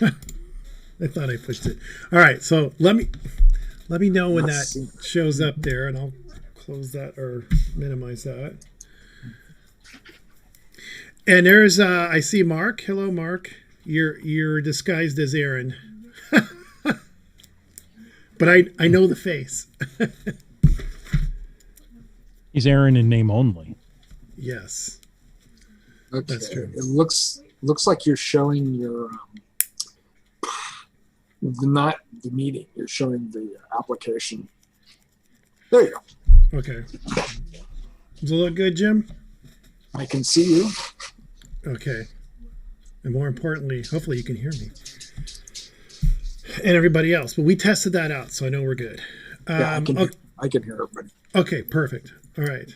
I thought I pushed it. All right, so let me know when that shows up there, and I'll close that or minimize that. And there's I see Mark. Hello, Mark. You're disguised as Aaron, but I know the face. He's Aaron in name only. Yes. Okay. That's true. It looks like you're showing your not the meeting. You're showing the application. There you go. Okay. Does it look good, Jim? I can see you. Okay. And more importantly, hopefully you can hear me. And everybody else. But we tested that out, so I know we're good. Yeah, I can hear everybody. Okay, perfect. All right.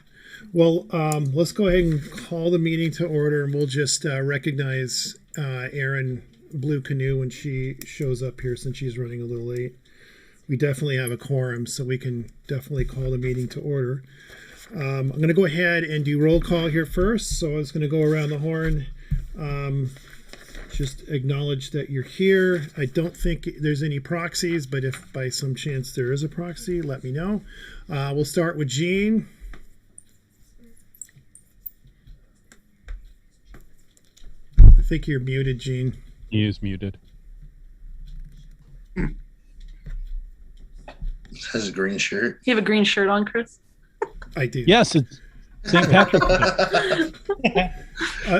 Well, let's go ahead and call the meeting to order, and we'll just recognize Erin Blue Canoe when she shows up here, since she's running a little late. We definitely have a quorum, so we can definitely call the meeting to order. I'm going to go ahead and do roll call here first. So I was going to go around the horn. Just acknowledge that you're here. I don't think there's any proxies, but if by some chance there is a proxy, let me know. We'll start with Gene. I think you're muted, Gene. He is muted. Has a green shirt. You have a green shirt on, Chris? I do. Yes, it's St. Patrick's Day.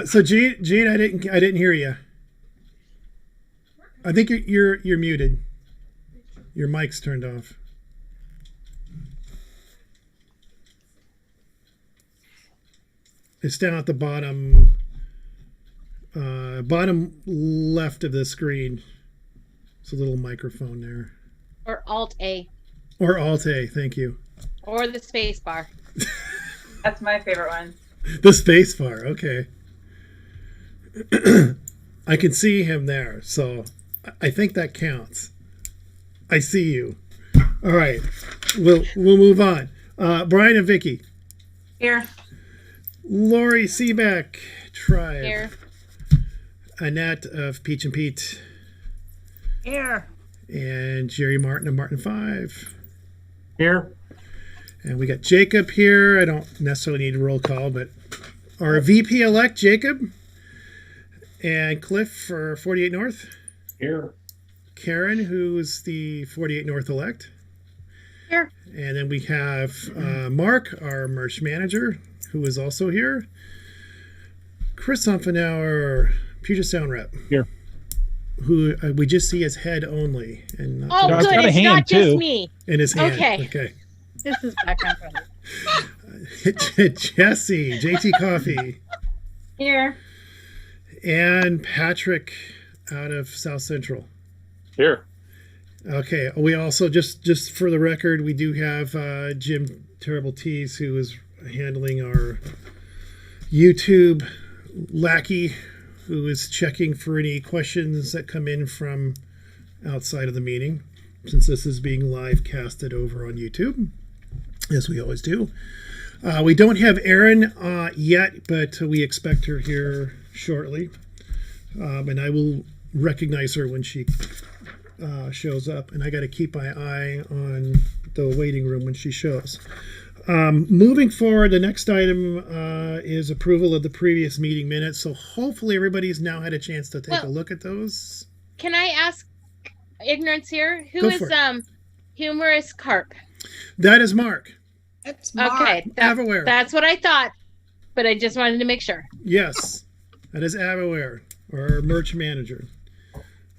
So Gene, I didn't hear you. I think you're muted. Your mic's turned off. It's down at the bottom left of the screen. It's a little microphone there. Or Alt A. Or Alt A, thank you. Or the space bar. That's my favorite one. The space bar, okay. I can see him there, so I think that counts. I see you. All right, we'll move on. Brian and Vicky. Here. Lori Seaback, Tribe. Here. Annette of Peach and Pete. Here. And Jerry Martin of Martin 5. Here. And we got Jacob here. I don't necessarily need a roll call, but our VP-elect, Jacob. And Cliff for 48 North. Here. Karen, who's the 48 North elect. Here. And then we have Mark, our merch manager, who is also here. Chris Umfenauer, Puget Sound rep. Here. Who we just see as head only. And Oh, No, it's good. got a It's hand, not just too. me. in his hand. Okay. Okay. This is background funny. Jesse, JT Coffee. Here. And Patrick out of South Central. Here. Okay. We also, just for the record, we do have Jim Terrible Tees, who is handling our YouTube lackey, who is checking for any questions that come in from outside of the meeting, since this is being live casted over on YouTube, as we always do. We don't have Erin yet, but we expect her here shortly. And I will recognize her when she shows up. And I got to keep my eye on the waiting room when she shows. Moving forward, the next item is approval of the previous meeting minutes. So hopefully everybody's now had a chance to take a look at those. Can I ask ignorance here? Who Go is for it. Humorous Carp? That is Mark. It's Mark. Okay. Avaware. That's what I thought, but I just wanted to make sure. Yes, that is Avaware, our merch manager.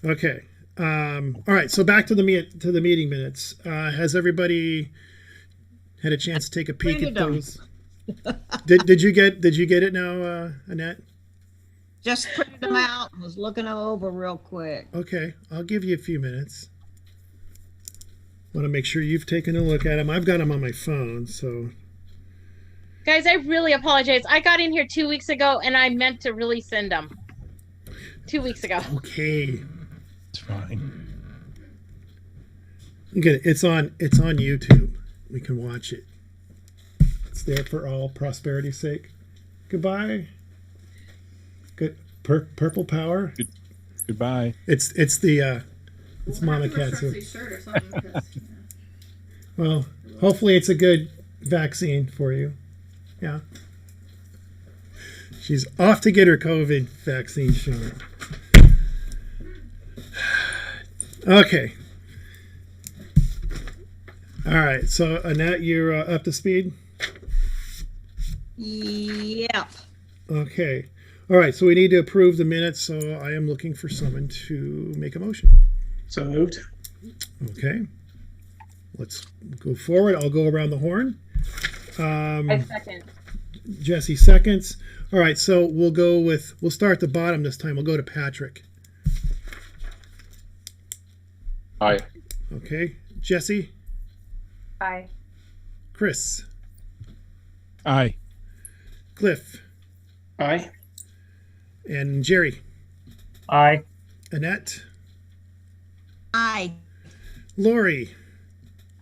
Okay. All right. So back to the meeting minutes. Has everybody had a chance to take a peek at those? Did you get it now, Annette? Just printed them out and was looking them over real quick. Okay, I'll give you a few minutes. Want to make sure you've taken a look at them. I've got them on my phone, so. Guys, I really apologize. I got in here 2 weeks ago, and I meant to really send them 2 weeks ago. Okay. It's fine. You get it. It's on YouTube. We can watch it. It's there for all prosperity's sake. Goodbye. Good. Purple power. Goodbye. It's Mama Katsu. Shirt or something, 'cause, you know. Well, hopefully it's a good vaccine for you. Yeah. She's off to get her COVID vaccine shot. Okay. All right. So, Annette, you're up to speed? Yep. Okay. All right. So, we need to approve the minutes. So, I am looking for someone to make a motion. So moved. Okay. Let's go forward. I'll go around the horn. I second. Jesse seconds. All right, so we'll start at the bottom this time. We'll go to Patrick. Aye. Okay. Jesse, Aye. Chris, Aye. Cliff, Aye. and Jerry. Aye. Annette, Aye. Lori,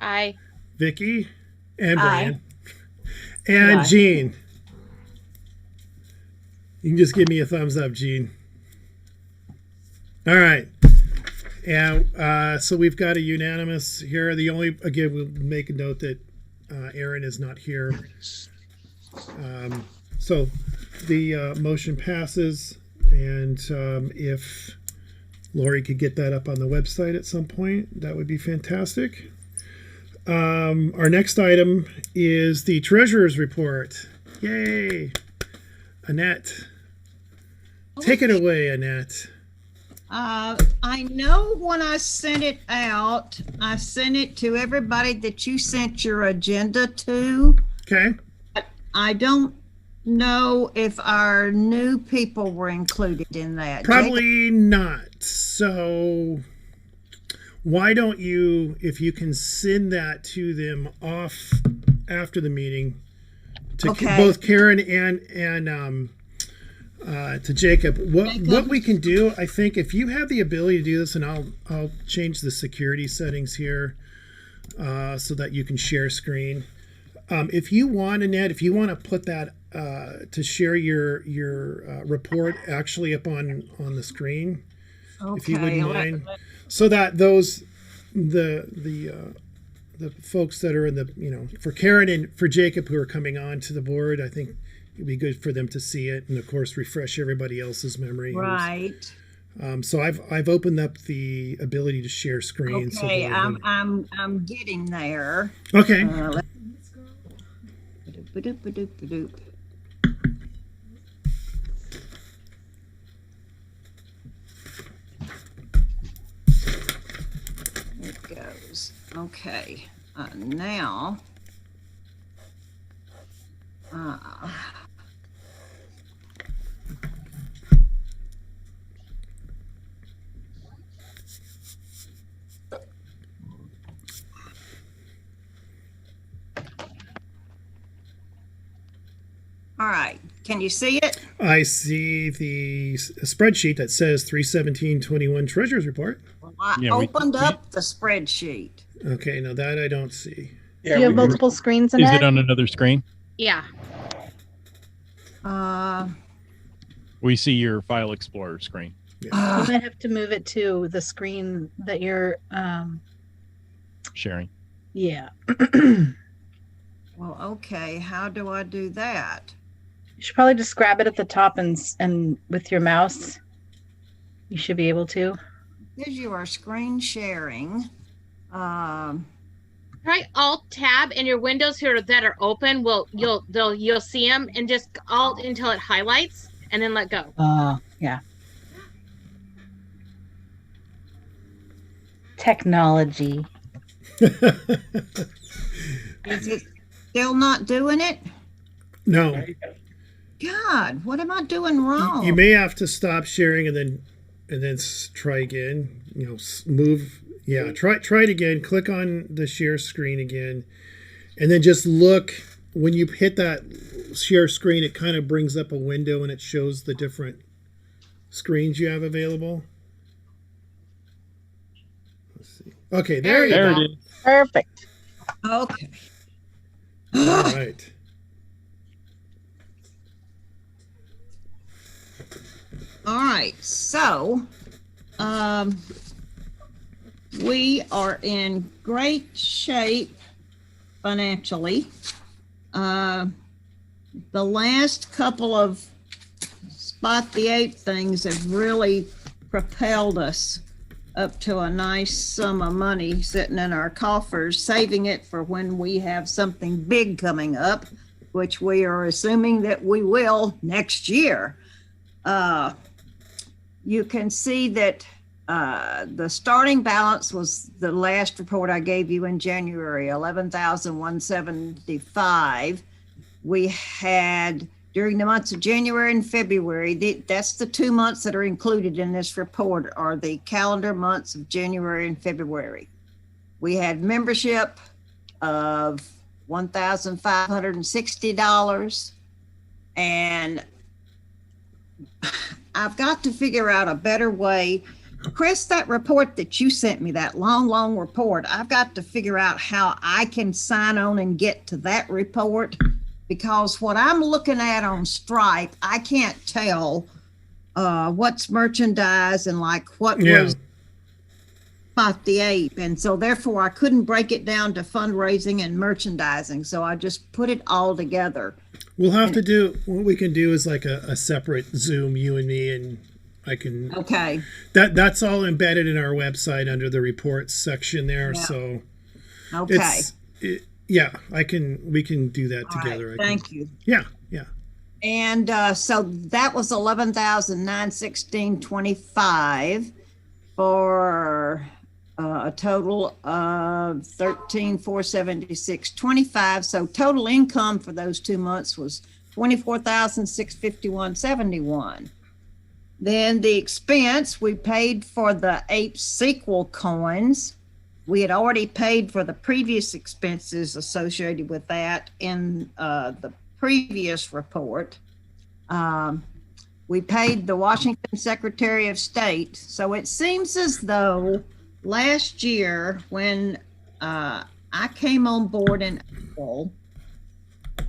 I Vicky, and Aye. Brian. And Aye. Jean. You can just give me a thumbs up, Jean. All right. And so we've got a unanimous here. Again, we'll make a note that Aaron is not here. So the motion passes. And if Lori could get that up on the website at some point, that would be fantastic. Our next item is the treasurer's report. Yay! Annette. Take it away, Annette. I know when I sent it out, I sent it to everybody that you sent your agenda to. Okay. I don't know if our new people were included in that. Probably not. So why don't you, if you can send that to them off after the meeting, to Okay. both Karen and to Jacob. What we can do, I think, if you have the ability to do this, and I'll change the security settings here so that you can share screen. If you want, Annette, if you want to put that to share your report actually up on the screen, if you wouldn't mind, so that those the folks that are in the for Karen and for Jacob who are coming on to the board, I think it'd be good for them to see it, and of course refresh everybody else's memory. Right. So I've opened up the able to share screen. Okay, so I'm getting there. okay. Ba-doop-ba-doop-ba-doop. It goes. Okay. Now. All right. Can you see it? I see the spreadsheet that says 3/17/21 treasurer's report. Well, I Yeah, we- opened up the spreadsheet. Okay, now that I don't see. Yeah, Do you have we- multiple screens in Is it? it on another screen? yeah. We see your File Explorer screen. You might have to move it to the screen that you're Sharing. yeah. Well, okay. How do I do that? You should probably just grab it at the top and with your mouse you should be able to. Because you are screen sharing. Try Alt Tab, and your windows here that are open you'll see them, and just Alt until it highlights, and then let go. Yeah. Technology. Is it still not doing it? No, God, what am I doing wrong? you may have to stop sharing and then try again. Move. Yeah, try it again. Click on the share screen again, and then just look. When you hit that share screen, it kind of brings up a window and it shows the different screens you have available. Let's see. Okay, there you There go. it is. Perfect. Okay. All right. All right. So We are in great shape financially. The last couple of Spot the 8 things have really propelled us up to a nice sum of money sitting in our coffers, saving it for when we have something big coming up, which we are assuming that we will next year. You can see that the starting balance was the last report I gave you in January, 11,175. We had during the months of January and February, that's the 2 months that are included in this report, are the calendar months of January and February. We had membership of $1,560, and I've got to figure out a better way. Chris, that report that you sent me, that long report, I've got to figure out how I can sign on and get to that report. Because what I'm looking at on Stripe, I can't tell what's merchandise and like what was Spot the Ape. And so therefore I couldn't break it down to fundraising and merchandising. So I just put it all together. We'll have to do, what we can do is like a separate Zoom, you and me, and I can. Okay. That's all embedded in our website under the reports section there. Yeah. So okay. Yeah, we can do that together. Right, thank you. Yeah. And so that was 11,916.25 for a total of 13,476.25. So total income for those 2 months was 24,651.71. Then the expense, we paid for the Ape sequel coins. We had already paid for the previous expenses associated with that in the previous report. We paid the Washington Secretary of State. So it seems as though last year when I came on board in April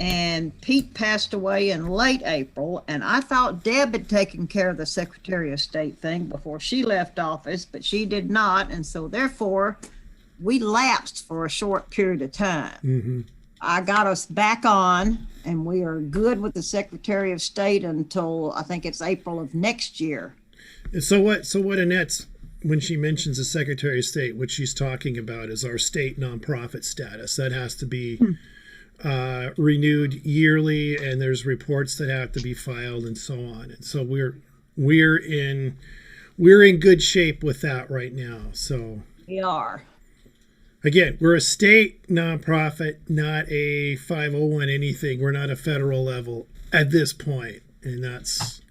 and Pete passed away in late April, and I thought Deb had taken care of the Secretary of State thing before she left office, but she did not. And so therefore, we lapsed for a short period of time. Mm-hmm. I got us back on, and we are good with the Secretary of State until I think it's April of next year. So what Annette's, when she mentions the Secretary of State, what she's talking about is our state nonprofit status. That has to be renewed yearly, and there's reports that have to be filed and so on. And so we're in good shape with that right now. So we are. Again, we're a state nonprofit, not a 501 anything. We're not a federal level at this point, and that's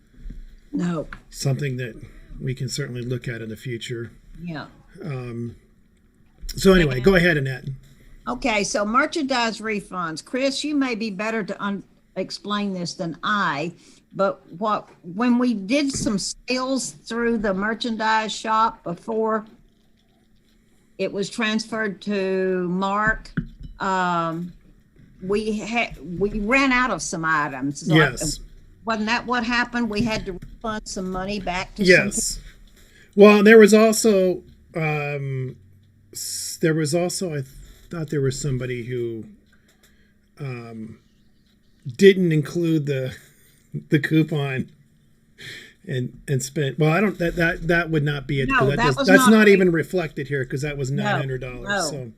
something that we can certainly look at in the future. Yeah. So anyway, go ahead, Annette. Okay, so merchandise refunds. Chris, you may be better to explain this than I, but when we did some sales through the merchandise shop before it was transferred to Mark, we ran out of some items. So yes. Wasn't that what happened? We had to refund some money back to some people? Well, there was also I thought there was somebody who didn't include the coupon and spent. Well, I don't. That would not be it. No, that's not even reflected here because that was $900. No. So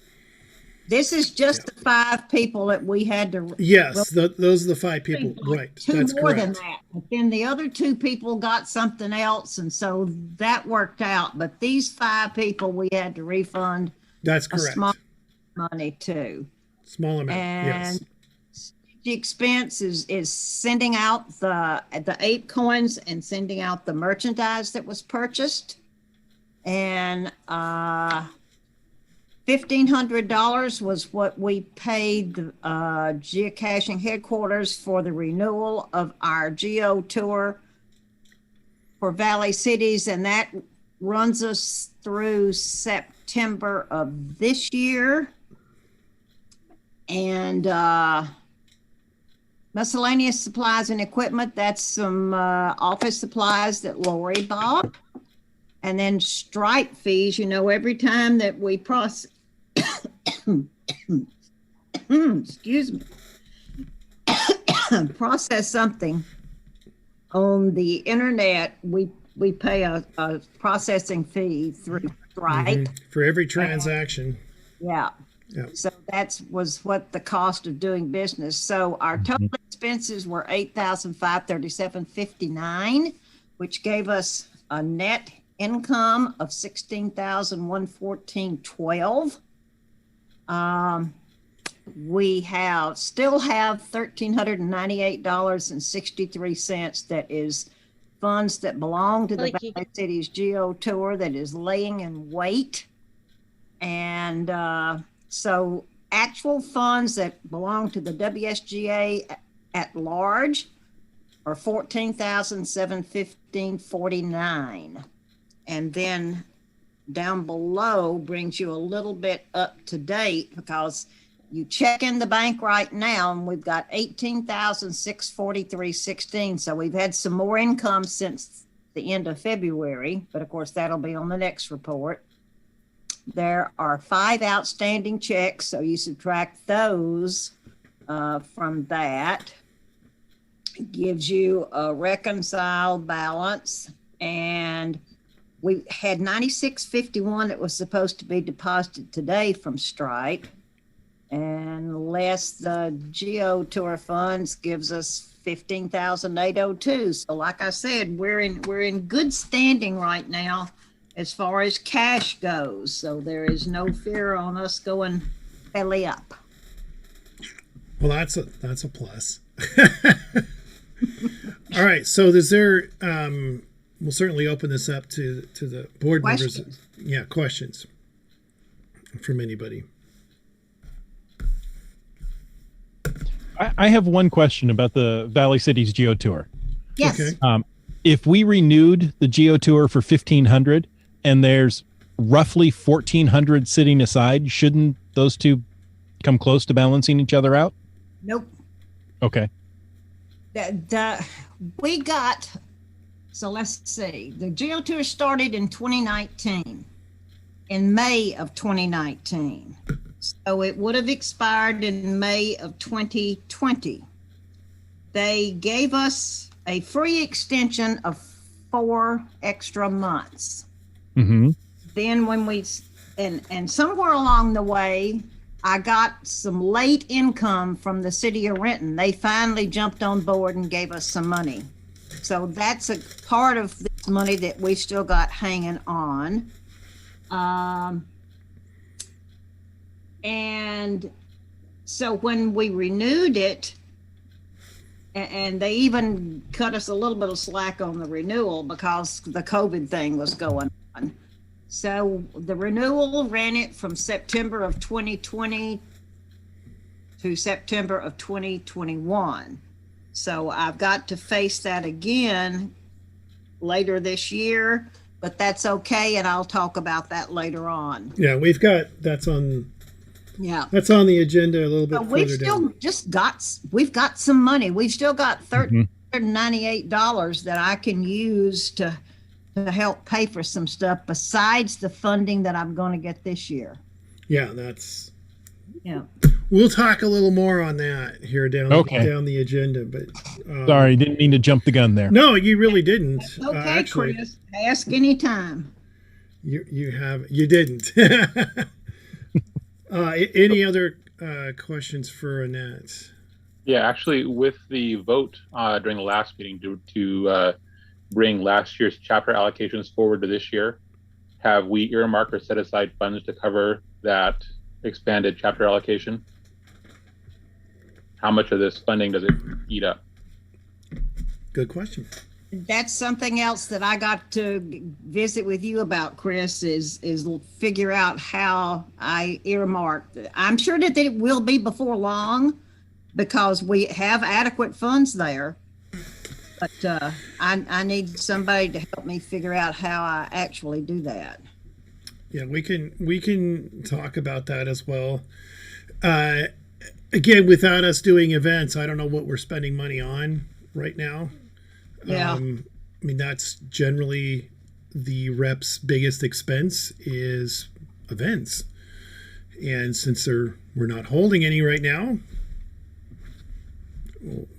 this is just the 5 people that we had to. Yes, those are the 5 people. Right. That's more correct. than that. But then the other 2 people got something else, and so that worked out. But these 5 people we had to refund. That's correct. A small money too. Small amount. And yes. The expense is sending out the Ape coins and sending out the merchandise that was purchased, and $1,500 was what we paid the geocaching headquarters for the renewal of our geo tour for Valley Cities, and that runs us through September of this year. And miscellaneous supplies and equipment, that's some office supplies that Lori bought. And then Stripe fees, every time that we excuse me, process something on the internet, we pay a processing fee through Stripe. For every transaction. Yeah. So was what the cost of doing business. So our total expenses were $8,537.59, which gave us a net income of $16,114.12. We still have $1,398.63 that is funds that belong to the Valley Cities Geo Tour that is laying in wait. And so actual funds that belong to the WSGA at large are $14,715.49. And then down below brings you a little bit up to date, because you check in the bank right now and we've got $18,643.16. So we've had some more income since the end of February, but of course that'll be on the next report. There are 5 outstanding checks, so you subtract those from that. It gives you a reconciled balance, and we had $96.51 that was supposed to be deposited today from Stripe, and less the Geo Tour funds gives us $15,802. So like I said, we're in good standing right now as far as cash goes. So there is no fear on us going belly up. Well, that's a plus. All right. So is there, we'll certainly open this up to the board members. Yeah. Questions from anybody. I have one question about the Valley Cities Geo Tour. Yes. Okay. If we renewed the Geo Tour for 1,500 and there's roughly 1,400 sitting aside, shouldn't those two come close to balancing each other out? Nope. Okay. We got, so let's see, the Geo Tour started in 2019, in May of 2019. So it would have expired in May of 2020. They gave us a free extension of 4 extra months. Mm-hmm. Then when and somewhere along the way, I got some late income from the city of Renton. They finally jumped on board and gave us some money. So that's a part of this money that we still got hanging on. And so when we renewed it, and they even cut us a little bit of slack on the renewal because the COVID thing was going on. So the renewal ran it from September of 2020 to September of 2021. So I've got to face that again later this year, but that's okay. And I'll talk about that later on. Yeah, that's on Yeah. That's on the agenda a little bit But further down. we've got some money. We've still got $1,398 that I can use to help pay for some stuff besides the funding that I'm going to get this year. Yeah, Yeah. we'll talk a little more on that here down the agenda. But sorry, didn't mean to jump the gun there. No, you really didn't. Okay, actually, Chris, ask anytime. You didn't. Any other questions for Annette? Yeah, actually, with the vote during the last meeting to bring last year's chapter allocations forward to this year, have we earmarked or set aside funds to cover that expanded chapter allocation? How much of this funding does it eat up? Good question. That's something else that I got to visit with you about, Chris, is figure out how I earmark. I'm sure that it will be before long because we have adequate funds there. But I need somebody to help me figure out how I actually do that. Yeah, we can talk about that as well. Again, without us doing events, I don't know what we're spending money on right now. Yeah. I mean, that's generally the rep's biggest expense is events. And since we're not holding any right now,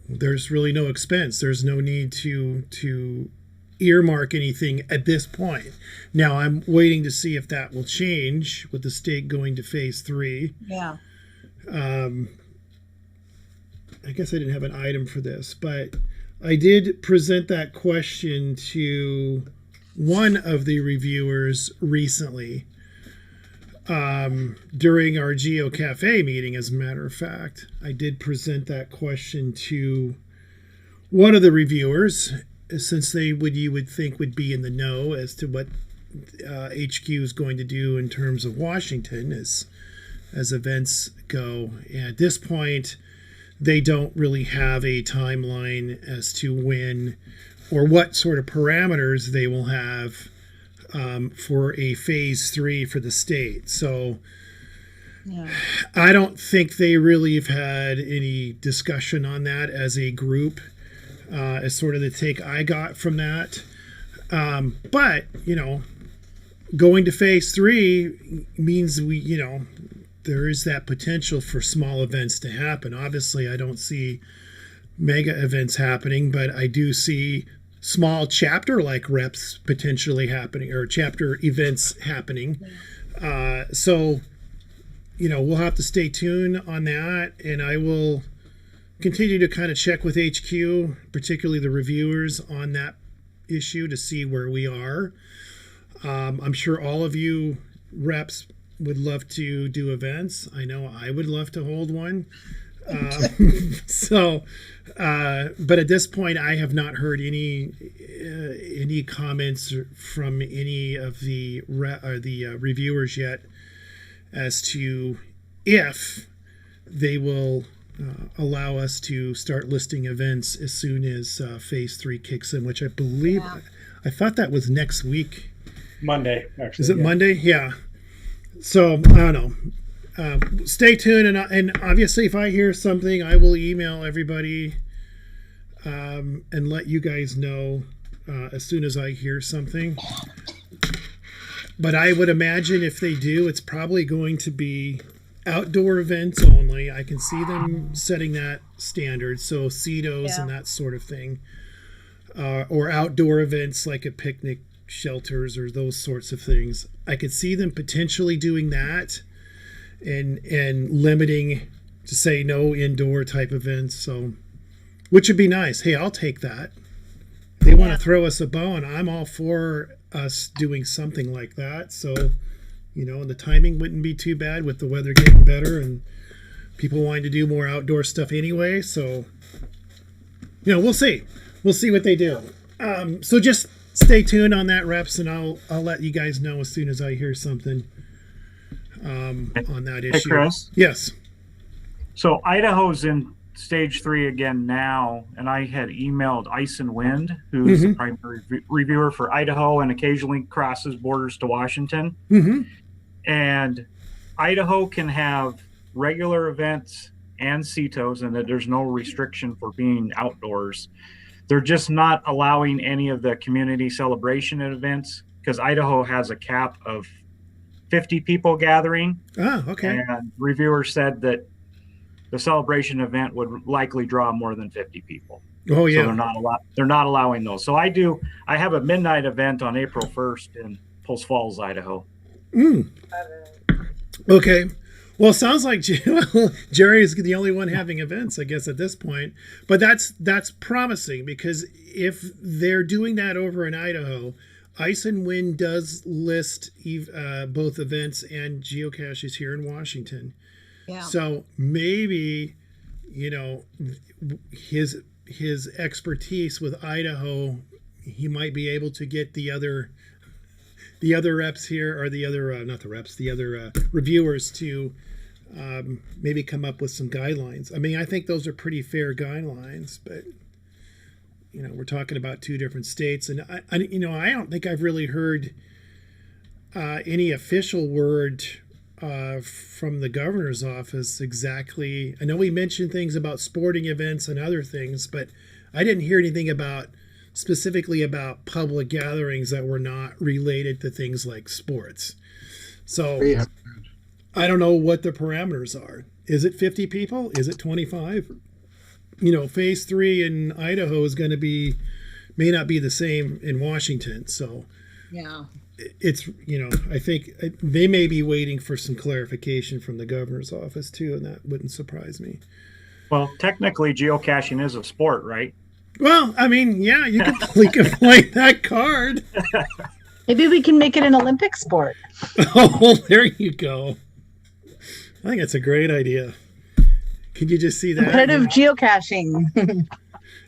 there's really no expense. There's no need to earmark anything at this point. Now I'm waiting to see if that will change with the state going to phase 3. Yeah. I guess I didn't have an item for this, but I did present that question to one of the reviewers recently during our Geo Cafe meeting. As a matter of fact, I did present that question to one of the reviewers, since you would think would be in the know as to what HQ is going to do in terms of Washington as events go. And at this point, they don't really have a timeline as to when or what sort of parameters they will have for a phase 3 for the state. So Yeah. I don't think they really have had any discussion on that as a group, as sort of the take I got from that. But, going to phase 3 means there is that potential for small events to happen. Obviously, I don't see mega events happening, but I do see small chapter-like reps potentially happening, or chapter events happening. So, we'll have to stay tuned on that, and I will continue to kind of check with HQ, particularly the reviewers, on that issue to see where we are. I'm sure all of you reps would love to do events. I know I would love to hold one. But at this point, I have not heard any comments from any of the reviewers yet as to if they will allow us to start listing events as soon as phase 3 kicks in, which I believe, I thought that was next week. Monday, actually. Is it Monday? Yeah. So I don't know. Stay tuned, and obviously, if I hear something, I will email everybody and let you guys know as soon as I hear something. But I would imagine if they do, it's probably going to be outdoor events only. I can see them setting that standard, so CETOs and that sort of thing, or outdoor events like a picnic shelters or those sorts of things. I could see them potentially doing that and limiting to say no indoor type events. So, which would be nice. Hey, I'll take that. They want to throw us a bone. I'm all for us doing something like that. So, and the timing wouldn't be too bad with the weather getting better and people wanting to do more outdoor stuff anyway. So, we'll see. We'll see what they do. So just stay tuned on that, reps, and I'll let you guys know as soon as I hear something on that issue. Hey, Chris. Yes. So Idaho's in stage 3 again now, and I had emailed Ice and Wind, who's the primary reviewer for Idaho and occasionally crosses borders to Washington. And Idaho can have regular events and CETOs, and that there's no restriction for being outdoors. They're just not allowing any of the community celebration events because Idaho has a cap of 50 people gathering. Oh, okay. And reviewers said that the celebration event would likely draw more than 50 people. Oh, yeah. So they're not allowing those. So I have a midnight event on April 1st in Post Falls, Idaho. Okay. Well, it sounds like Jerry is the only one having events, I guess, at this point. But that's promising, because if they're doing that over in Idaho, Ice and Wind does list both events and geocaches here in Washington. Yeah. So maybe, his expertise with Idaho, he might be able to get the other reps here, or the other reviewers to maybe come up with some guidelines. I mean, I think those are pretty fair guidelines, but we're talking about 2 different states, and I don't think I've really heard any official word from the governor's office exactly. I know we mentioned things about sporting events and other things, but I didn't hear anything about specifically about public gatherings that were not related to things like sports. So Yeah. I don't know what the parameters are. Is it 50 people? Is it 25? You know, phase 3 in Idaho is going to may not be the same in Washington. So Yeah. it's, I think they may be waiting for some clarification from the governor's office too, and that wouldn't surprise me. Well, technically, geocaching is a sport, right? Well, I mean, yeah, we can play that card. Maybe we can make it an Olympic sport. Oh, well, there you go. I think that's a great idea. Can you just see that? Competitive geocaching.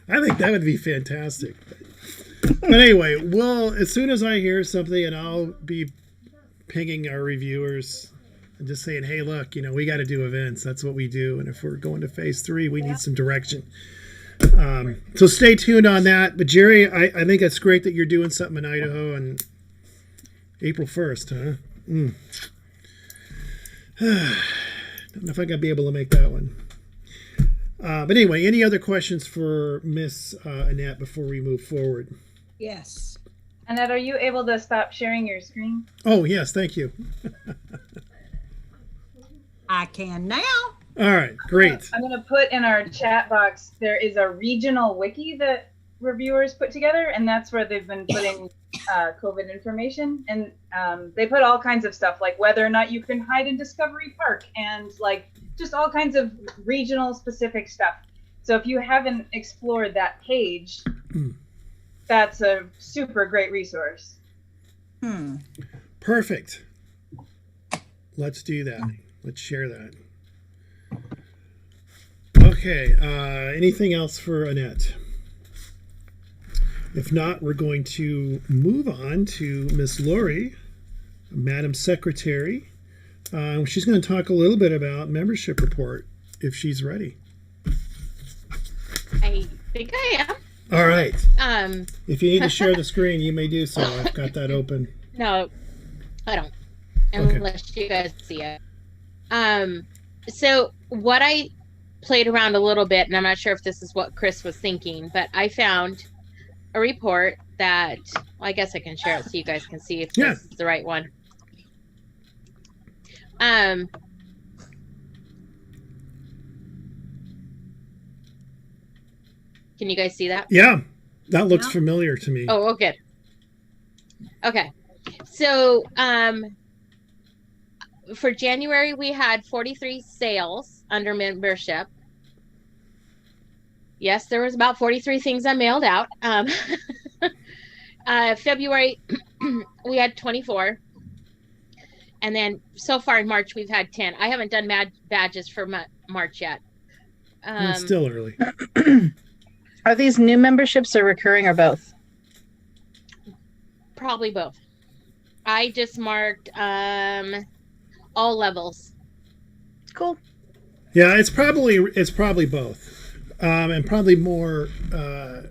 I think that would be fantastic. But anyway, well, as soon as I hear something, and I'll be pinging our reviewers and just saying, hey, look, we got to do events. That's what we do. And if we're going to phase 3, we need some direction. So stay tuned on that. But Jerry, I think it's great that you're doing something in Idaho on April 1st, huh? Don't know if I'm going to be able to make that one. But anyway, any other questions for Miss Annette before we move forward? Yes. Annette, are you able to stop sharing your screen? Oh, yes. Thank you. I can now. All right. Great. I'm going to put in our chat box, there is a regional wiki that reviewers put together, and that's where they've been putting COVID information. And they put all kinds of stuff, like whether or not you can hide in Discovery Park, and like just all kinds of regional specific stuff. So if you haven't explored that page, that's a super great resource. Perfect. Let's do that. Let's share that. Okay. Anything else for Annette? If not, we're going to move on to Miss Lori, Madam Secretary. She's going to talk a little bit about membership report, if she's ready. I think I am. All right. If you need to share the screen, you may do so. I've got that open. No, I don't. Unless you guys see it. So what I played around a little bit, and I'm not sure if this is what Chris was thinking, but I found a report that, well, I guess I can share it so you guys can see if this is the right one. Can you guys see that? Yeah, that looks familiar to me. Oh, good. Okay. So, for January, we had 43 sales under membership. Yes, there was about 43 things I mailed out. February, we had 24. And then so far in March, we've had 10. I haven't done badges for March yet. It's still early. Are these new memberships or recurring or both? Probably both. I just marked all levels. Cool. Yeah, it's probably both, and probably more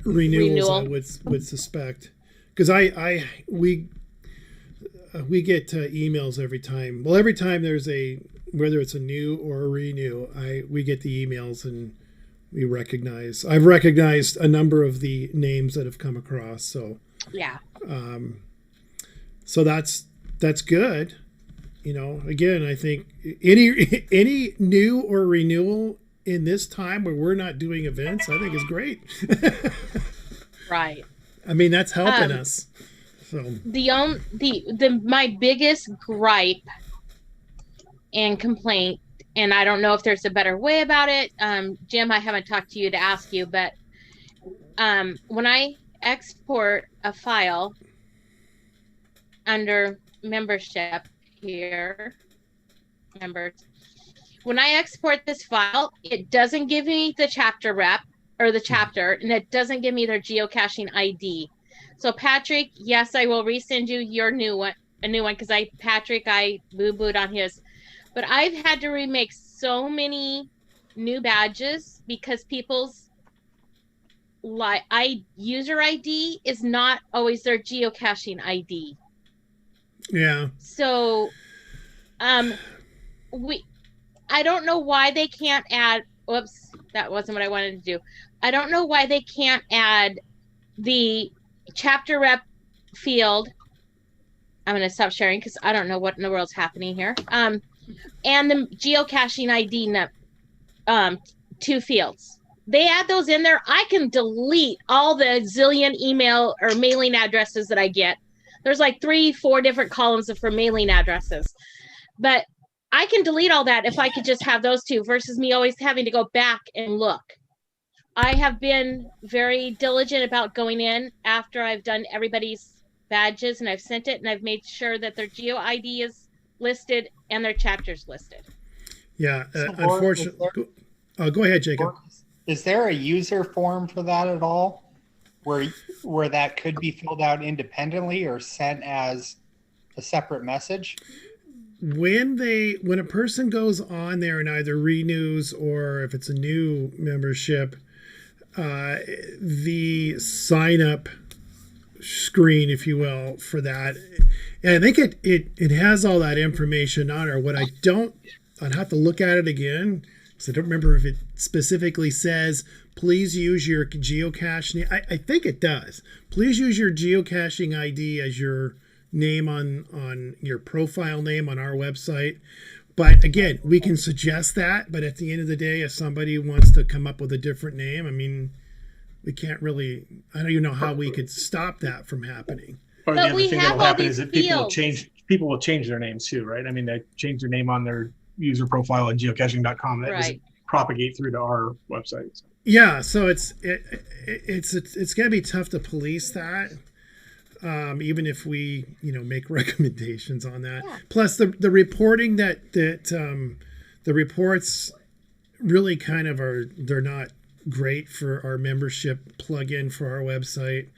renewals. I would suspect, because we get emails every time. Well, every time there's whether it's a new or a renew, we get the emails and we recognize. I've recognized a number of the names that have come across. So yeah. So that's good. Again, I think any new or renewal in this time where we're not doing events, I think is great. Right. I mean, that's helping us. So my biggest gripe and complaint, and I don't know if there's a better way about it. Jim, I haven't talked to you to ask you, but when I export a file under membership here, members, when I export this file, it doesn't give me the chapter rep or the chapter, and it doesn't give me their geocaching ID. So Patrick, yes, I will resend you a new one, because I boo-booed on his. But I've had to remake so many new badges because people's user ID is not always their geocaching ID. Yeah. So, I don't know why they can't add. Whoops, that wasn't what I wanted to do. I don't know why they can't add the chapter rep field. I'm going to stop sharing because I don't know what in the world's happening here. And the geocaching ID, 2 fields. They add those in there. I can delete all the zillion email or mailing addresses that I get. There's like 3-4 different columns for mailing addresses. But I can delete all that if I could just have those 2 versus me always having to go back and look. I have been very diligent about going in after I've done everybody's badges and I've sent it and I've made sure that their geo ID is listed and their chapters listed. Yeah, unfortunately. Go ahead, Jacob. Is there a user form for that at all, where that could be filled out independently or sent as a separate message? When a person goes on there and either renews or if it's a new membership, the sign up screen, if you will, for that, and I think it has all that information on it. What I'd have to look at it again. So I don't remember if it specifically says, please use your geocaching. I think it does. Please use your geocaching ID as your name on your profile name on our website. But again, we can suggest that. But at the end of the day, if somebody wants to come up with a different name, I mean, we can't really, I don't even know how we could stop that from happening. Or But the we other thing have that'll all happen these is that fields. people will change their names too, right? I mean, they change their name on their user profile at geocaching.com. That doesn't Right. propagate through to our website. So. Yeah, so it's going to be tough to police that, even if we make recommendations on that. Yeah. Plus the reporting that the reports really kind of they're not great for our membership plugin for our website.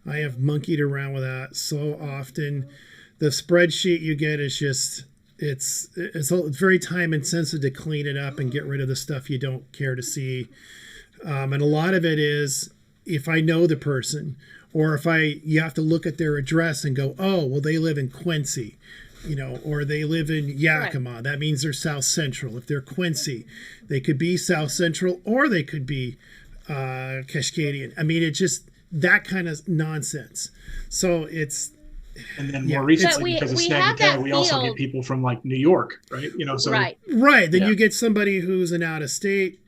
I have monkeyed around with that so often. The spreadsheet you get is just it's very time intensive to clean it up and get rid of the stuff you don't care to see. And a lot of it is if I know the person, or if you have to look at their address and go, oh, well, they live in Quincy, or they live in Yakima. Right. That means they're South Central. If they're Quincy, they could be South Central or they could be Cascadian. I mean, it's just that kind of nonsense. So it's. And then more recently, because of Snag and we also get people from like New York, right? So right. Then you get somebody who's an out-of-state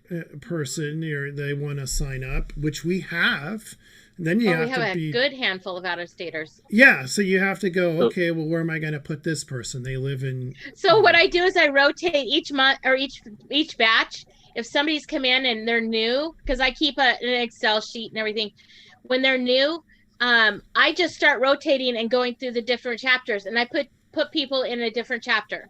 person, or they want to sign up, which we have. Then you we have a good handful of out-of-staters. Yeah, so you have to go. Okay, well, where am I going to put this person? They live in. So what I do is I rotate each month or each batch. If somebody's come in and they're new, because I keep an Excel sheet and everything, when they're new. I just start rotating and going through the different chapters, and I put people in a different chapter,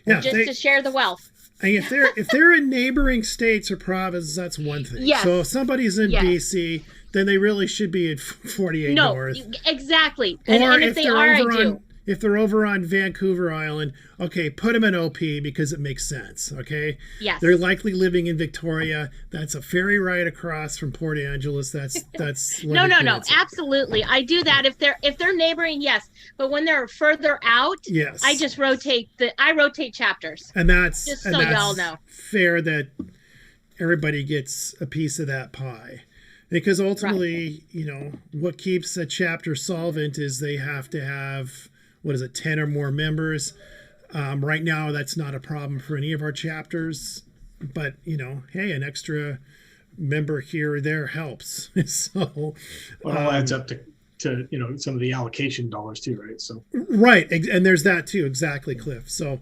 to share the wealth. And if they're in neighboring states or provinces, that's one thing. Yes. So if somebody's in BC, then they really should be in 48 North. Exactly. Or and if they are, I do. If they're over on Vancouver Island, okay, put them in OP because it makes sense, okay? Yes. They're likely living in Victoria. That's a ferry ride across from Port Angeles. That's No, absolutely. I do that if they're neighboring, yes. But when they're further out, yes. I just rotate chapters. And that's just so y'all know. Fair that everybody gets a piece of that pie. Because ultimately, what keeps a chapter solvent is they have to have 10 or more members. Right now, that's not a problem for any of our chapters. But, hey, an extra member here or there helps. So, it all adds up to some of the allocation dollars too, right? So right, and there's that too. Exactly, Cliff. So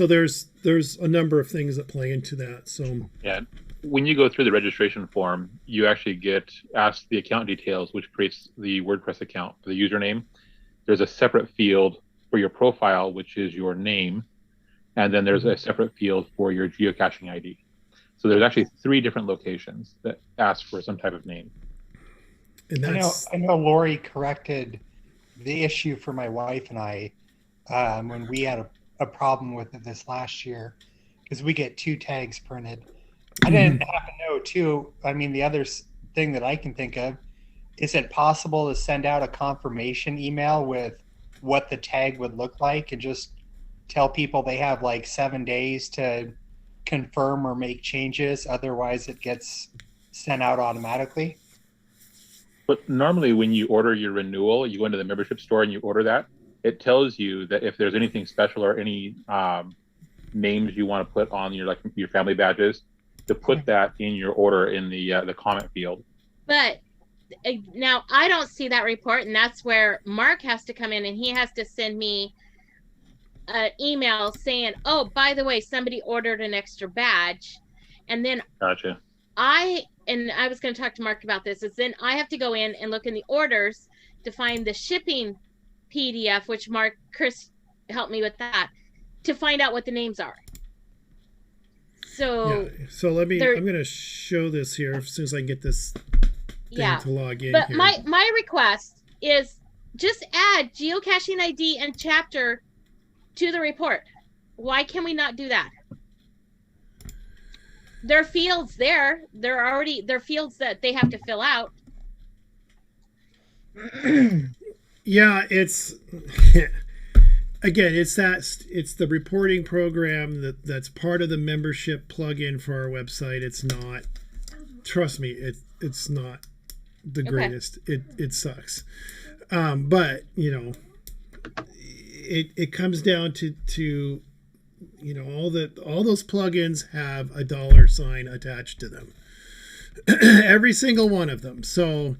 there's a number of things that play into that. So yeah. When you go through the registration form, you actually get asked the account details, which creates the WordPress account for the username. There's a separate field for your profile, which is your name. And then there's a separate field for your geocaching ID. So there's actually 3 different locations that ask for some type of name. And I know Lori corrected the issue for my wife and I when we had a problem with it this last year, because we get 2 tags printed. I didn't happen to know too. I mean, the other thing that I can think of, is it possible to send out a confirmation email with what the tag would look like and just tell people they have like 7 days to confirm or make changes? Otherwise, it gets sent out automatically. But normally when you order your renewal, you go into the membership store and you order that, it tells you that if there's anything special or any names you want to put on your family badges, to put that in your order in the comment field. But now I don't see that report, and that's where Mark has to come in and he has to send me an email saying, oh, by the way, somebody ordered an extra badge. And then Gotcha. I was going to talk to Mark about this, is then I have to go in and look in the orders to find the shipping PDF, which Chris helped me with that, to find out what the names are. So so I'm going to show this here as soon as I can get this thing to log in. But here. my request is just add geocaching ID and chapter to the report. Why can we not do that? There are fields there. There are fields that they have to fill out. Yeah, it's again, it's the reporting program that's part of the membership plugin for our website. It's not, trust me, it's not the greatest. It sucks. But it comes down to all those plugins have a $sign attached to them. Every single one of them. So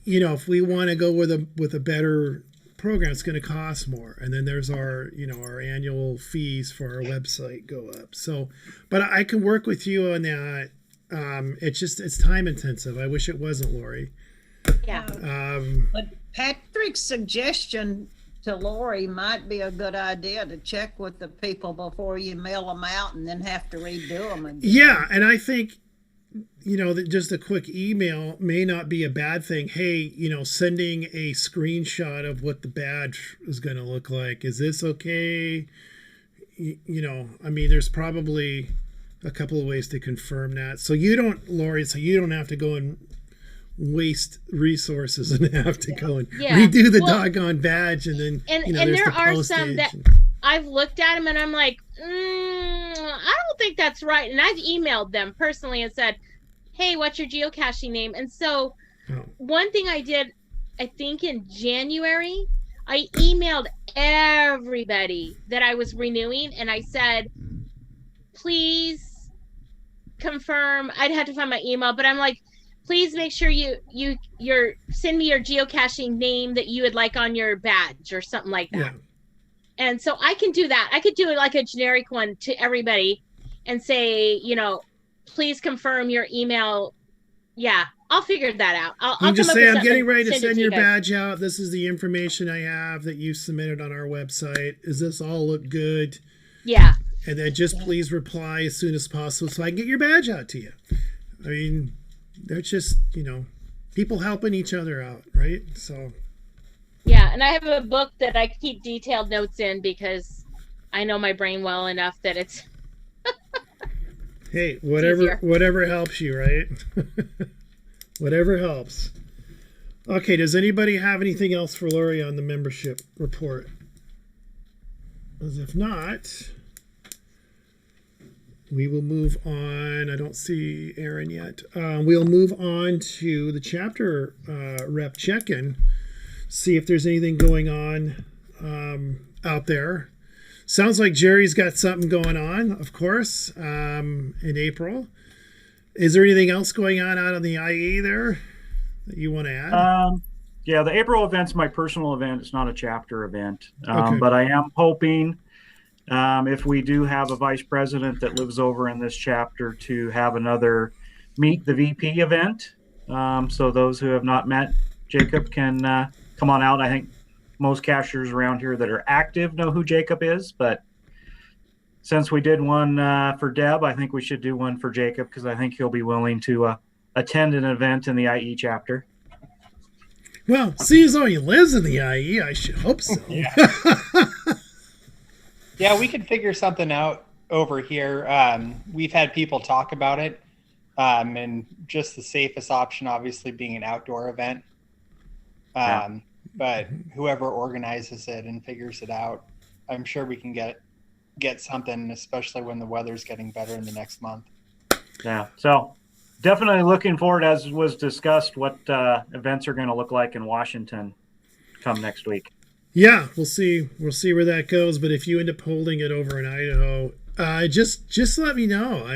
if we want to go with a better program, it's going to cost more. And then there's our annual fees for our website go up. So, but I can work with you on that. It's time intensive. I wish it wasn't, Lori. Yeah. But Patrick's suggestion to Lori might be a good idea, to check with the people before you mail them out and then have to redo them again. Yeah, and I think that just a quick email may not be a bad thing. Hey, sending a screenshot of what the badge is going to look like. Is this okay? There's probably a couple of ways to confirm that. So you don't have to go and waste resources and have to go and redo the doggone badge, and then and there are some that I've looked at them and I'm like, I don't think that's right. And I've emailed them personally and said, hey, what's your geocaching name? And so one thing I did, I think in January, I emailed everybody that I was renewing and I said, please confirm. I'd have to find my email, but I'm like, please make sure you're send me your geocaching name that you would like on your badge or something like that. Yeah. And so I can do that. I could do it like a generic one to everybody and say, please confirm your email. Yeah, I'll figure that out. I'll just say I'm getting ready to send your badge out. This is the information I have that you submitted on our website. Does this all look good? Yeah. And then just please reply as soon as possible so I can get your badge out to you. I mean, they're just, people helping each other out, right? So. Yeah, and I have a book that I keep detailed notes in because I know my brain well enough that it's. Hey, whatever helps you, right? Whatever helps. Okay, does anybody have anything else for Lori on the membership report? As if not, we will move on. I don't see Aaron yet. We'll move on to the chapter rep check-in. See if there's anything going on out there. Sounds like Jerry's got something going on, of course, in April. Is there anything else going on out on the IE there that you want to add? Yeah, the April event's my personal event. It's not a chapter event. But I am hoping, if we do have a vice president that lives over in this chapter, to have another Meet the VP event. So those who have not met Jacob can come on out. I think most cashers around here that are active know who Jacob is, but since we did one for Deb, I think we should do one for Jacob because I think he'll be willing to attend an event in the IE chapter. Well, seeing as though he lives in the IE, I should hope so. Yeah. Yeah, we could figure something out over here. We've had people talk about it, and just the safest option, obviously, being an outdoor event. But whoever organizes it and figures it out, I'm sure we can get something, especially when the weather's getting better in the next month. Yeah. So definitely looking forward, as was discussed, what events are going to look like in Washington come next week. Yeah, we'll see. We'll see where that goes. But if you end up holding it over in Idaho, just let me know.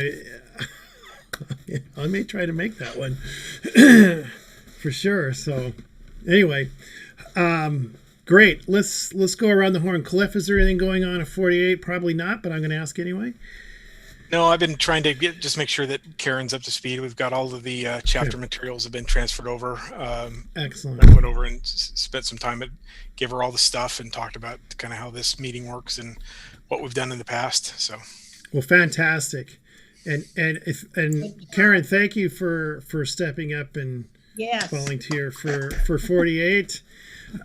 I may try to make that one for sure. So anyway, great. Let's go around the horn. Cliff, is there anything going on at 48? Probably not, but I'm going to ask anyway. No, I've been trying to just make sure that Karen's up to speed. We've got all of the chapter materials have been transferred over. Excellent. I went over and spent some time and give her all the stuff and talked about kind of how this meeting works and what we've done in the past. So, well, fantastic. And Karen, thank you for stepping up and volunteer for 48.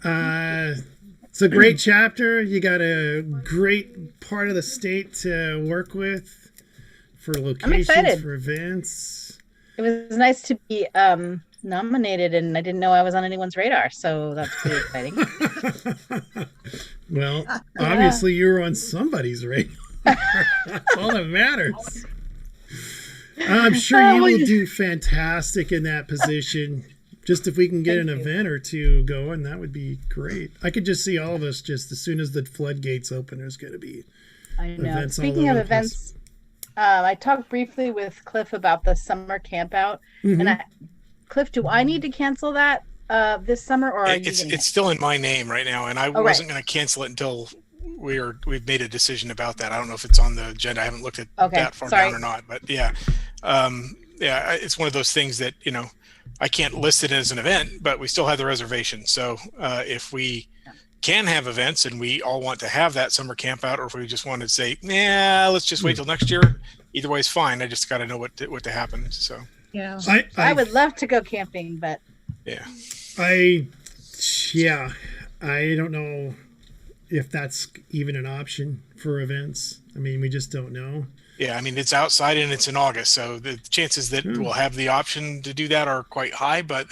It's a great chapter. You got a great part of the state to work with. For locations, for events. It was nice to be nominated, and I didn't know I was on anyone's radar, so that's pretty exciting. Well, obviously you were on somebody's radar. That's all that matters. I'm sure you will do fantastic in that position. Just if we can get an event or two going, that would be great. I could just see all of us just as soon as the floodgates open, there's going to be events. Speaking of events, I talked briefly with Cliff about the summer camp out. Mm-hmm. And Cliff, do I need to cancel that this summer, or it's still in my name right now, and I wasn't going to cancel it until we've made a decision about that. I don't know if it's on the agenda. I haven't looked at that far down or not, but yeah, it's one of those things that I can't list it as an event, but we still have the reservation. So if we can have events and we all want to have that summer camp out, or if we just want to say, let's just wait till next year, either way is fine. I just got to know what to happen. So yeah, I would love to go camping, but I don't know if that's even an option for events. I mean, we just don't know. Yeah, I mean, it's outside and it's in August, so the chances that we'll have the option to do that are quite high. But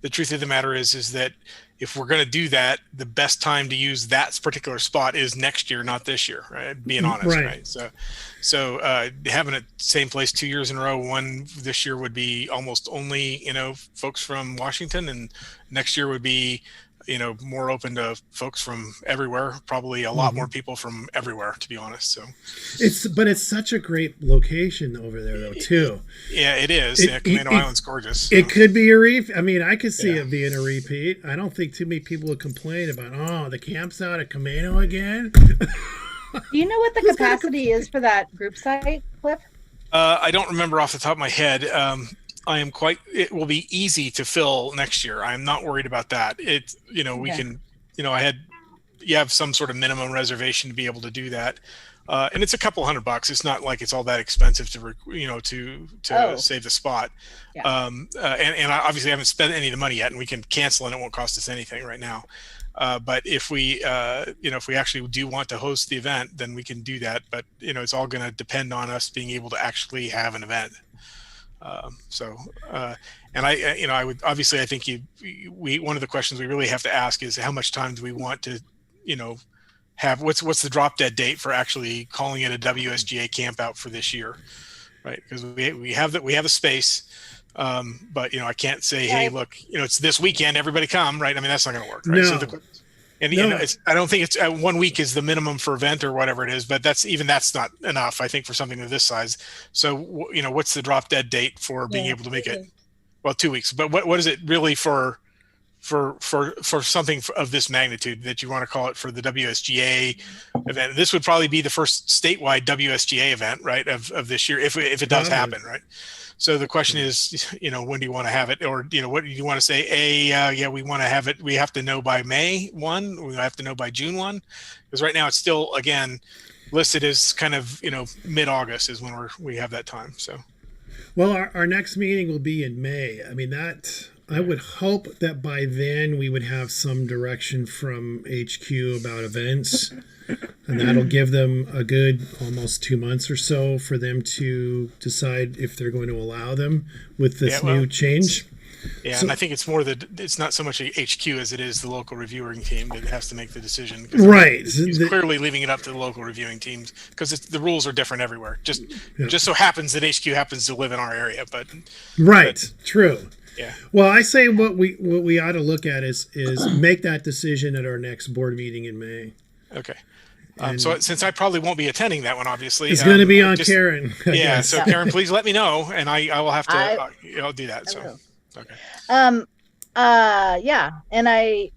the truth of the matter is that if we're going to do that, the best time to use that particular spot is next year, not this year, right? Being honest, right? So having it same place 2 years in a row, one this year would be almost only, folks from Washington, and next year would be, more open to folks from everywhere, probably a lot more people from everywhere, to be honest. So it's such a great location over there though too. Yeah, it is. Camino Island's gorgeous. So. It could be a repeat. I mean, I could see it being a repeat. I don't think too many people would complain about, the camp's out at Camino again. Do you know what the capacity is for that group site, Cliff? I don't remember off the top of my head. It will be easy to fill next year. I'm not worried about that. We can, you have some sort of minimum reservation to be able to do that. And it's a couple $100. It's not like it's all that expensive to save the spot. Yeah. And I obviously haven't spent any of the money yet, and we can cancel and it won't cost us anything right now. But if we actually do want to host the event, then we can do that. But, it's all going to depend on us being able to actually have an event. And I would obviously, I think one of the questions we really have to ask is how much time do we want to, have what's the drop dead date for actually calling it a WSGA camp out for this year, right? Because we have a space, but I can't say, hey, look, it's this weekend, everybody come, right? I mean, that's not going to work, right? No. So I don't think it's 1 week is the minimum for event or whatever it is, but that's not enough, I think, for something of this size. So, what's the drop dead date for being able to make it? Well, 2 weeks, but what is it really for something of this magnitude that you want to call it for the WSGA event? This would probably be the first statewide WSGA event, right, of this year, if it does happen, right? So the question is, when do you want to have it? Or, what do you want to say? We want to have it. We have to know by May 1. We have to know by June 1. Because right now it's still, again, listed as kind of, mid-August is when we have that time. So, well, our next meeting will be in May. I mean, I would hope that by then we would have some direction from HQ about events. And that'll give them a good almost 2 months or so for them to decide if they're going to allow them with this new change. Yeah, So- and I think it's not so much a HQ as it is the local reviewing team that has to make the decision. Right. He's clearly leaving it up to the local reviewing teams because the rules are different everywhere. Just so happens that HQ happens to live in our area, but true. Yeah. Well, I say what we ought to look at is make that decision at our next board meeting in May. Okay. So since I probably won't be attending that one, obviously it's going to be on Karen. I guess. So Karen, please let me know, and I will have to I'll do that. Okay. Yeah, and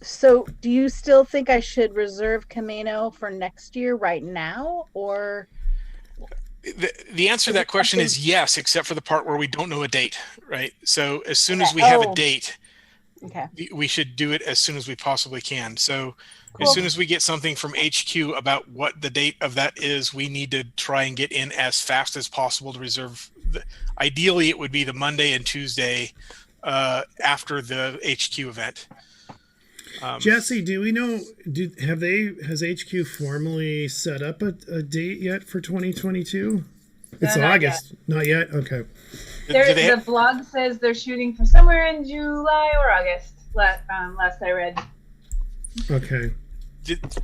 so do you still think I should reserve Camino for next year right now, or? The answer to that question is yes, except for the part where we don't know a date, right? So as soon as we have a date, we should do it as soon as we possibly can. So as soon as we get something from HQ about what the date of that is, we need to try and get in as fast as possible to reserve. Ideally, it would be the Monday and Tuesday after the HQ event. Jesse, do we know? Has HQ formally set up a date yet for 2022? It's No, not August. Not yet. Okay. The blog says they're shooting for somewhere in July or August. Last I read. Okay.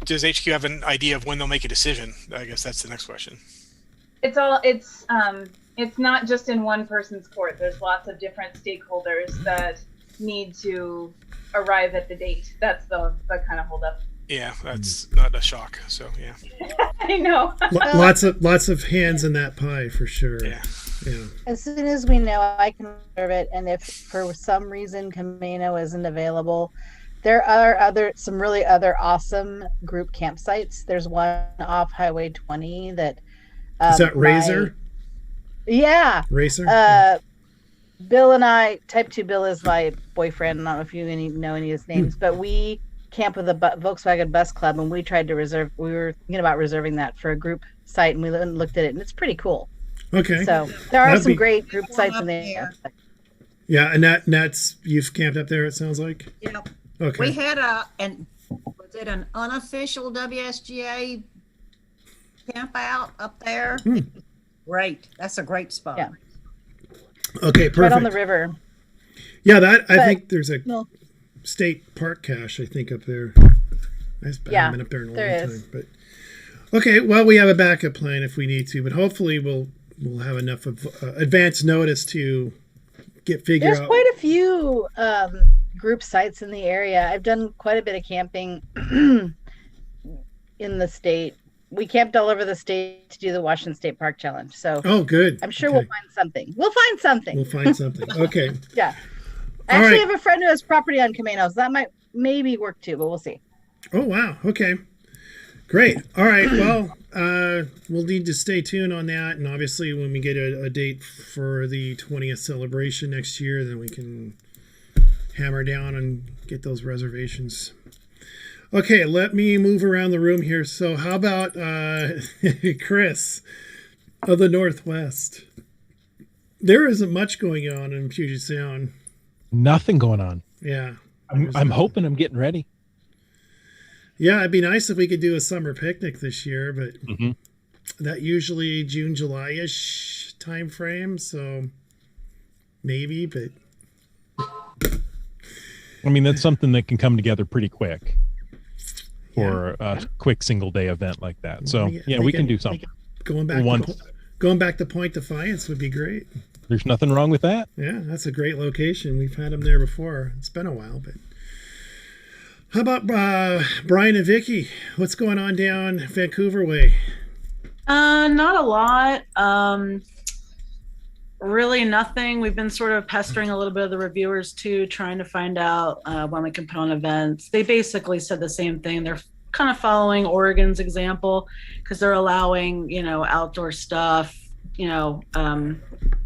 Does HQ have an idea of when they'll make a decision? I guess that's the next question. It's not just in one person's court. There's lots of different stakeholders that need to arrive at the date. That's the kind of holdup. Yeah, that's not a shock. So yeah. I know. lots of hands in that pie for sure. Yeah. As soon as we know, I can reserve it, and if for some reason Camino isn't available, there are some really other awesome group campsites. There's one off Highway 20 that is that Razor? Yeah. Racer? Bill and I, Type 2 Bill is my boyfriend. I don't know if you know any of his names, but we camp with the Volkswagen Bus Club, and we tried to reserve. We were thinking about reserving that for a group site, and we looked at it, and it's pretty cool. Okay. So there are some great group sites in there. Yeah, and that's you've camped up there. It sounds like. Yep. Okay. We had was it an unofficial WSGA camp out up there? Great. That's a great spot. Yeah. Okay, perfect. Right on the river. Yeah, I think there's a state park cache, I think, up there. I haven't been up there in a long time. But okay, well, we have a backup plan if we need to, but hopefully we'll have enough of advance notice to figure out. There's quite a few group sites in the area. I've done quite a bit of camping in the state. We camped all over the state to do the Washington State Park Challenge. So good. I'm sure we'll find something. We'll find something. Okay. Yeah. I actually have a friend who has property on Camino, so that might maybe work too, but we'll see. Oh, wow. Okay. Great. All right. Well, we'll need to stay tuned on that. And obviously when we get a date for the 20th celebration next year, then we can hammer down and get those reservations. Okay, let me move around the room here. So how about Chris of the Northwest? There isn't much going on in Puget Sound. Nothing going on. Yeah. I'm hoping I'm getting ready. Yeah, it'd be nice if we could do a summer picnic this year, but that usually June, July-ish time frame. So maybe, but I mean, that's something that can come together pretty quick for a quick single day event like that. So we can do something. Going back to Point Defiance would be great. There's nothing wrong with that. Yeah, that's a great location. We've had them there before. It's been a while, but how about Brian and Vicky? What's going on down Vancouver way? Not a lot. Really nothing. We've been sort of pestering a little bit of the reviewers too, trying to find out when we can put on events. They basically said the same thing. They're kind of following Oregon's example because they're allowing, outdoor stuff,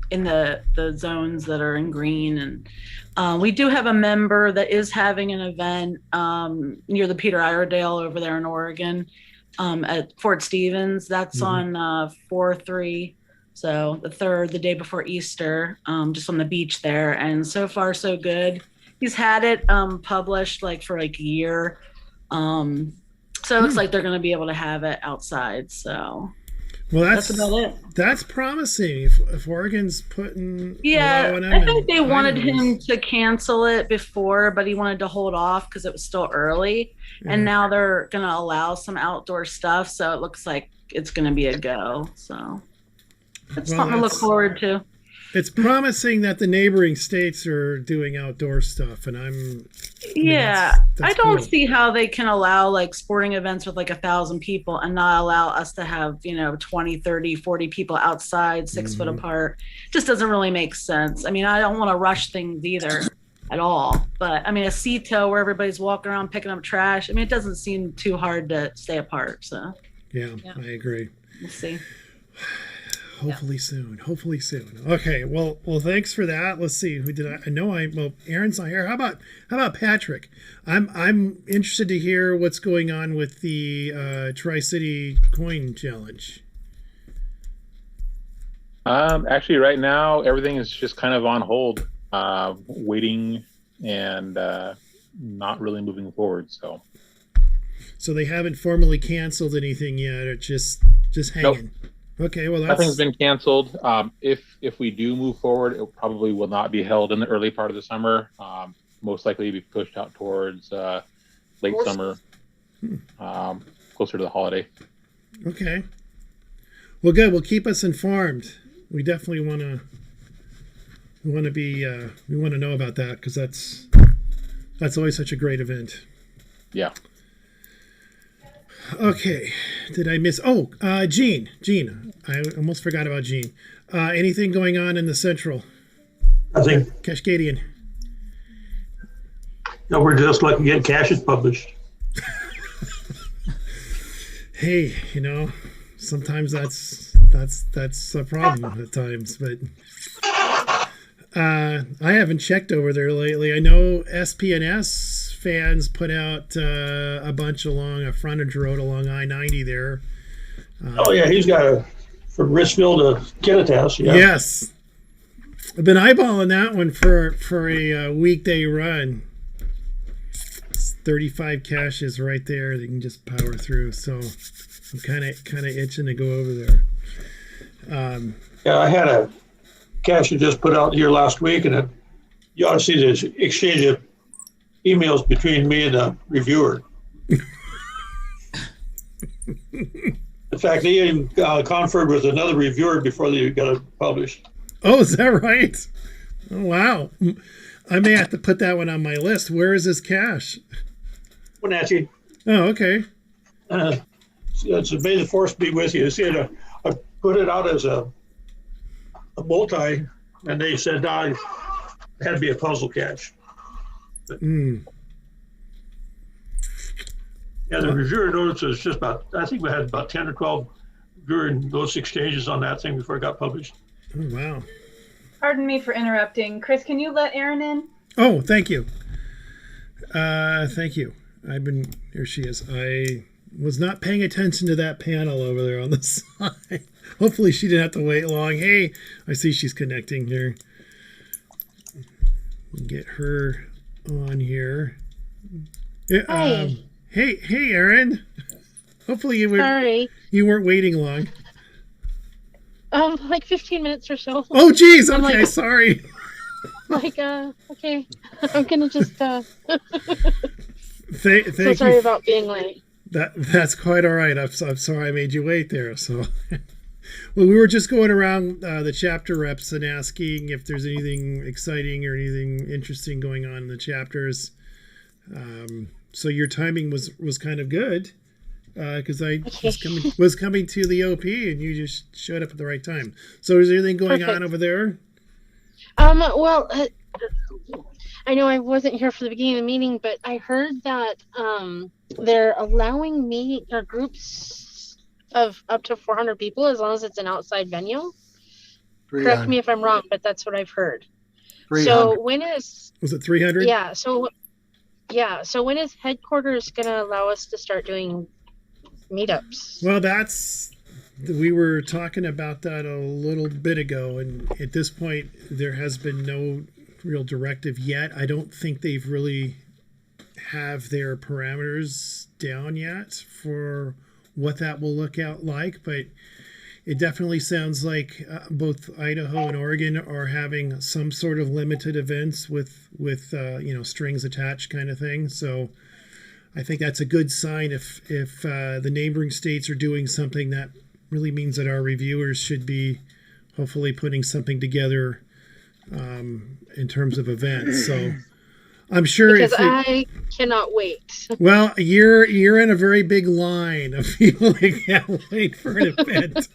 in the zones that are in green. And we do have a member that is having an event near the Peter Iredale over there in Oregon at Fort Stevens. That's on 4/3. So the 3rd, the day before Easter, just on the beach there. And so far, so good. He's had it published for a year. So it looks like they're going to be able to have it outside. So Well, that's about it. That's promising. If Oregon's putting Yeah, them I think they in wanted Idaho's. him to cancel it before, but he wanted to hold off because it was still early. Yeah. And now they're going to allow some outdoor stuff, so it looks like it's going to be a go. So it's something to look forward to. It's promising that the neighboring states are doing outdoor stuff, and I don't see how they can allow like sporting events with like 1,000 people and not allow us to have 20, 30, 40 people outside 6 foot apart. Just doesn't really make sense. I mean, I don't want to rush things either at all, but I mean, a CETO where everybody's walking around picking up trash, I mean, it doesn't seem too hard to stay apart. So yeah. I agree. We'll see. Hopefully soon. Okay. Well, thanks for that. Let's see. Who did I know? Aaron's not here. How about Patrick? I'm interested to hear what's going on with the Tri-City Coin Challenge. Actually, right now everything is just kind of on hold, waiting and not really moving forward. So they haven't formally canceled anything yet, or just hanging. Nope. Okay, well, nothing's been canceled. If we do move forward, it probably will not be held in the early part of the summer. Most likely be pushed out towards late summer, closer to the holiday. Okay. Well, good. Well, keep us informed. We definitely want to know about that, because that's always such a great event. Yeah. Okay, did I miss? Gene. I almost forgot about Gene. Anything going on in the Central? Nothing. Cascadian. No, we're just looking to get caches published. Hey, sometimes that's a problem at times, but I haven't checked over there lately. I know SPNS fans put out a bunch along a frontage road along I-90 there. He's got from Richville to Kittitas. Yeah. Yes, I've been eyeballing that one for a weekday run. It's 35 caches right there that you can just power through. So I'm kind of itching to go over there. I had a cache just put out here last week, and you ought to see this exchange of emails between me and the reviewer. In fact, they even conferred with another reviewer before they got it published. Oh, is that right? Oh, wow. I may have to put that one on my list. Where is this cache? Wenatchee. Oh, okay. It's may the force be with you. See, I put it out as a multi, and they said it had to be a puzzle cache. Yeah, the reviewer notes is just I think we had about 10 or 12 during those exchanges on that thing before it got published. Oh, wow. Pardon me for interrupting. Chris, can you let Erin in? Oh, thank you. Thank you. Here she is. I was not paying attention to that panel over there on the side. Hopefully she didn't have to wait long. Hey, I see she's connecting here. Get her on here. Hi. Hey, Erin. Hopefully you weren't waiting long. Like 15 minutes or so. Oh, geez. Okay, sorry. Okay. I'm gonna just. Thank so sorry you. about being late. That's quite all right. I'm sorry I made you wait there. So, well, we were just going around the chapter reps and asking if there's anything exciting or anything interesting going on in the chapters. So your timing was kind of good, because I was coming to the OP and you just showed up at the right time. So is there anything going on over there? Well, I know I wasn't here for the beginning of the meeting, but I heard that they're allowing groups of up to 400 people as long as it's an outside venue. Correct me if I'm wrong, but that's what I've heard. 300. So when was it 300? Yeah. So when is headquarters going to allow us to start doing meetups? Well, we were talking about that a little bit ago, and at this point there has been no real directive yet. I don't think they've really have their parameters down yet for what that will look out like, but it definitely sounds like both Idaho and Oregon are having some sort of limited events with strings attached kind of thing. So I think that's a good sign if the neighboring states are doing something. That really means that our reviewers should be hopefully putting something together in terms of events. So I'm sure because I cannot wait. Well, you're in a very big line of people that can't wait for an event.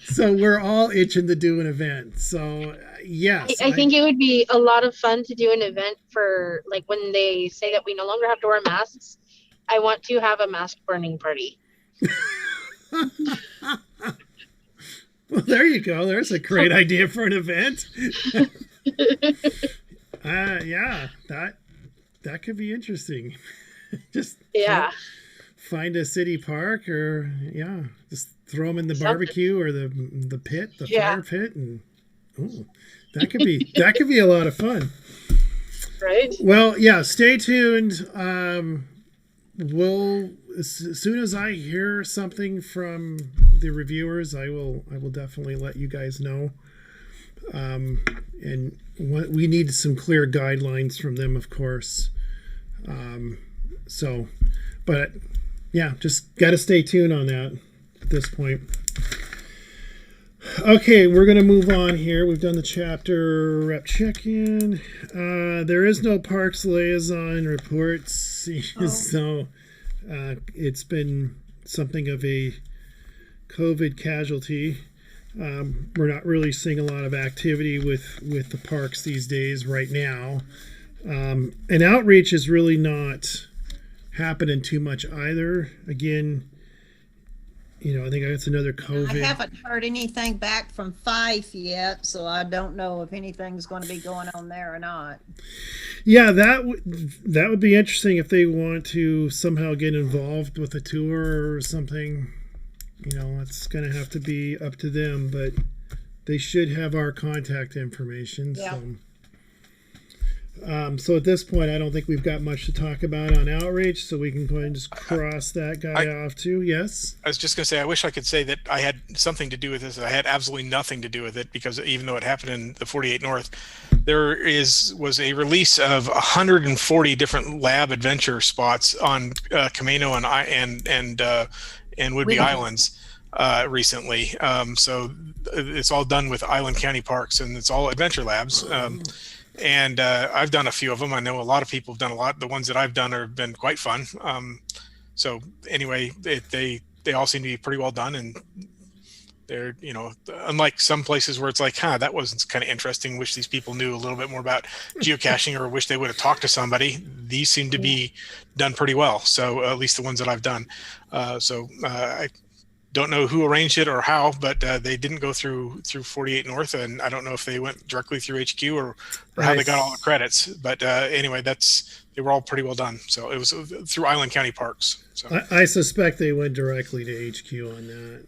So we're all itching to do an event. So yes, I think it would be a lot of fun to do an event for like when they say that we no longer have to wear masks. I want to have a mask burning party. Well, there you go. There's a great idea for an event. Yeah, that could be interesting. Just find a city park, or just throw them in the barbecue or the pit, the fire pit, and that could be a lot of fun. Right. Well, yeah. Stay tuned. We'll as soon as I hear something from the reviewers, I will definitely let you guys know. And we need some clear guidelines from them, of course. But yeah, just got to stay tuned on that at this point. Okay, we're going to move on here. We've done the chapter rep check-in. There is no Parks Liaison reports, so it's been something of a COVID casualty. We're not really seeing a lot of activity with the parks these days right now. And outreach is really not happening too much either. Again, I think that's another COVID. I haven't heard anything back from Fife yet, so I don't know if anything's going to be going on there or not. Yeah, that would be interesting if they want to somehow get involved with a tour or something. It's going to have to be up to them, but they should have our contact information. Yeah. So at this point, I don't think we've got much to talk about on outreach, so we can go ahead and just cross that guy off too. Yes? I was just going to say, I wish I could say that I had something to do with this. I had absolutely nothing to do with it, because even though it happened in the 48 North, there was a release of 140 different lab adventure spots on Camino and Whidbey Islands recently. So it's all done with Island County Parks, and it's all adventure labs. And I've done a few of them. I know a lot of people have done a lot. The ones that I've done have been quite fun. So anyway, they all seem to be pretty well done, and they're, unlike some places where it's like, that wasn't kind of interesting. Wish these people knew a little bit more about geocaching, or wish they would have talked to somebody. These seem to be done pretty well. So at least the ones that I've done. I don't know who arranged it or how, but they didn't go through 48 North, and I don't know if they went directly through HQ or how they got all the credits. But anyway, they were all pretty well done. So it was through Island County Parks. So I suspect they went directly to HQ on that,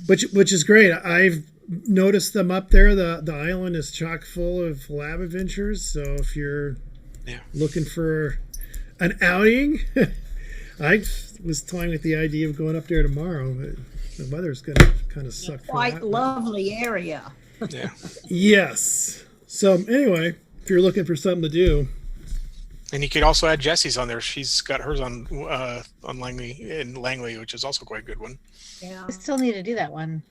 which is great. I've noticed them up there. The island is chock full of lab adventures. So if you're looking for an outing. I was toying with the idea of going up there tomorrow, but the weather's going to kind of suck. Quite lovely area. Yeah. Yes. So anyway, if you're looking for something to do, and you could also add Jessie's on there. She's got hers on Langley, which is also quite a good one. Yeah. I still need to do that one.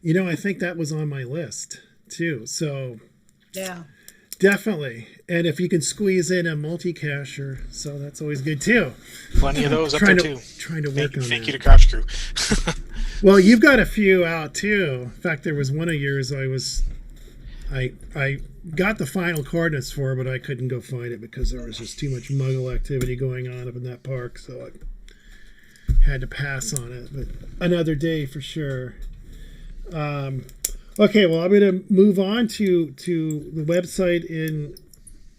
I think that was on my list too. So yeah. Definitely. And if you can squeeze in a multi-cacher, so that's always good too. Plenty of those up there too. Trying to work on Thank that. you to Crouch Crew. Well, you've got a few out too. In fact, there was one of yours I got the final coordinates for, but I couldn't go find it because there was just too much muggle activity going on up in that park, so I had to pass on it. But another day for sure. Okay, well, I'm going to move on to the website in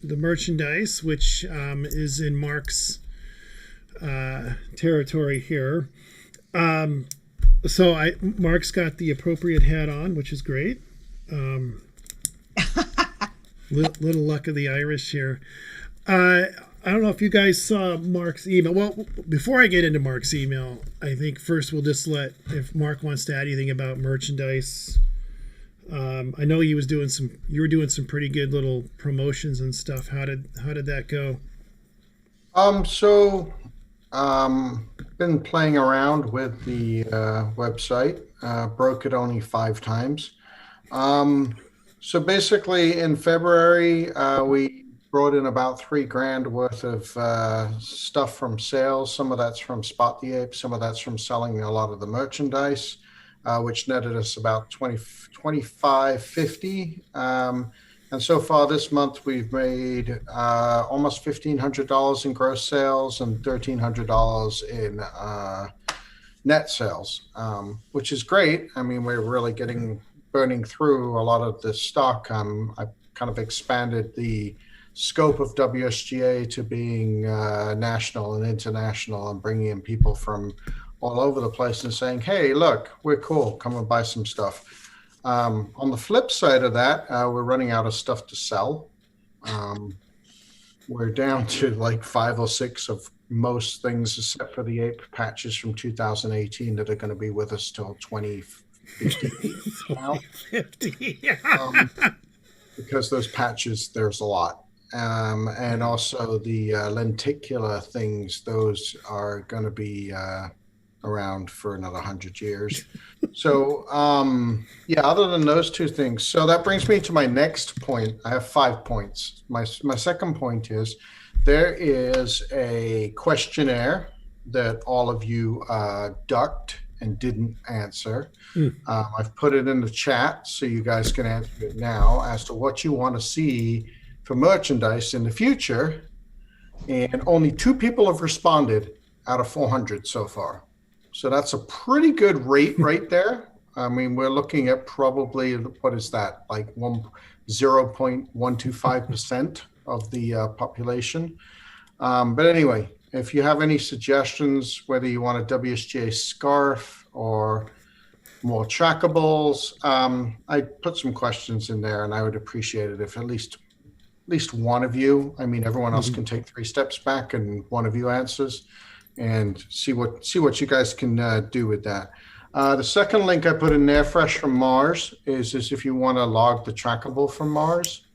the merchandise, which is in Mark's territory here. So Mark's got the appropriate hat on, which is great. Little luck of the Irish here. I don't know if you guys saw Mark's email. Well, before I get into Mark's email, I think first we'll just let, if Mark wants to add anything about merchandise. I know you were doing some pretty good little promotions and stuff. How did that go? Been playing around with the website. Broke it only 5 times. So basically, in February, we brought in about $3,000 worth of stuff from sales. Some of that's from Spot the Ape. Some of that's from selling a lot of the merchandise, which netted us about $25.50. And so far this month, we've made almost $1,500 in gross sales and $1,300 in net sales, which is great. I mean, we're really burning through a lot of the stock. I've kind of expanded the scope of WSGA to being national and international, and bringing in people from all over the place and saying, hey, look, we're cool. Come and buy some stuff. On the flip side of that, we're running out of stuff to sell. We're down to like 5 or 6 of most things, except for the ape patches from 2018 that are going to be with us till 2050 now. Because those patches, there's a lot. And also the lenticular things, those are going to be around for another 100 years. So, other than those 2 things. So that brings me to my next point. I have 5 points. My second point is there is a questionnaire that all of you ducked and didn't answer. I've put it in the chat so you guys can answer it now as to what you want to see for merchandise in the future. And only 2 people have responded out of 400 so far. So that's a pretty good rate right there. I mean, we're looking at probably, what is that, like 0.125% of the population. But anyway, if you have any suggestions, whether you want a WSGA scarf or more trackables, I put some questions in there, and I would appreciate it if at least one of you, I mean, everyone else can take 3 steps back and one of you answers, and see what you guys can do with that. The second link I put in there, fresh from Mars, is if you want to log the trackable from Mars.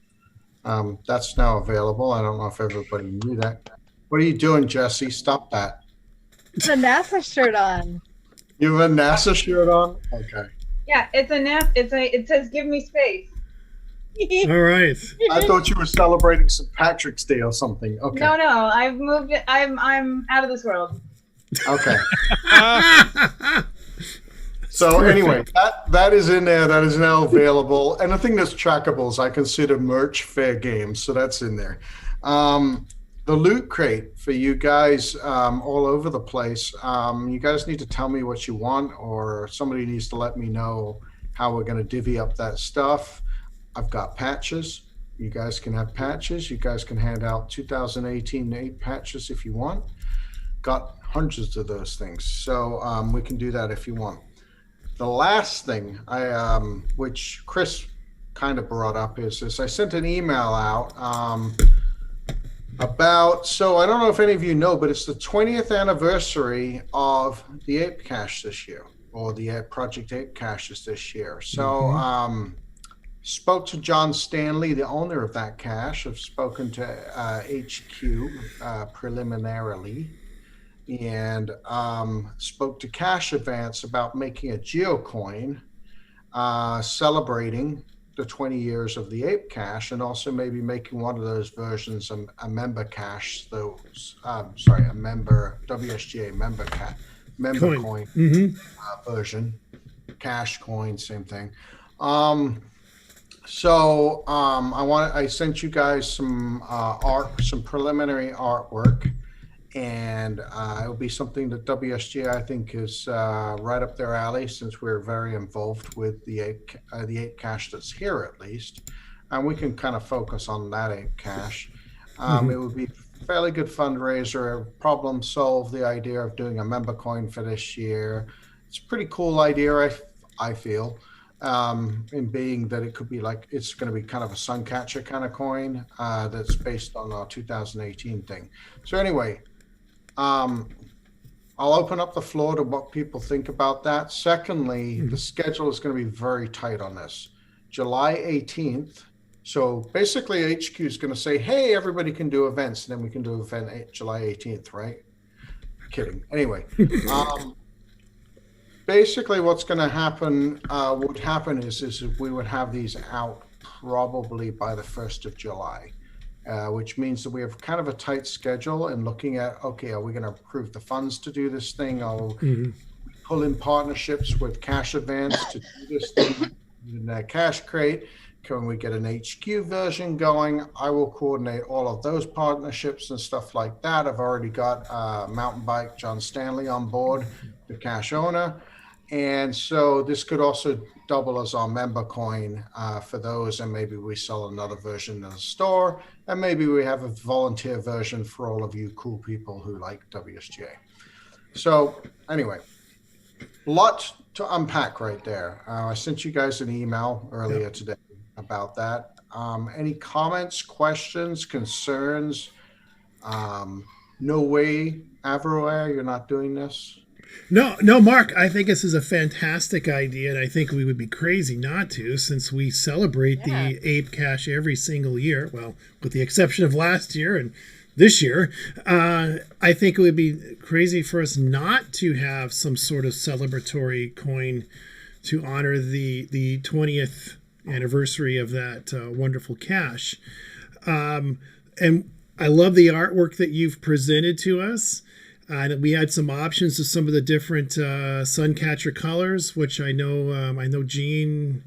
That's now available. I don't know if everybody knew that. What are you doing, Jesse? Stop that. It's a NASA shirt on. You have a NASA shirt on? Okay. Yeah, it's a NASA. It says "Give me space." All right. I thought you were celebrating St. Patrick's Day or something. Okay. No, I've moved it. I'm out of this world. Okay. So anyway, that is in there. That is now available. Anything that's trackables, I consider merch fair game. So that's in there. The loot crate for you guys all over the place. You guys need to tell me what you want, or somebody needs to let me know how we're going to divvy up that stuff. I've got patches. You guys can have patches. You guys can hand out 2018 8 patches if you want. Got hundreds of those things. So we can do that if you want. The last thing which Chris kind of brought up is this. I sent an email out so I don't know if any of you know, but it's the 20th anniversary of the Ape Cache this year, or the Project Ape Caches this year. So spoke to John Stanley, the owner of that cache. I've spoken to HQ preliminarily, and spoke to Cash Advance about making a geocoin celebrating the 20 years of the Ape Cache, and also maybe making one of those versions a member cache, a member WSGA member coin version, cash coin, same thing. I sent you guys some some preliminary artwork, and it'll be something that WSGA I think is right up their alley, since we're very involved with the ape cache that's here at least, and we can kind of focus on that ape cache. It would be a fairly good fundraiser, problem solve the idea of doing a member coin for this year. It's a pretty cool idea, I feel. in being that it could be like it's going to be kind of a Suncatcher kind of coin that's based on our 2018 thing. So anyway, I'll open up the floor to what people think about that. Secondly, the schedule is going to be very tight on this. July 18th. So basically HQ is going to say, hey, everybody can do events, and then we can do event July 18th, right? Kidding. Anyway, basically what's going to happen, is we would have these out probably by the 1st of July, which means that we have kind of a tight schedule and looking at, okay, are we going to approve the funds to do this thing? I'll pull in partnerships with Cash Advance to do this thing in Cash Crate. Can we get an HQ version going? I will coordinate all of those partnerships and stuff like that. I've already got Mountain Bike John Stanley on board, the cash owner. And so this could also double as our member coin for those, and maybe we sell another version in the store, and maybe we have a volunteer version for all of you cool people who like WSGA. So anyway, lot to unpack right there. I sent you guys an email earlier today about that. Any comments, questions, concerns? No way, Avroy, you're not doing this? No, Mark, I think this is a fantastic idea, and I think we would be crazy not to, since we celebrate the Ape Cash every single year, well, with the exception of last year and this year. I think it would be crazy for us not to have some sort of celebratory coin to honor the 20th anniversary of that wonderful cash. And I love the artwork that you've presented to us. We had some options of some of the different Suncatcher colors, which I know Gene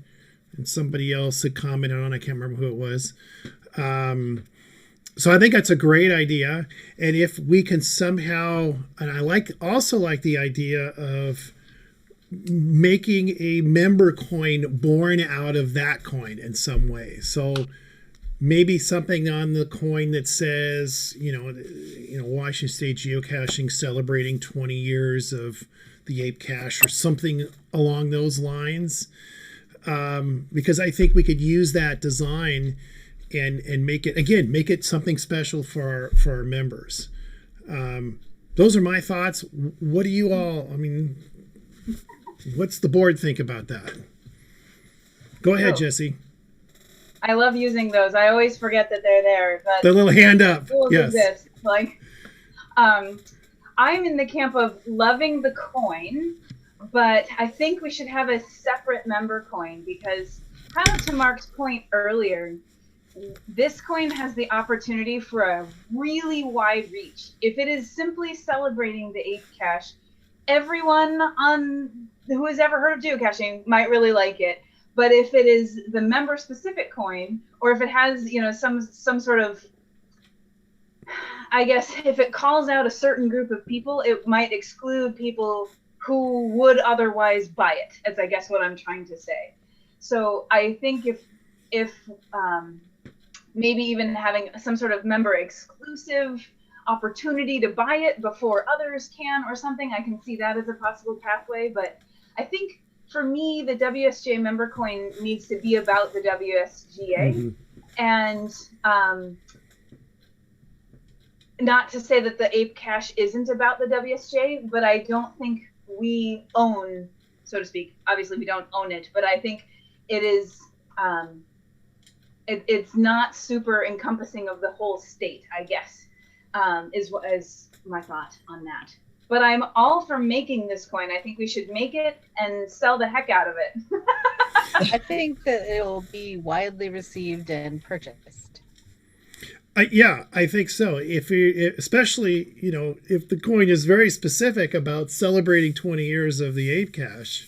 and somebody else had commented on. I can't remember who it was. So I think that's a great idea. And if we can somehow, and I also like the idea of making a member coin born out of that coin in some way. So maybe something on the coin that says, Washington State Geocaching celebrating 20 years of the Ape Cache or something along those lines. Because I think we could use that design and make it something special for our members. Those are my thoughts. What do you all, what's the board think about that? Go ahead, Jesse. I love using those. I always forget that they're there. But the little hand up. Yes. Exist. I'm in the camp of loving the coin, but I think we should have a separate member coin because, kind of to Mark's point earlier, this coin has the opportunity for a really wide reach. If it is simply celebrating the Ape Cache, everyone who has ever heard of geocaching might really like it. But if it is the member specific coin, or if it has, some sort of, I guess, if it calls out a certain group of people, it might exclude people who would otherwise buy it, as I guess what I'm trying to say. So I think if maybe even having some sort of member exclusive opportunity to buy it before others can or something, I can see that as a possible pathway. But I think for me, the WSGA member coin needs to be about the WSGA. And not to say that the Ape Cache isn't about the WSGA, but I don't think we own, so to speak. Obviously, we don't own it, but I think it is. It's not super encompassing of the whole state, I guess, is my thought on that. But I'm all for making this coin. I think we should make it and sell the heck out of it. I think that it will be widely received and purchased. Yeah, I think so. Especially, if the coin is very specific about celebrating 20 years of the Ape Cache.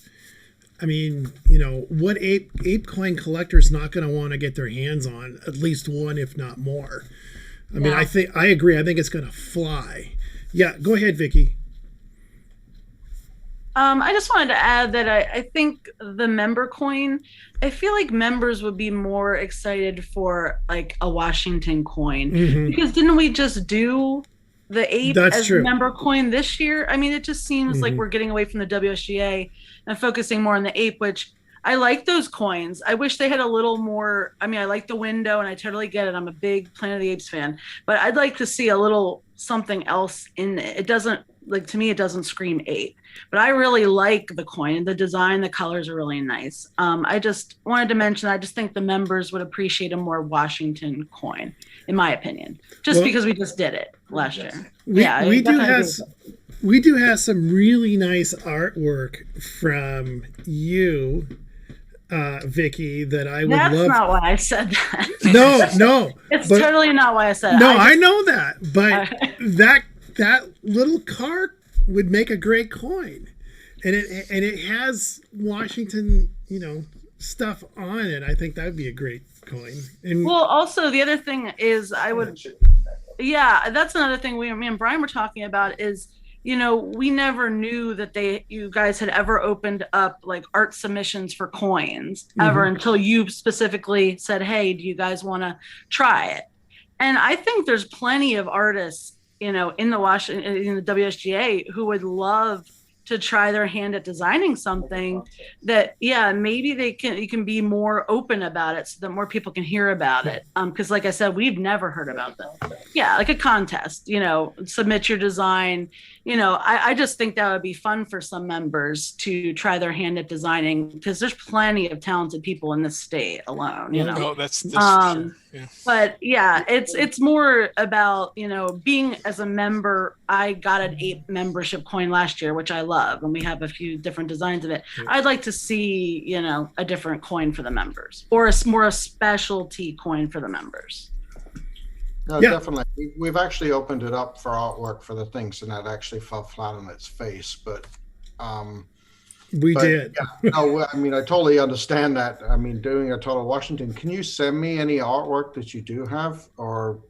What ape coin collector is not going to want to get their hands on at least one, if not more? I agree. I think it's going to fly. Yeah, go ahead, Vicky. I just wanted to add that I think the member coin, I feel like members would be more excited for like a Washington coin because didn't we just do the ape as a member coin this year? It just seems like we're getting away from the WSGA and focusing more on the ape, which I like those coins. I wish they had a little more. I mean, I like the window, and I totally get it. I'm a big Planet of the Apes fan, but I'd like to see a little something else in it. It doesn't, like, to me, it doesn't scream ape. But I really like the coin. The design, the colors are really nice. I just wanted to mention, I just think the members would appreciate a more Washington coin, in my opinion, just because we just did it last year. We do have some really nice artwork from you, Vicky, that I would love. That's not why I said that. No. It's totally not why I said it. No, I know that. But that little car would make a great coin. And it has Washington, stuff on it. I think that would be a great coin. And well, also the other thing is that's another thing me and Brian were talking about is, we never knew that you guys had ever opened up like art submissions for coins ever until you specifically said, hey, do you guys want to try it? And I think there's plenty of artists, in the WSGA who would love to try their hand at designing something that, maybe you can be more open about it so that more people can hear about it. Because like I said, we've never heard about them. Yeah, like a contest, submit your design. I just think that would be fun for some members to try their hand at designing, because there's plenty of talented people in this state alone, Oh, that's true. Yeah. But it's more about, being as a member. I got an ape membership coin last year, which I love, and we have a few different designs of it. I'd like to see, a different coin for the members, or a specialty coin for the members. No, definitely. We've actually opened it up for artwork for the things, and that actually fell flat on its face. But we did. Yeah, no, I mean, I totally understand that. I mean, doing a Total Washington, can you send me any artwork that you do have, or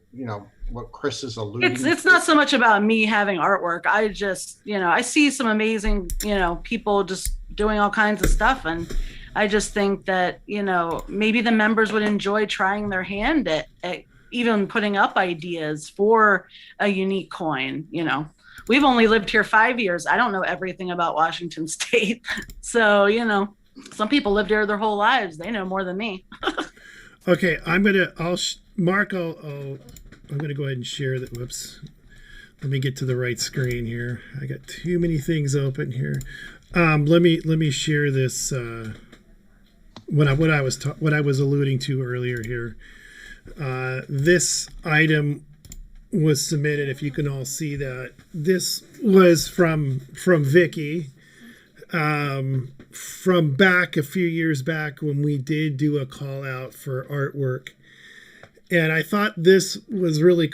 what Chris is alluding to? It's not so much about me having artwork. I just, I see some amazing, people just doing all kinds of stuff, and I just think that, maybe the members would enjoy trying their hand at even putting up ideas for a unique coin. We've only lived here 5 years. I don't know everything about Washington State. So, some people lived here their whole lives. They know more than me. Okay, I'm going to go ahead and share that. Whoops. Let me get to the right screen here. I got too many things open here. Let me share this, what I was alluding to earlier here. This item was submitted, if you can all see that. This was from Vicky, from back a few years back when we did do a call out for artwork. And I thought this was really,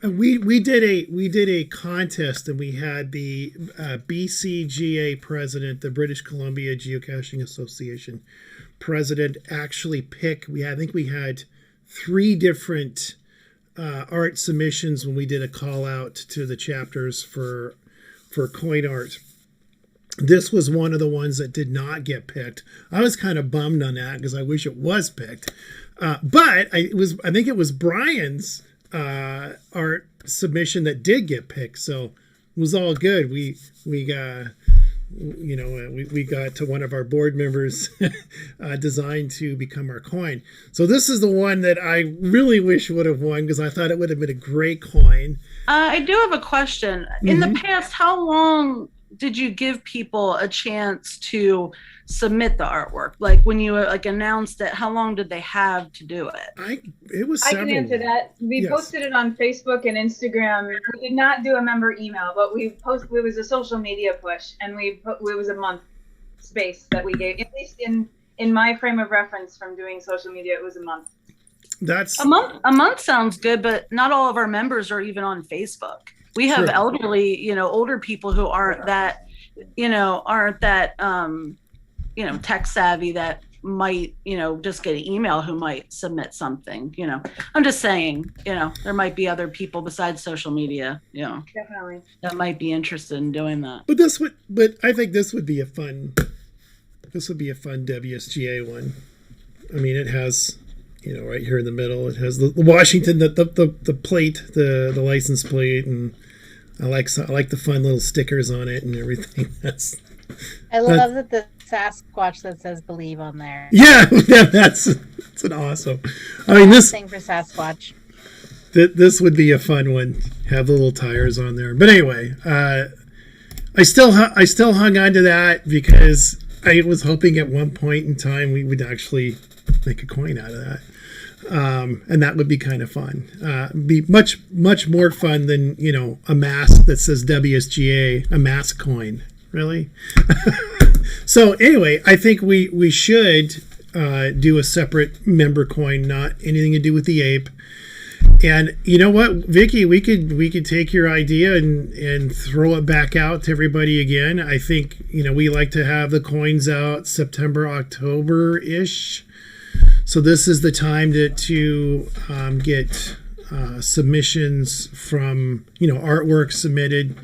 we did a contest, and we had the BCGA president, the British Columbia Geocaching Association president, actually pick. I think we had 3 different art submissions when we did a call out to the chapters for coin art. This was one of the ones that did not get picked. I was kind of bummed on that because I wish it was picked. But I think it was Brian's art submission that did get picked. So it was all good. We got to one of our board members designed to become our coin. So this is the one that I really wish would have won, because I thought it would have been a great coin. I do have a question. In the past, how long did you give people a chance to submit the artwork? Like when you announced it, how long did they have to do it? It was I can answer that. We posted it on Facebook and Instagram. We did not do a member email, but it was a social media push, and it was a month space that we gave. At least in my frame of reference from doing social media, it was a month. That's a month sounds good, but not all of our members are even on Facebook. We have elderly, older people who aren't that tech savvy, that might, just get an email, who might submit something. I'm just saying, there might be other people besides social media, definitely, that might be interested in doing that. But I think this would be a fun WSGA one. I mean, it has, right here in the middle, it has the Washington, the plate, the license plate, and I like the fun little stickers on it and everything. I love that the Sasquatch that says "Believe" on there. Yeah, that's an awesome. I mean, this thing for Sasquatch. This would be a fun one. Have the little tires on there. But anyway, I still hung on to that because I was hoping at one point in time we would actually make a coin out of that. And that would be kind of fun. Be much more fun than, you know, a mask that says WSGA, a mask coin. Really? So anyway, I think we should do a separate member coin, not anything to do with the ape. And you know what, Vicky, we could take your idea and throw it back out to everybody again. I think, you know, we like to have the coins out September, October-ish. So this is the time to get submissions from, you know, artwork submitted.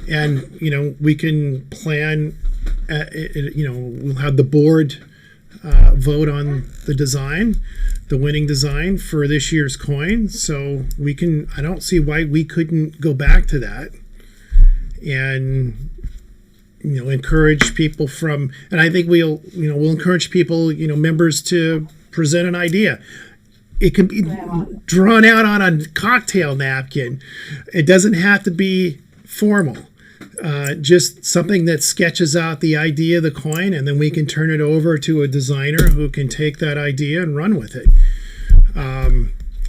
And, you know, we can plan, you know, we'll have the board vote on the design, the winning design for this year's coin. So we can, I don't see why we couldn't go back to that and, you know, encourage people from, and I think we'll encourage people, you know, members to present an idea. It can be drawn out on a cocktail napkin. It doesn't have to be formal. Just something that sketches out the idea of the coin, and then we can turn it over to a designer who can take that idea and run with it.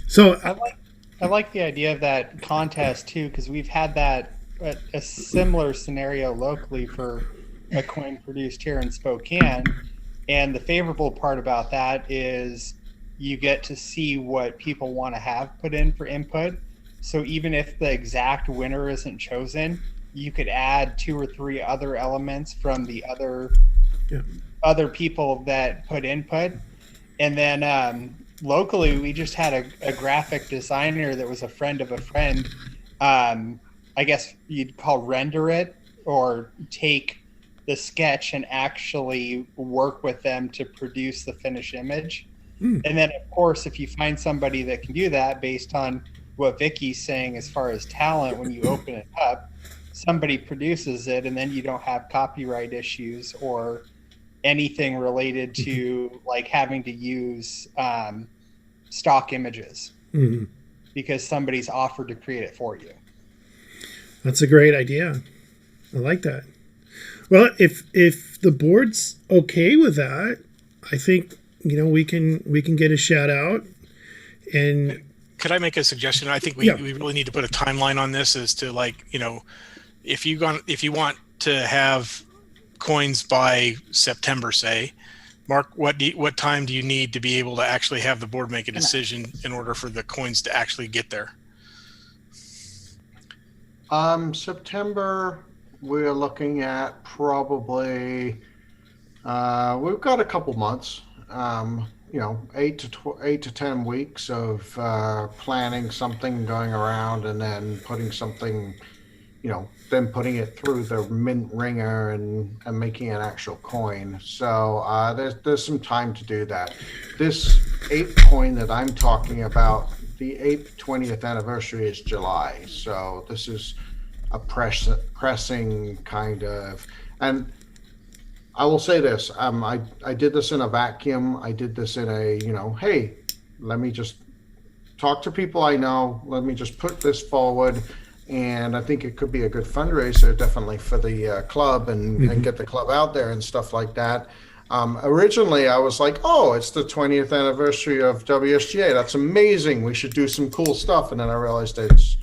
So I like the idea of that contest too, because we've had that a similar scenario locally for a coin produced here in Spokane. And the favorable part about that is you get to see what people want to have put in for input. So even if the exact winner isn't chosen, you could add 2 or 3 other elements from the other people that put input. And then locally, we just had a graphic designer that was a friend of a friend. I guess you'd call render it, or take the sketch and actually work with them to produce the finished image. And then, of course, if you find somebody that can do that based on what Vicky's saying as far as talent, when you open it up, somebody produces it, and then you don't have copyright issues or anything related to like having to use stock images because somebody's offered to create it for you. That's a great idea. I like that. Well, if the board's okay with that, I think, you know, we can get a shout out. And could I make a suggestion? I think we really need to put a timeline on this as to, like, you know, if you want to have coins by September, say, Mark, what time do you need to be able to actually have the board make a decision in order for the coins to actually get there? September, we're looking at probably, we've got a couple months, you know, 8 to 10 weeks of planning something, going around, and then putting something, you know, then putting it through the mint ringer and making an actual coin. So there's some time to do that. This ape coin that I'm talking about, the ape 20th anniversary is July. So this is a pressing kind of, and I will say this, I did this in a vacuum. I did this in a, you know, hey, let me just talk to people I know. Let me just put this forward. And I think it could be a good fundraiser, definitely for the club and get the club out there and stuff like that. Originally, I was like, oh, it's the 20th anniversary of WSGA. That's amazing. We should do some cool stuff. And then I realized it's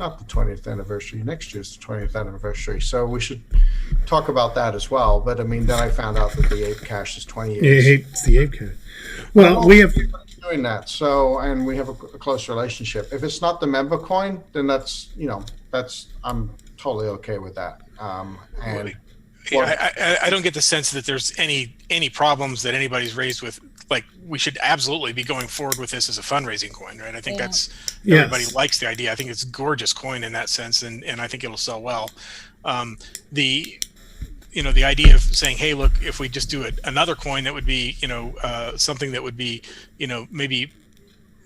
not the 20th anniversary. Next year's the 20th anniversary. So we should talk about that as well. But I mean, then I found out that the Ape Cache is 20 years. It's the Ape Cache. Well, we have doing that. So, and we have a close relationship. If it's not the member coin, then that's, you know, I'm totally okay with that. And I don't get the sense that there's any problems that anybody's raised with. Like, we should absolutely be going forward with this as a fundraising coin, right? I think that's, everybody likes the idea. I think it's a gorgeous coin in that sense, and I think it'll sell well. The idea of saying, hey, look, if we just do another coin that would be, something that would be, maybe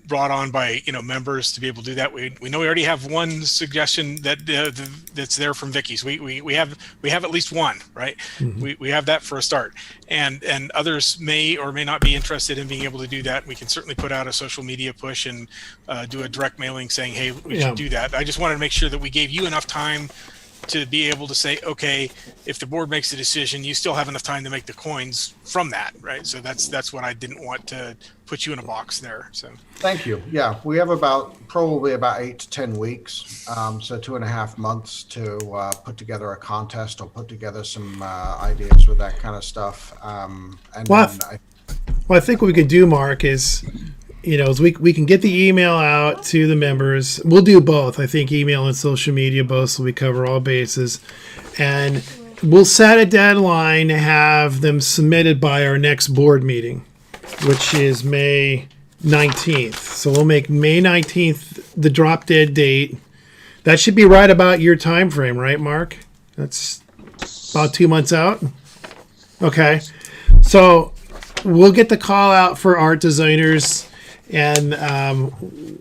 brought on by members to be able to do that. We know we already have one suggestion that that's there from Vicky's. We have at least one, right? Mhm. We have that for a start, and others may or may not be interested in being able to do that. We can certainly put out a social media push and do a direct mailing saying, hey, we should do that. I just wanted to make sure that we gave you enough time to be able to say, okay, if the board makes a decision, you still have enough time to make the coins from that, right? So that's what I didn't want to put you in a box there. So thank you. Yeah, we have probably about 8 to 10 weeks, so 2.5 months to put together a contest or put together some ideas with that kind of stuff. Well, I think what we could do, Mark, is is we can get the email out to the members. We'll do both. I think email and social media both, so we cover all bases. And we'll set a deadline to have them submitted by our next board meeting, which is May 19th. So we'll make May 19th the drop dead date. That should be right about your time frame, right, Mark? That's about 2 months out. Okay. So we'll get the call out for art designers. And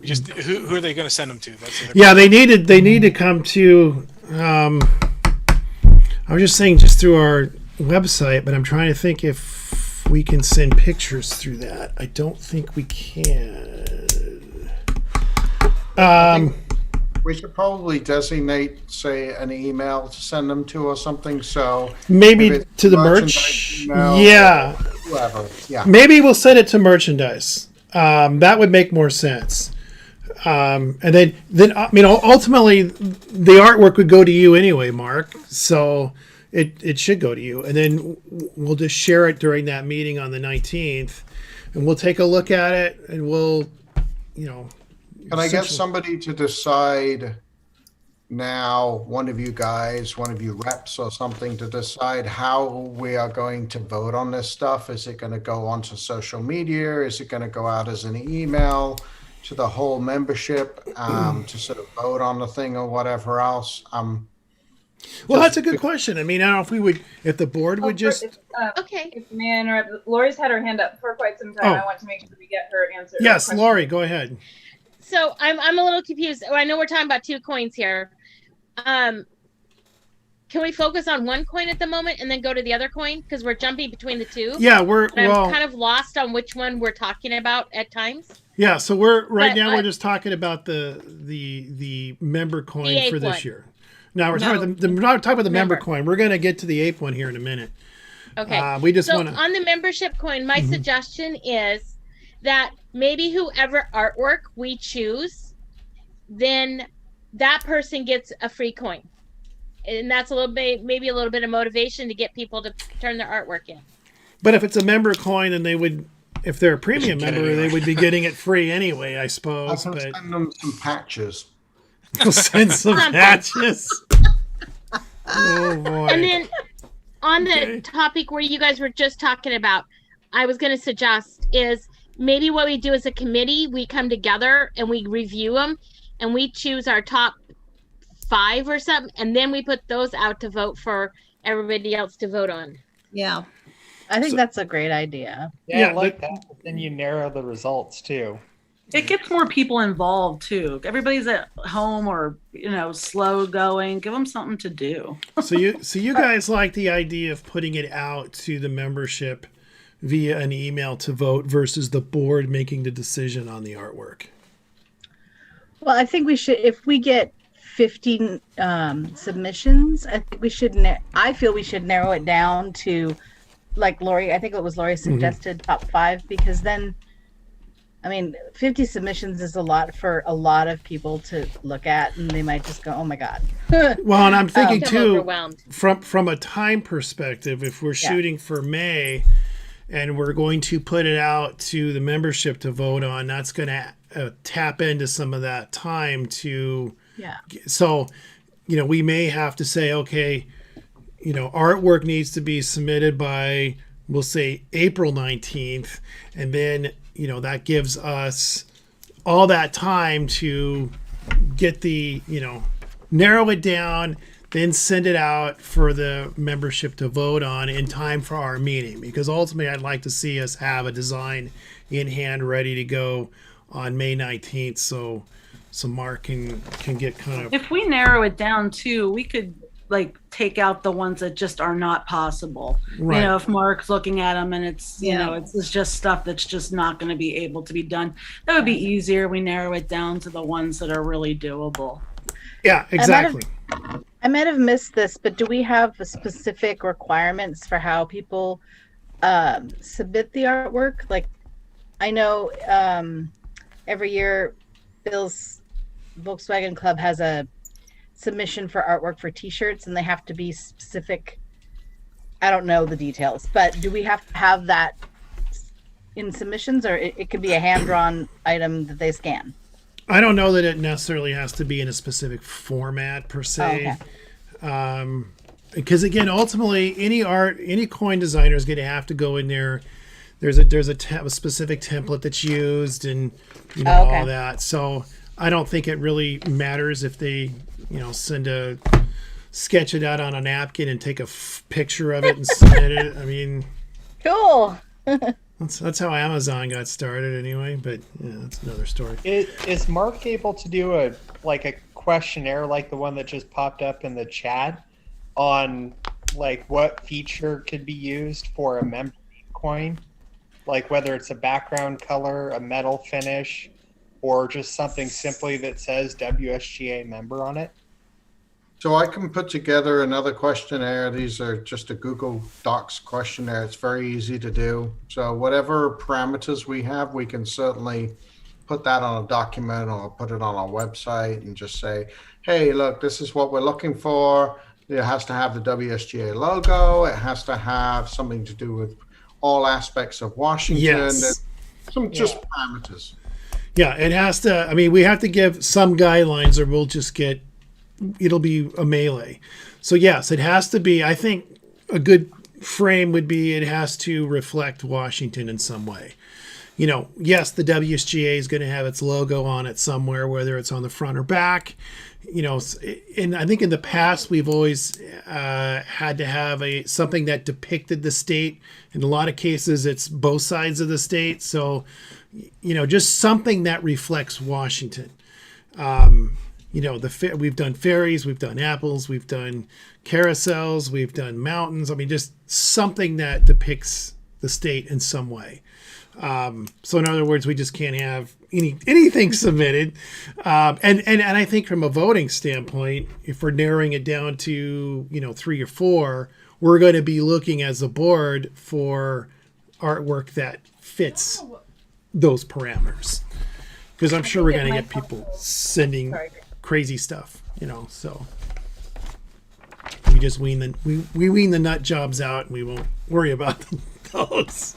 just who are they going to send them to? They need to come to. I was just saying just through our website, but I'm trying to think if we can send pictures through that. I don't think we can. We should probably designate, say, an email to send them to or something. So maybe to the merch. Yeah. Whoever. Yeah. Maybe we'll send it to merchandise. That would make more sense. And then ultimately the artwork would go to you anyway, Mark. So it should go to you. And then we'll just share it during that meeting on the 19th, and we'll take a look at it, and we'll, Can I get somebody to decide now, one of you guys, one of you reps or something, to decide how we are going to vote on this stuff? Is it going to go onto social media? Is it going to go out as an email to the whole membership to sort of vote on the thing or whatever else? Well, that's a good question. I mean, I don't know if the board would just. If may I interrupt? Lori's had her hand up for quite some time. I want to make sure we get her answer. Yes, Lori, go ahead. So I'm a little confused. I know we're talking about 2 coins here. Can we focus on one coin at the moment and then go to the other coin, because we're jumping between the two? Yeah, I'm kind of lost on which one we're talking about at times. Yeah, so we're just talking about the member coin for this year. Now we're talking about the member coin. We're going to get to the ape one here in a minute. Okay. We just want on the membership coin, my suggestion is that maybe whoever artwork we choose, then that person gets a free coin. And that's maybe a little bit of motivation to get people to turn their artwork in. But if it's a member coin, then they would, if they're a premium member, they would be getting it free anyway, I suppose. I'll send them some patches. We'll send some patches. Oh boy. And then on the topic where you guys were just talking about, I was going to suggest is maybe what we do as a committee, we come together and we review them and we choose our top 5 or something, and then we put those out to vote for everybody else to vote on. Yeah. I think that's a great idea. Yeah, I like that. But then you narrow the results too. It gets more people involved too. Everybody's at home or slow going. Give them something to do. So you guys like the idea of putting it out to the membership via an email to vote versus the board making the decision on the artwork? Well, I think we should, if we get 15 submissions, I think we should. I feel we should narrow it down to, like Lori. I think it was Lori suggested top 5, because then, 50 submissions is a lot for a lot of people to look at, and they might just go, "Oh my god." Well, and I'm thinking too, from a time perspective, if we're shooting for May, and we're going to put it out to the membership to vote on, that's going to tap into some of that time to. Yeah. So, we may have to say, okay, artwork needs to be submitted by, we'll say, April 19th. And then, that gives us all that time to get the, narrow it down, then send it out for the membership to vote on in time for our meeting. Because ultimately, I'd like to see us have a design in hand ready to go on May 19th. So Mark can get kind of. If we narrow it down too, we could like take out the ones that just are not possible. Right. You know, if Mark's looking at them and it's, you know, it's just stuff that's just not going to be able to be done, that would be easier. We narrow it down to the ones that are really doable. Yeah, exactly. I might have missed this, but do we have specific requirements for how people submit the artwork? Like, I know every year Bill's Volkswagen Club has a submission for artwork for t-shirts, and they have to be specific. I don't know the details, but do we have to have that in submissions, or it could be a hand-drawn item that they scan? I don't know that it necessarily has to be in a specific format per se. Because again, ultimately, any coin designer is going to have to go in there. There's a specific template that's used, and all that. So I don't think it really matters if they send a sketch it out on a napkin and take a picture of it and submit it. I mean, cool. That's how Amazon got started anyway, but that's another story. Is Mark able to do a questionnaire like the one that just popped up in the chat on like what feature could be used for a member coin? Like whether it's a background color, a metal finish, or just something simply that says WSGA member on it? So I can put together another questionnaire. These are just a Google Docs questionnaire. It's very easy to do. So whatever parameters we have, we can certainly put that on a document or put it on our website and just say, hey, look, this is what we're looking for. It has to have the WSGA logo. It has to have something to do with all aspects of Washington. Yes. Some just parameters. Yeah, it has to. I mean, we have to give some guidelines, or we'll just get. It'll be a melee. So yes, it has to be. I think a good frame would be it has to reflect Washington in some way. Yes, the WSGA is going to have its logo on it somewhere, whether it's on the front or back. And I think in the past we've always had to have something that depicted the state. In a lot of cases, it's both sides of the state. So, just something that reflects Washington. We've done ferries, we've done apples, we've done carousels, we've done mountains. I mean, just something that depicts the state in some way. So in other words, we just can't have anything submitted. And I think from a voting standpoint, if we're narrowing it down to, 3 or 4, we're going to be looking as a board for artwork that fits those parameters. Because I'm sure we're going to get people sending crazy stuff, so we just wean the nut jobs out and we won't worry about those.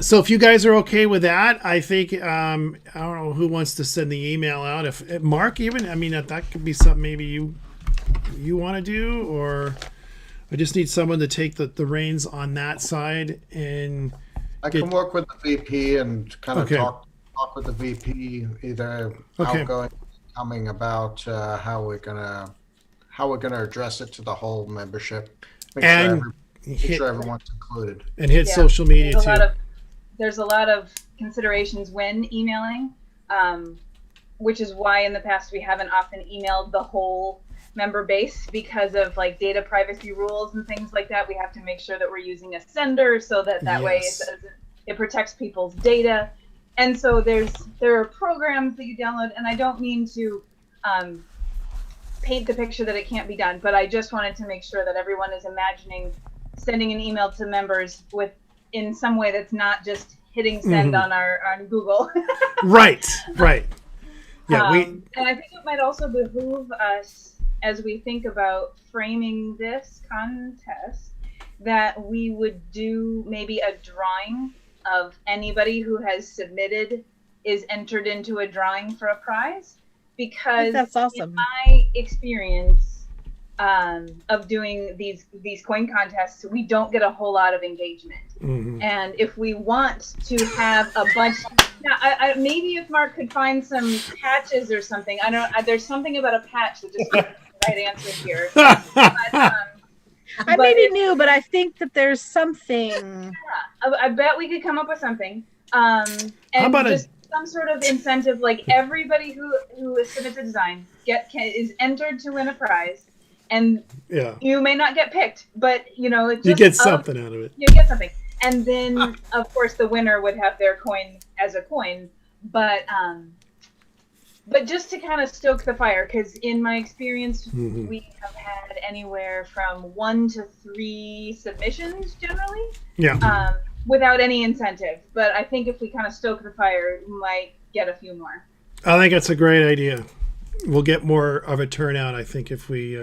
So if you guys are okay with that, I think I don't know who wants to send the email out. If Mark, even, I mean, that could be something maybe you want to do, or I just need someone to take the reins on that side. And I can work with the VP and kind of talk with the VP, either outgoing, coming, about how we're gonna address it to the whole membership. Make sure everyone's included. And hit social media too. There's a lot of considerations when emailing, which is why in the past we haven't often emailed the whole member base, because of like data privacy rules and things like that. We have to make sure that we're using a sender so that way it protects people's data. And so there are programs that you download, and I don't mean to paint the picture that it can't be done, but I just wanted to make sure that everyone is imagining sending an email to members in some way that's not just hitting send on Google. Right. Yeah, and I think it might also behoove us, as we think about framing this contest, that we would do maybe a drawing of anybody who has submitted is entered into a drawing for a prize, because that's awesome. In my experience of doing these coin contests, we don't get a whole lot of engagement. And if we want to have a bunch, now, maybe if Mark could find some patches or something. I don't. There's something about a patch that just isn't the right answer here. I maybe knew, but I think that there's something. I bet we could come up with something. How about some sort of incentive, like everybody who submits a design is entered to win a prize, and you may not get picked, but you get something out of it. You get something, and then of course the winner would have their coin as a coin, but just to kind of stoke the fire, because in my experience, we have had anywhere from 1 to 3 submissions generally. Yeah. Without any incentive. But I think if we kind of stoke the fire, we might get a few more. I think that's a great idea. We'll get more of a turnout, I think, if we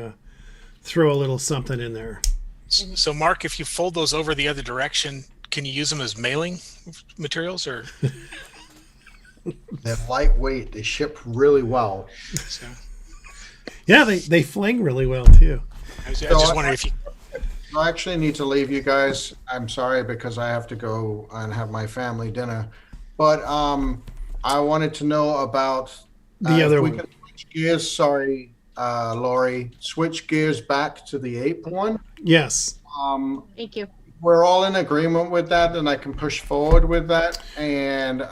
throw a little something in there. So, Mark, if you fold those over the other direction, can you use them as mailing materials, or? They're lightweight. They ship really well. So. Yeah, they fling really well too. I just wondered if you. I actually need to leave you guys. I'm sorry because I have to go and have my family dinner. But I wanted to know about the other one. We can switch gears. Sorry, Lori. Switch gears back to the ape one. Yes. Thank you. We're all in agreement with that, and I can push forward with that. And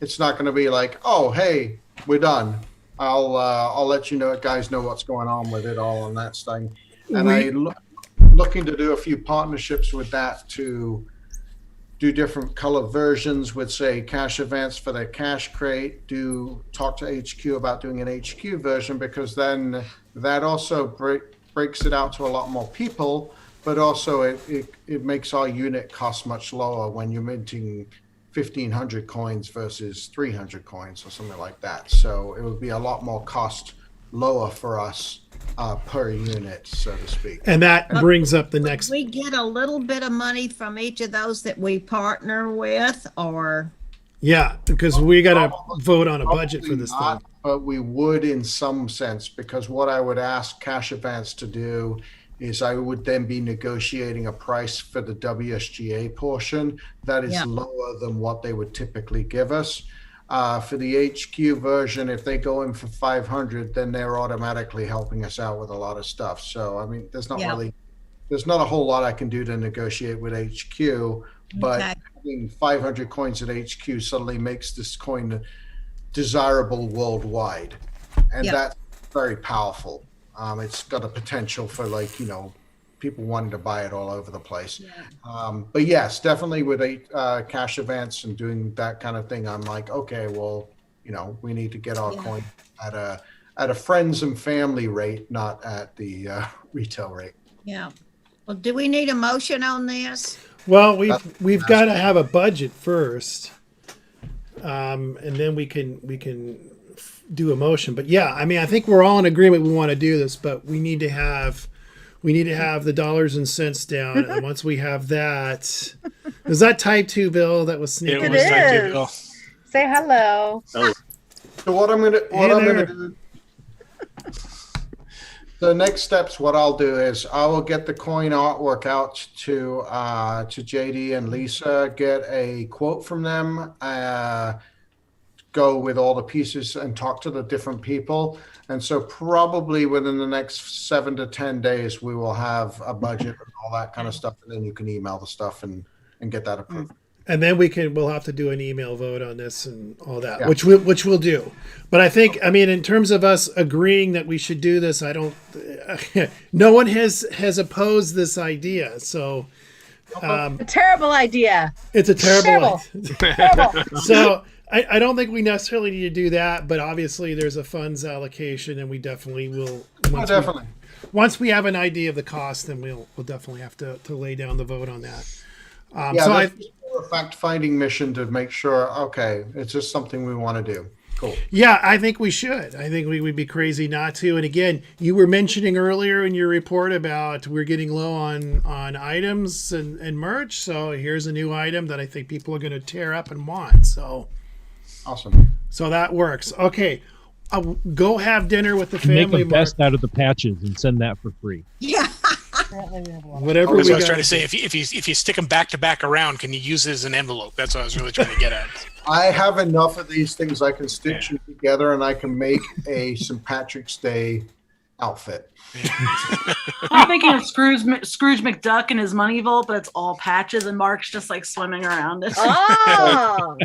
it's not going to be like, oh, hey, we're done. I'll let you guys know what's going on with it all and that thing. And looking to do a few partnerships with that to do different color versions with, say, cash events for their cash crate. Talk to HQ about doing an HQ version, because then that also breaks it out to a lot more people, but also it makes our unit cost much lower when you're minting 1,500 coins versus 300 coins or something like that. So it would be a lot more cost lower for us per unit, so to speak. And that brings up the next. We get a little bit of money from each of those that we partner with, or? Yeah, because we got to vote on a budget for this thing. But we would in some sense, because what I would ask Cash Advance to do is I would then be negotiating a price for the WSGA portion that is lower than what they would typically give us. For the HQ version, if they go in for 500, then they're automatically helping us out with a lot of stuff. So, I mean, there's not a whole lot I can do to negotiate with HQ, but having 500 coins at HQ suddenly makes this coin desirable worldwide. And that's very powerful. It's got a potential for, like, people wanting to buy it all over the place. But yes, definitely with cash events and doing that kind of thing, I'm like, okay, well, we need to get our coin at a friends and family rate, not at the retail rate. Yeah. Well, do we need a motion on this? Well, we've got to have a budget first, and then we can do a motion. But yeah, I mean, I think we're all in agreement we want to do this, but we need to have the dollars and cents down. And once we have that, is that type 2, Bill? That was sneaking. It was type 2, Bill. Say hello. Oh. So what I'm gonna do. The next steps, what I'll do is I will get the coin artwork out to JD and Lisa, get a quote from them, go with all the pieces and talk to the different people. And so probably within the next 7 to 10 days, we will have a budget and all that kind of stuff. And then you can email the stuff and get that approved. And then we'll have to do an email vote on this and all that, which we'll do. But I think, I mean, in terms of us agreeing that we should do this, no one has opposed this idea. So a terrible idea. It's a terrible idea. So I don't think we necessarily need to do that, but obviously there's a funds allocation, and we definitely will. Once we have an idea of the cost, then we'll definitely have to lay down the vote on that. A fact-finding mission to make sure, okay, it's just something we want to do. Cool. Yeah, I think we should. I think we would be crazy not to. And again, you were mentioning earlier in your report about we're getting low on items and merch. So here's a new item that I think people are going to tear up and want. So awesome. So that works. Okay. Go have dinner with the family. Make the best out of the patches and send that for free. Yeah. Whatever. That's what I was trying to say. If you stick them back to back around, can you use it as an envelope? That's what I was really trying to get at. I have enough of these things I can stitch them together, and I can make a St. Patrick's Day outfit. I'm thinking of Scrooge McDuck and his money vault, but it's all patches and Mark's just like swimming around it. Oh,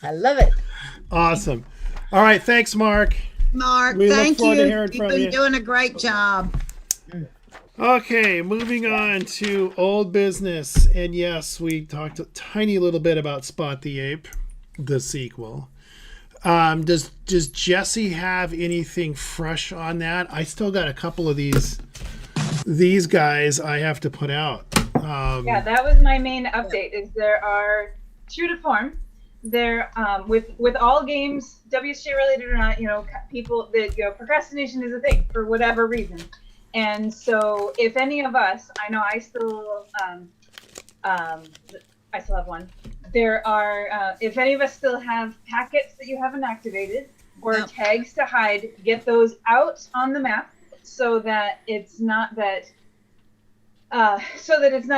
I love it. Awesome. All right. Thanks, Mark. Mark, We look thank forward you. to hearing You've from been you. doing a great job. Okay, moving on to old business. And yes, we talked a tiny little bit about Spot the Ape, the sequel. Does Jesse have anything fresh on that? I still got a couple of these guys I have to put out. Yeah, that was my main update. Is there are true to form. There with all games, WSGA related or not, people that procrastination is a thing for whatever reason. And so, if any of us, I know I still have one. There are, if any of us still have packets that you haven't activated or tags to hide, get those out on the map so that it's not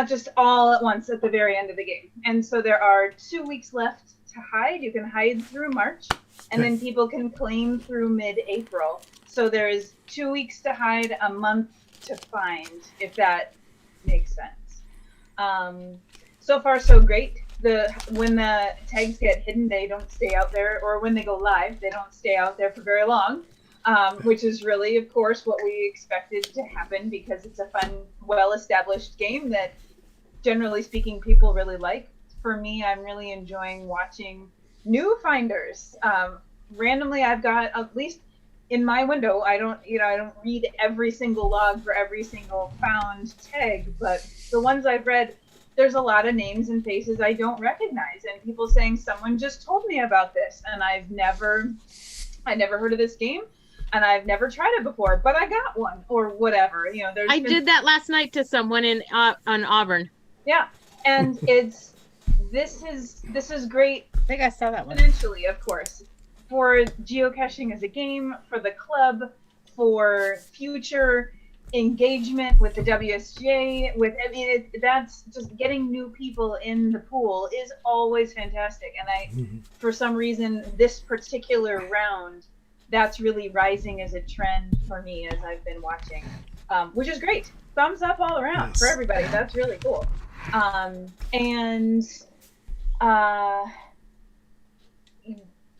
just all at once at the very end of the game. And so there are 2 weeks left to hide. You can hide through March, and then people can claim through mid-April. So there is 2 weeks to hide, a month to find, if that makes sense. So far, so great. When the tags get hidden, they don't stay out there, or when they go live, they don't stay out there for very long, which is really, of course, what we expected to happen because it's a fun, well-established game that, generally speaking, people really like. For me, I'm really enjoying watching new finders. Randomly, I've got, at least in my window, I don't read every single log for every single found tag, but the ones I've read, there's a lot of names and faces I don't recognize, and people saying someone just told me about this, and I never heard of this game, and I've never tried it before, but I got one or whatever. I did that last night to someone on Auburn. Yeah, and this is great. I think I saw that one. Exponentially, of course, for geocaching as a game, for the club, for future engagement with the WSGA, that's just getting new people in the pool is always fantastic. And for some reason, this particular round, that's really rising as a trend for me as I've been watching, which is great. Thumbs up all around for everybody. That's really cool.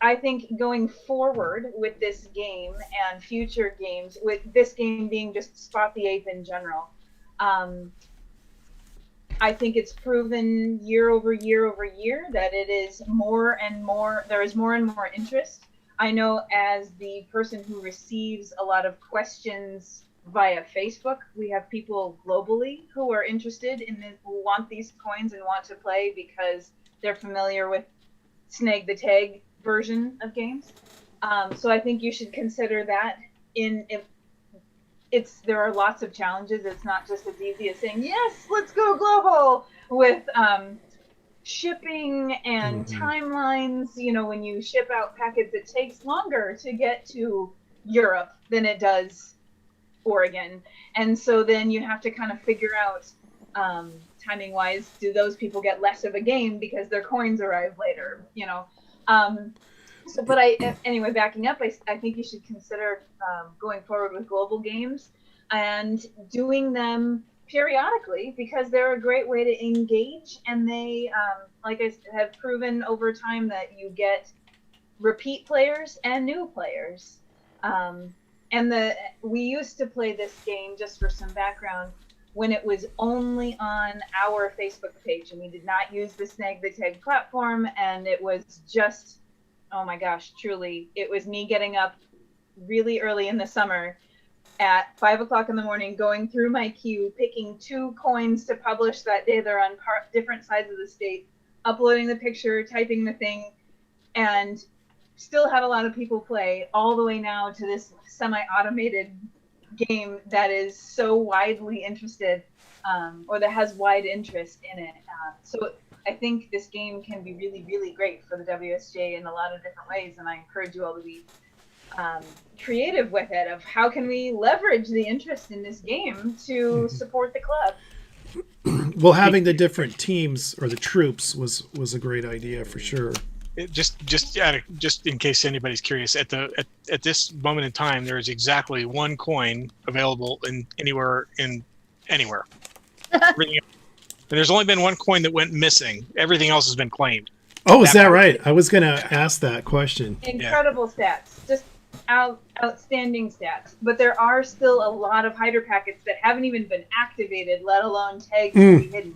I think going forward with this game and future games, with this game being just Spot the Ape in general, I think it's proven year over year over year that it is more and more, there is more and more interest. I know as the person who receives a lot of questions via Facebook, we have people globally who are interested in this, who want these coins and want to play because they're familiar with Snag the Tag version of games. So I think you should consider that there are lots of challenges. It's not just as easy as saying, yes, let's go global with shipping and timelines. When you ship out packets, it takes longer to get to Europe than it does Oregon. And so then you have to kind of figure out timing wise, do those people get less of a game because their coins arrive later, anyway, backing up, I think you should consider going forward with global games and doing them periodically because they're a great way to engage, and they, like I have proven over time, that you get repeat players and new players. We used to play this game, just for some background, when it was only on our Facebook page, and we did not use the Snag the Tag platform, and it was just, oh my gosh, truly, it was me getting up really early in the summer at 5 o'clock in the morning, going through my queue, picking 2 coins to publish that day. They're on different sides of the state, uploading the picture, typing the thing, and still had a lot of people play, all the way now to this semi-automated game that is so widely interested, or that has wide interest in it. So I think this game can be really, really great for the WSJ in a lot of different ways, and I encourage you all to be creative with it, of how can we leverage the interest in this game to support the club. Well, having the different teams or the troops was a great idea for sure. Just in case anybody's curious, at this moment in time, there is exactly one coin available anywhere. And there's only been one coin that went missing. Everything else has been claimed. Oh, is that right? I was going to ask that question. Incredible stats, just outstanding stats. But there are still a lot of hider packets that haven't even been activated, let alone tagged to be hidden.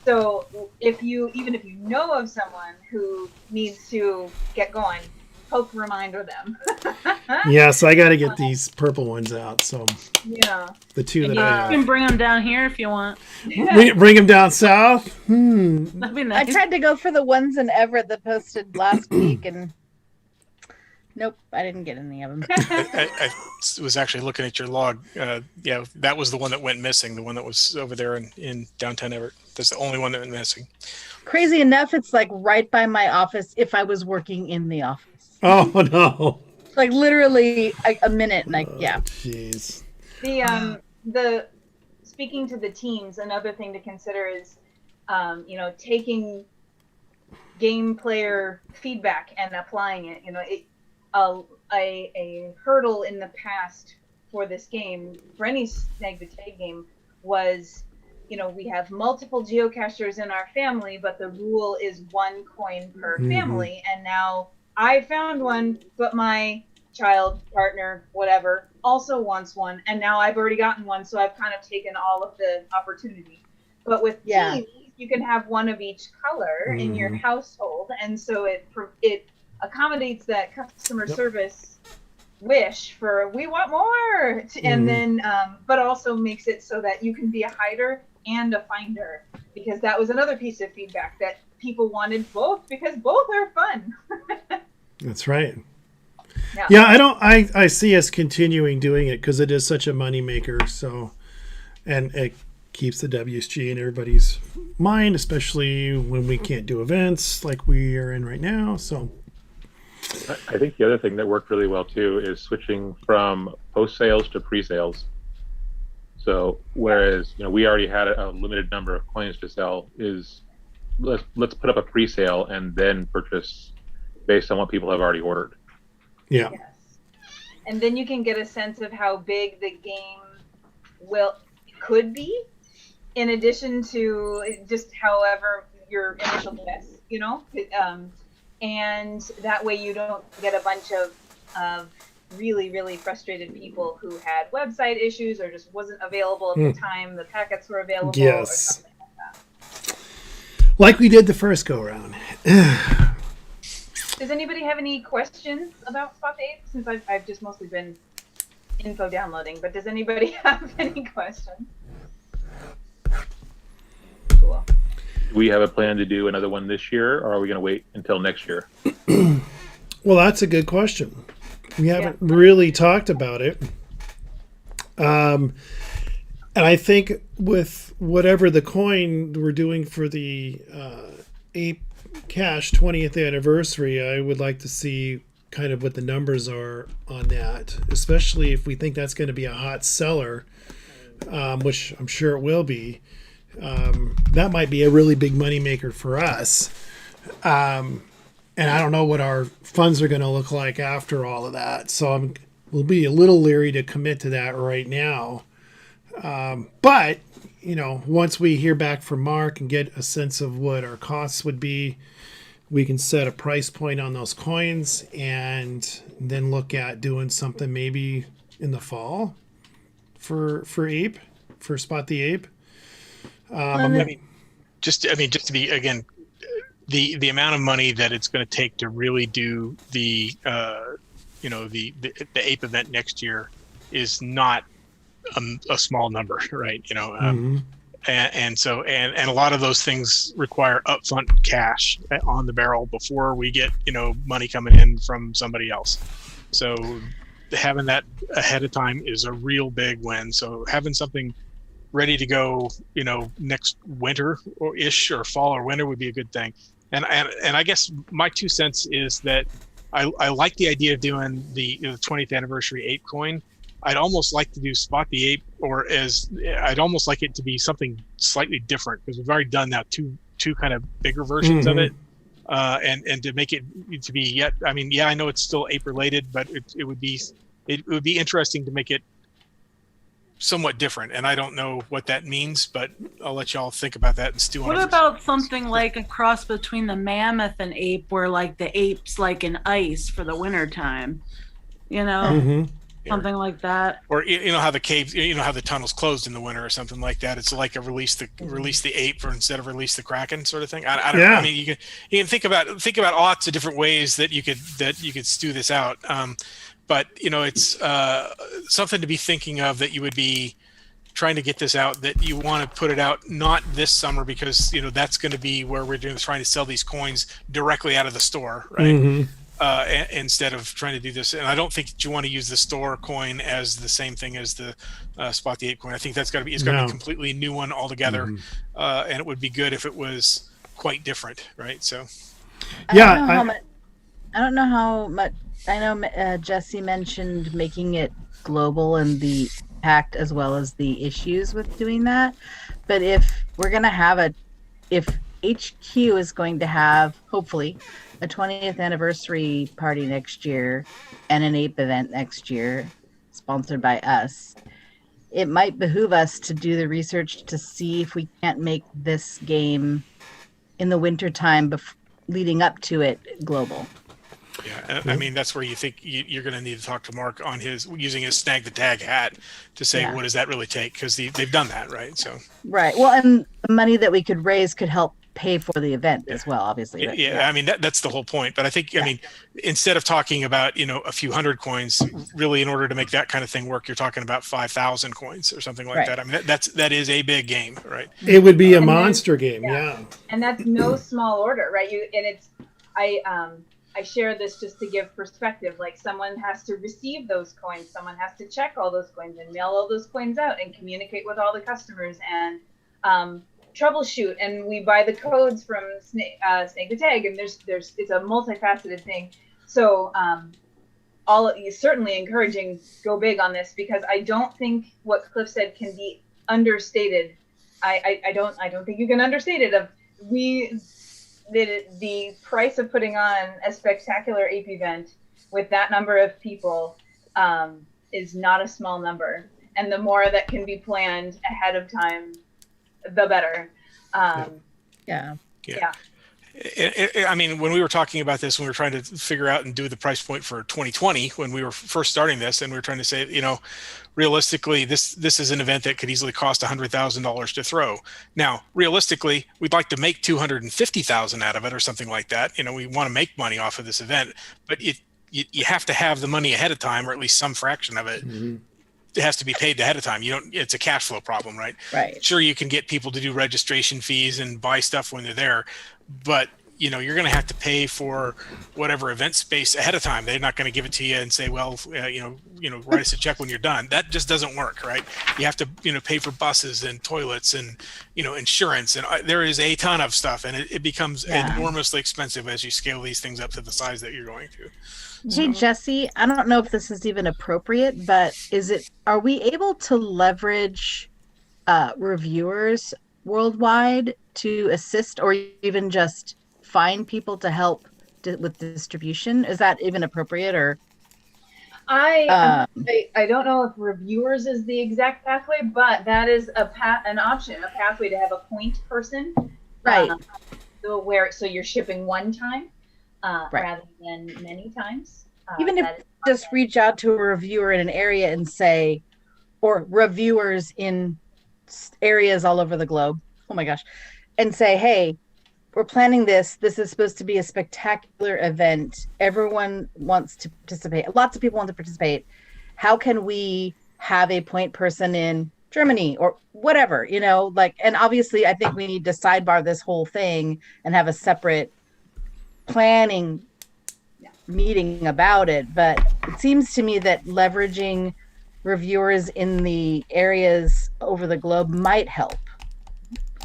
So even if you know of someone who needs to get going, poke reminder them. Yeah, so I got to get these purple ones out. So yeah, the two that I have. You can bring them down here if you want. Bring them down south. That'd be nice. I tried to go for the ones in Everett that posted last week, and nope, I didn't get any of them. I was actually looking at your log. Yeah, that was the one that went missing. The one that was over there in downtown Everett. That's the only one that went missing. Crazy enough, it's like right by my office if I was working in the office. Oh no! Like literally a minute, like yeah. Jeez. The speaking to the teams, another thing to consider is, taking game player feedback and applying it. A hurdle in the past for this game, for any Snag the Tag game, was, we have multiple geocachers in our family, but the rule is one coin per family. And now I found one, but my child, partner, whatever, also wants one. And now I've already gotten one, so I've kind of taken all of the opportunity. But with teams, you can have one of each color in your household. And so it accommodates that customer service wish for, we want more. And then, but also makes it so that you can be a hider and a finder, because that was another piece of feedback that people wanted both, because both are fun. That's right. Yeah, I see us continuing doing it because it is such a money maker. So, and it keeps the WSGA in everybody's mind, especially when we can't do events like we are in right now. So I think the other thing that worked really well too is switching from post sales to pre-sales. So whereas we already had a limited number of coins to sell, is let's put up a pre-sale and then purchase based on what people have already ordered. Yeah. Yes. And then you can get a sense of how big the game could be, in addition to just however your initial guess, and that way you don't get a bunch of really, really frustrated people who had website issues or just wasn't available at the time the packets were available. Yes. Or something like that. Like we did the first go around. Does anybody have any questions about Spot the Ape? Since I've just mostly been info downloading, but does anybody have any questions? Cool. Do we have a plan to do another one this year, or are we going to wait until next year? Well, that's a good question. We haven't really talked about it. And I think with whatever the coin we're doing for the Ape Cash 20th anniversary, I would like to see kind of what the numbers are on that, especially if we think that's going to be a hot seller, which I'm sure it will be. That might be a really big moneymaker for us. And I don't know what our funds are going to look like after all of that. So we'll be a little leery to commit to that right now. But, once we hear back from Mark and get a sense of what our costs would be, we can set a price point on those coins and then look at doing something maybe in the fall for Ape, for Spot the Ape. Just to be, again, the amount of money that it's going to take to really do the Ape event next year is not a small number, right? And so a lot of those things require upfront cash on the barrel before we get money coming in from somebody else. So having that ahead of time is a real big win. So having something ready to go, next winter or fall or winter would be a good thing. And I guess my 2 cents is that I like the idea of doing the 20th anniversary Ape coin. I'd almost like to do Spot the Ape, I'd almost like it to be something slightly different, because we've already done now two kind of bigger versions of it. and to make it to be yet. I mean, yeah, I know it's still ape related, but it would be interesting to make it somewhat different. And I don't know what that means, but I'll let y'all think about that and stew on it. What about something like a cross between the mammoth and ape, where like the ape's like in ice for the winter time, you know, something like that? Or you know how the caves, you know how the tunnels closed in the winter or something like that. It's like a release the ape for instead of release the kraken sort of thing. I don't know. I mean, you can think about lots of different ways that you could stew this out. But you know, it's something to be thinking of, that you would be trying to get this out, that you want to put it out not this summer, because you know that's going to be where we're trying to sell these coins directly out of the store, right? Instead of trying to do this. And I don't think that you want to use the store coin as the same thing as the Spot the Ape coin. I think that's got to be, it's got to be a completely new one altogether. And it would be good if it was quite different, right? So I don't know how much. I know Jesse mentioned making it global and the impact as well as the issues with doing that. But if we're going to if HQ is going to have, hopefully, a 20th anniversary party next year and an ape event next year sponsored by us, it might behoove us to do the research to see if we can't make this game in the wintertime leading up to it global. Yeah, I mean, that's where you think you're going to need to talk to Mark on using his snag the tag hat to say, what does that really take? Because they've done that, right? So right. Well, and the money that we could raise could help pay for the event as well, obviously. But, I mean, that's the whole point. But I think, I mean, instead of talking about, you know, a few hundred coins, really, in order to make that kind of thing work, you're talking about 5,000 coins or something like that. I mean, that is a big game, right? It would be a monster game, And that's no small order, right? I share this just to give perspective. Like, someone has to receive those coins, someone has to check all those coins and mail all those coins out and communicate with all the customers and troubleshoot. And we buy the codes from Snake the Tag, and it's a multifaceted thing. So certainly encouraging go big on this, because I don't think what Cliff said can be understated. I don't think you can understate it. The price of putting on a spectacular ape event with that number of people is not a small number, and the more that can be planned ahead of time, the better. I mean, when we were talking about this, when we were trying to figure out and do the price point for 2020, when we were first starting this, and we were trying to say, you know, realistically, this is an event that could easily cost $100,000 to throw. Now, realistically, we'd like to make $250,000 out of it or something like that. You know, we want to make money off of this event, but you have to have the money ahead of time, or at least some fraction of it. It has to be paid ahead of time. It's a cash flow problem, right? Right. Sure, you can get people to do registration fees and buy stuff when they're there, but you know, you're going to have to pay for whatever event space ahead of time. They're not going to give it to you and say, well, you know, write us a check when you're done. That just doesn't work, right? You have to, you know, pay for buses and toilets and, you know, insurance, and there is a ton of stuff, and it becomes enormously expensive as you scale these things up to the size that you're going to. Hey, Jesse, I don't know if this is even appropriate, but are we able to leverage reviewers worldwide to assist, or even just find people to help with distribution? Is that even appropriate? Or I don't know if reviewers is the exact pathway, but that is a pathway to have a point person, right? So you're shipping one time rather than many times. Even if just reach out to a reviewer in an area and say, or reviewers in areas all over the globe, oh my gosh, and say, hey, we're planning this. This is supposed to be a spectacular event. Everyone wants to participate. Lots of people want to participate. How can we have a point person in Germany or whatever, you know, like, and obviously I think we need to sidebar this whole thing and have a separate planning meeting about it. But it seems to me that leveraging reviewers in the areas over the globe might help,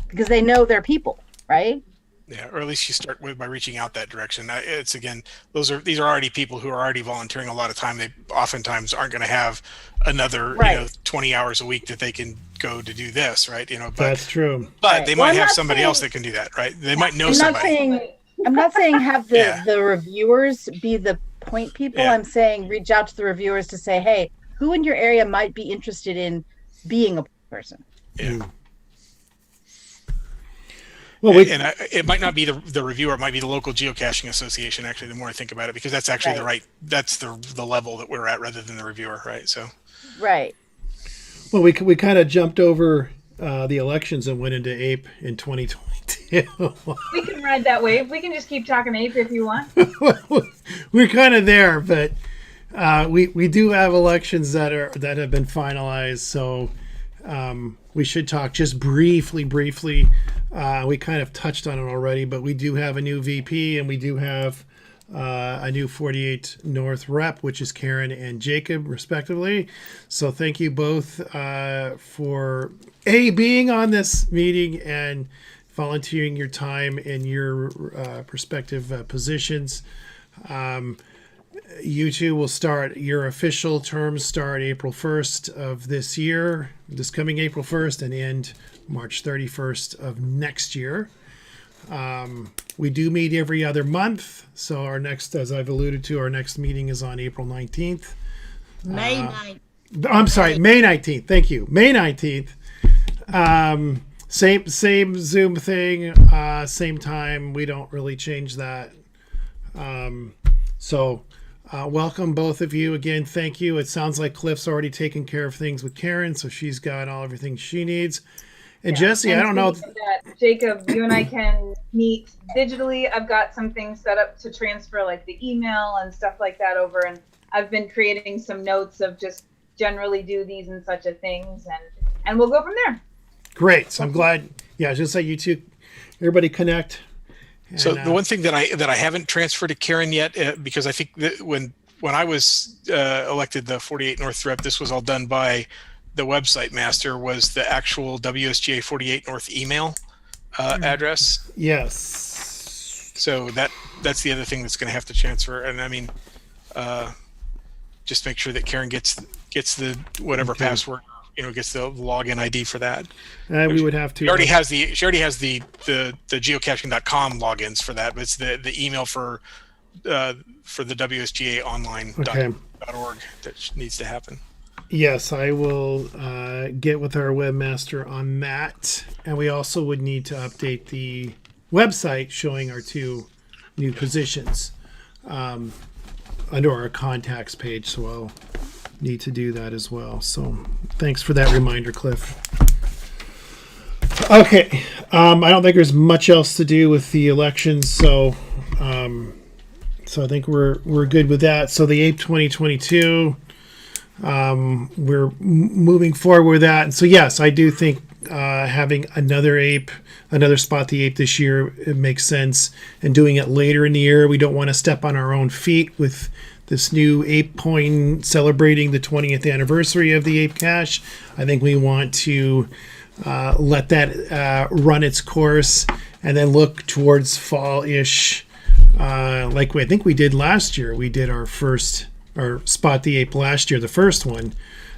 because they know their people, right? Yeah, or at least you start by reaching out that direction. It's, again, these are already people who are already volunteering a lot of time. They oftentimes aren't going to have another 20 hours a week that they can go to do this, right? You know, but that's true. But they might have somebody else that can do that, right? They might know somebody. I'm not saying have the, Yeah. the reviewers be the point people. Yeah. I'm saying reach out to the reviewers to say, hey, who in your area might be interested in being a person? Yeah. Well, it might not be the reviewer, it might be the local geocaching association, actually, the more I think about it, because that's actually that's the level that we're at rather than the reviewer, right? So Right. Well, we kind of jumped over the elections and went into APE in 2022. We can ride that wave. We can just keep talking ape if you want. We're kind of there, but we do have elections that have been finalized, so we should talk just briefly. We kind of touched on it already, but we do have a new VP and we do have a new 48 North rep, which is Karen and Jacob, respectively. So thank you both for being on this meeting and volunteering your time in your respective positions. You two will start, your official terms start April 1st of this year, this coming April 1st, and end March 31st of next year. We do meet every other month. So our next, as I've alluded to, our next meeting is on April 19th. May 9th. I'm sorry, May 19th. Thank you. May 19th. Same Zoom thing, same time. We don't really change that. Welcome both of you again. Thank you. It sounds like Cliff's already taken care of things with Karen, so she's got everything she needs. And Jesse, I don't know. Jacob, you and I can meet digitally. I've got some things set up to transfer, like the email and stuff like that over, and I've been creating some notes of just generally do these and such a things, and we'll go from there. Great. So I'm glad. Yeah, just like you two, everybody connect. And, so the one thing that I haven't transferred to Karen yet, because I think that when I was elected the 48 North rep, this was all done by the website master, was the actual WSGA 48 North email address. Yes. So that's the other thing that's going to have to transfer. And I mean, just make sure that Karen gets the whatever password, gets the login ID for that. We would have to. She already has the geocaching.com logins for that, but it's the email for the WSGA online.org that needs to happen. Yes, I will get with our webmaster on that. And we also would need to update the website showing our two new positions under our contacts page. So I'll need to do that as well. So thanks for that reminder, Cliff. Okay. I don't think there's much else to do with the elections. So I think we're good with that. So the APE 2022... we're moving forward with that. And so, yes, I do think having another Spot the Ape this year, it makes sense. And doing it later in the year, we don't want to step on our own feet with this new Ape coin celebrating the 20th anniversary of the Ape Cache. I think we want to let that run its course and then look towards fall-ish, like I think we did last year. We did our Spot the Ape last year. The first one,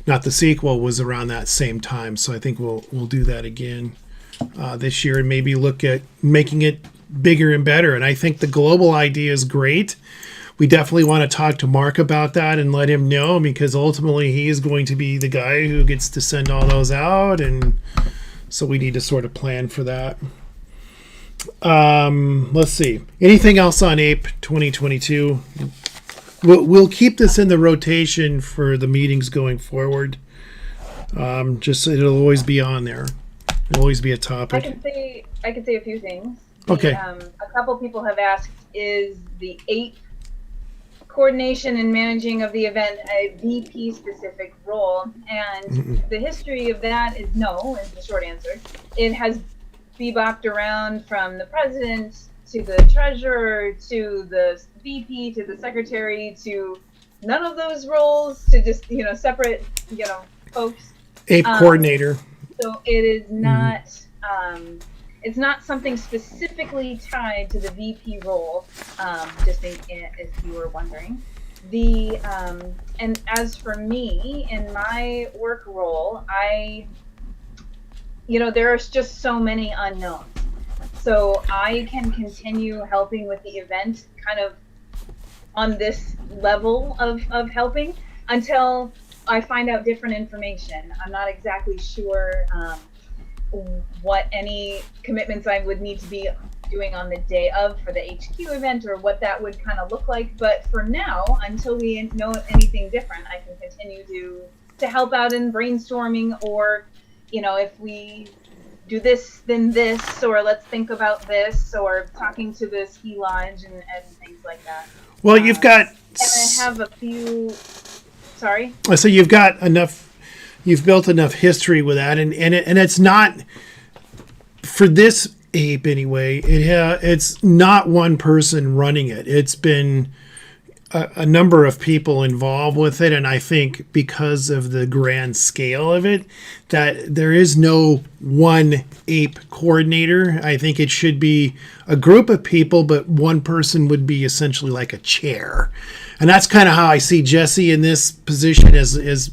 not the sequel, was around that same time. So I think we'll do that again this year and maybe look at making it bigger and better. And I think the global idea is great. We definitely want to talk to Mark about that and let him know, because ultimately he is going to be the guy who gets to send all those out. And so we need to sort of plan for that. Let's see. Anything else on Ape 2022? We'll keep this in the rotation for the meetings going forward. Just so it'll always be on there. It'll always be a topic. I can say a few things. Okay. A couple people have asked, is the APE coordination and managing of the event a VP specific role? And the history of that is no, is the short answer. It has bebopped around from the president to the treasurer, to the VP, to the secretary, to none of those roles, to just, separate, folks. Ape coordinator. So it is not, it's not something specifically tied to the VP role, just if you were wondering. And as for me, in my work role, there's just so many unknowns. So I can continue helping with the event kind of on this level of helping until I find out different information. I'm not exactly sure what any commitments I would need to be doing on the day of for the HQ event or what that would kind of look like. But for now, until we know anything different, I can continue to help out in brainstorming, or, you know, if we do this, then this, or let's think about this, or talking to the ski lodge and things like that. Well, you've got... And I have a few... Sorry? So you've got enough... You've built enough history with that, and it's not... For this ape, anyway, it's not one person running it. It's been a number of people involved with it, and I think because of the grand scale of it, that there is no one ape coordinator. I think it should be a group of people, but one person would be essentially like a chair. And that's kind of how I see Jesse in this position, as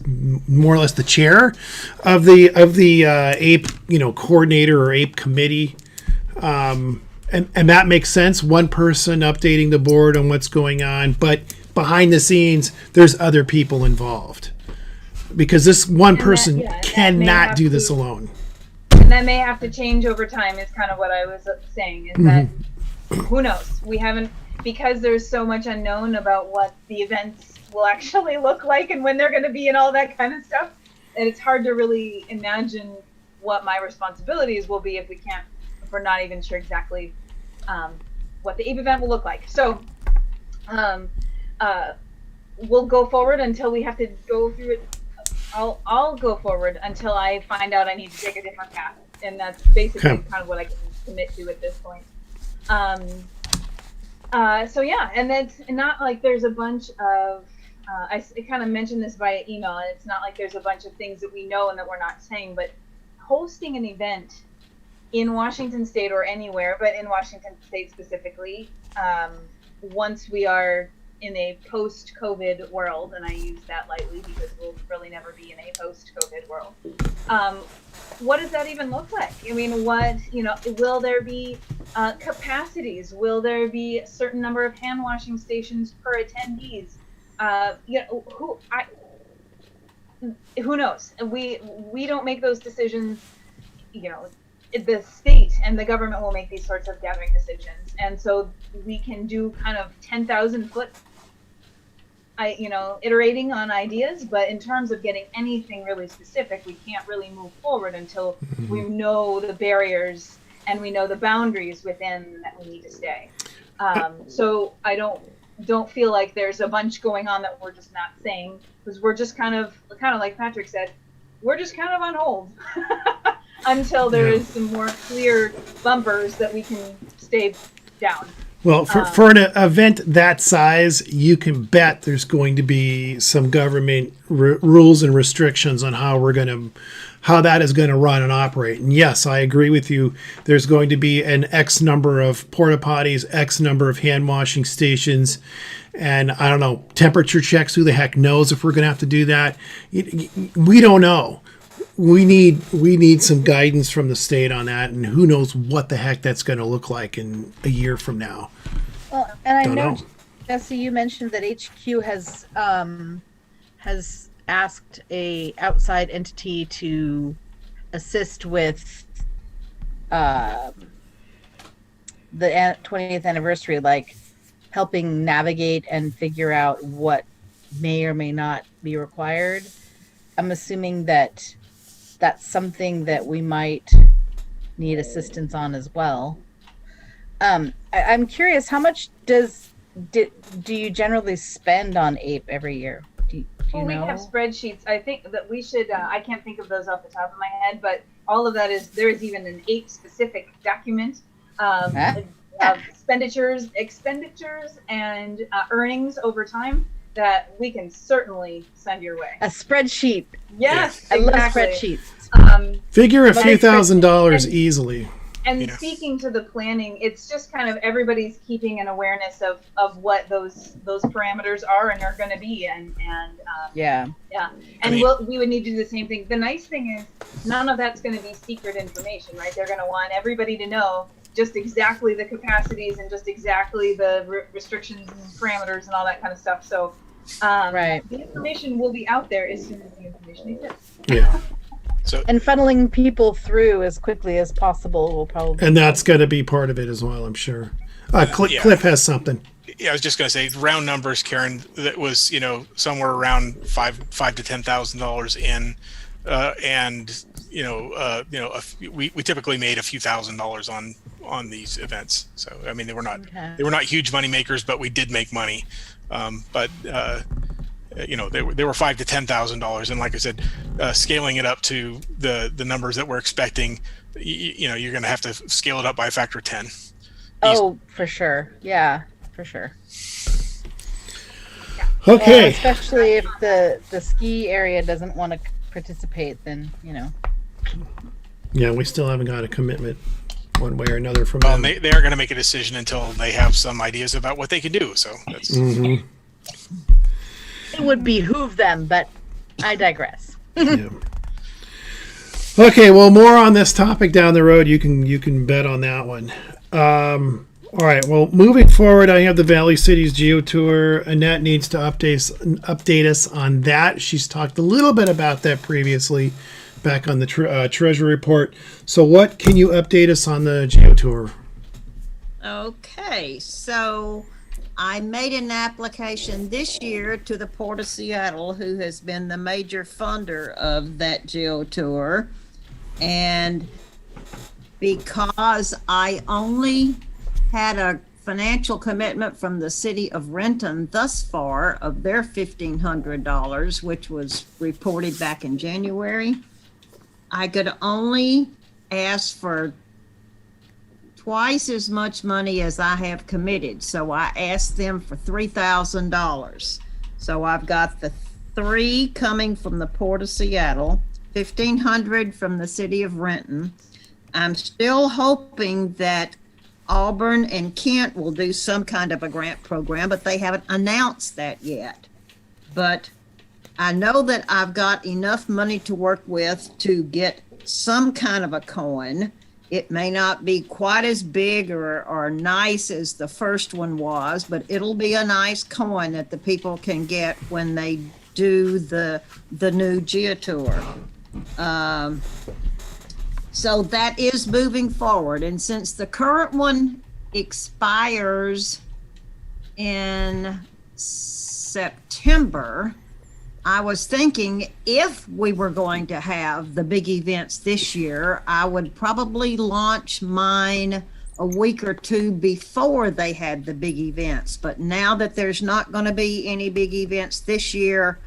more or less the chair of the ape, coordinator or ape committee. And that makes sense. One person updating the board on what's going on, but behind the scenes, there's other people involved, because this one person cannot do this alone. And that may have to change over time, is kind of what I was saying, is that who knows? We haven't, because there's so much unknown about what the events will actually look like and when they're going to be and all that kind of stuff. And it's hard to really imagine what my responsibilities will be if we're not even sure exactly what the ape event will look like. So we'll go forward until we have to go through it. I'll go forward until I find out I need to take a different path, and that's basically kind of what I can commit to at this point. So yeah, and that's not like there's a bunch of I kind of mentioned this via email, and it's not like there's a bunch of things that we know and that we're not saying, but hosting an event in Washington State or anywhere, but in Washington State specifically, once we are in a post-COVID world, and I use that lightly because we'll really never be in a post-COVID world, what does that even look like? I mean, will there be capacities? Will there be a certain number of hand washing stations per attendees? Who knows? We don't make those decisions. The state and the government will make these sorts of gathering decisions, and so we can do kind of 10,000 foot, iterating on ideas. But in terms of getting anything really specific, we can't really move forward until we know the barriers and we know the boundaries within that we need to stay. So I don't feel like there's a bunch going on that we're just not saying, because we're just kind of like Patrick said, we're just kind of on hold. Until there is some more clear bumpers that we can stay down. Well, for an event that size, you can bet there's going to be some government rules and restrictions on how that is going to run and operate. And yes, I agree with you. There's going to be an X number of porta potties, X number of hand washing stations, and I don't know, temperature checks. Who the heck knows if we're going to have to do that? We don't know. We need some guidance from the state on that, and who knows what the heck that's going to look like in a year from now. Well, and I know, Jesse, you mentioned that HQ has asked a outside entity to assist with the 20th anniversary, like helping navigate and figure out what may or may not be required. I'm assuming that that's something that we might need assistance on as well. I'm curious, how much do you generally spend on APE every year? Do you know? We have spreadsheets. I think that we should, I can't think of those off the top of my head, but all of that there is even an APE specific document of expenditures, and earnings over time that we can certainly send your way. A spreadsheet. Yes, I love spreadsheets. Figure a few $1,000s easily. And speaking to the planning, it's just kind of everybody's keeping an awareness of what those parameters are and are going to be, and we would need to do the same thing. The nice thing is none of that's going to be secret information, right? They're going to want everybody to know just exactly the capacities and just exactly the restrictions and parameters and all that kind of stuff. So the information will be out there as soon as the information exists. Yeah. So, and funneling people through as quickly as possible will probably. And that's going to be part of it as well, I'm sure. Cliff has something. Yeah, I was just going to say round numbers, Karen. That was somewhere around $5,000 to $10,000 in, and we typically made a few $1,000s on these events. So I mean they were not huge money makers, but we did make money. But they were $5,000 to $10,000, and like I said, scaling it up to the numbers that we're expecting, you're going to have to scale it up by a factor of 10. Oh, for sure. Yeah, for sure. Okay. Well, especially if the ski area doesn't want to participate, then Yeah, we still haven't got a commitment one way or another from them. They aren't going to make a decision until they have some ideas about what they can do. So that's. Mm-hmm. It would behoove them, but I digress. Yeah. Okay, well, more on this topic down the road. You can bet on that one. All right. Well, moving forward, I have the Valley Cities Geo Tour. Annette needs to update us on that. She's talked a little bit about that previously, back on the Treasury report. So, what can you update us on the Geo Tour? Okay, so I made an application this year to the Port of Seattle, who has been the major funder of that Geo Tour, and because I only had a financial commitment from the city of Renton thus far of their $1,500, which was reported back in January, I could only ask for twice as much money as I have committed. So I asked them for $3,000. So I've got the 3 coming from the Port of Seattle, $1,500 from the city of Renton. I'm still hoping that Auburn and Kent will do some kind of a grant program, but they haven't announced that yet. But I know that I've got enough money to work with to get some kind of a coin. It may not be quite as big or nice as the first one was, but it'll be a nice coin that the people can get when they do the new Geo Tour. So that is moving forward. And since the current one expires in September, I was thinking if we were going to have the big events this year, I would probably launch mine a week or two before they had the big events. But now that there's not going to be any big events this year,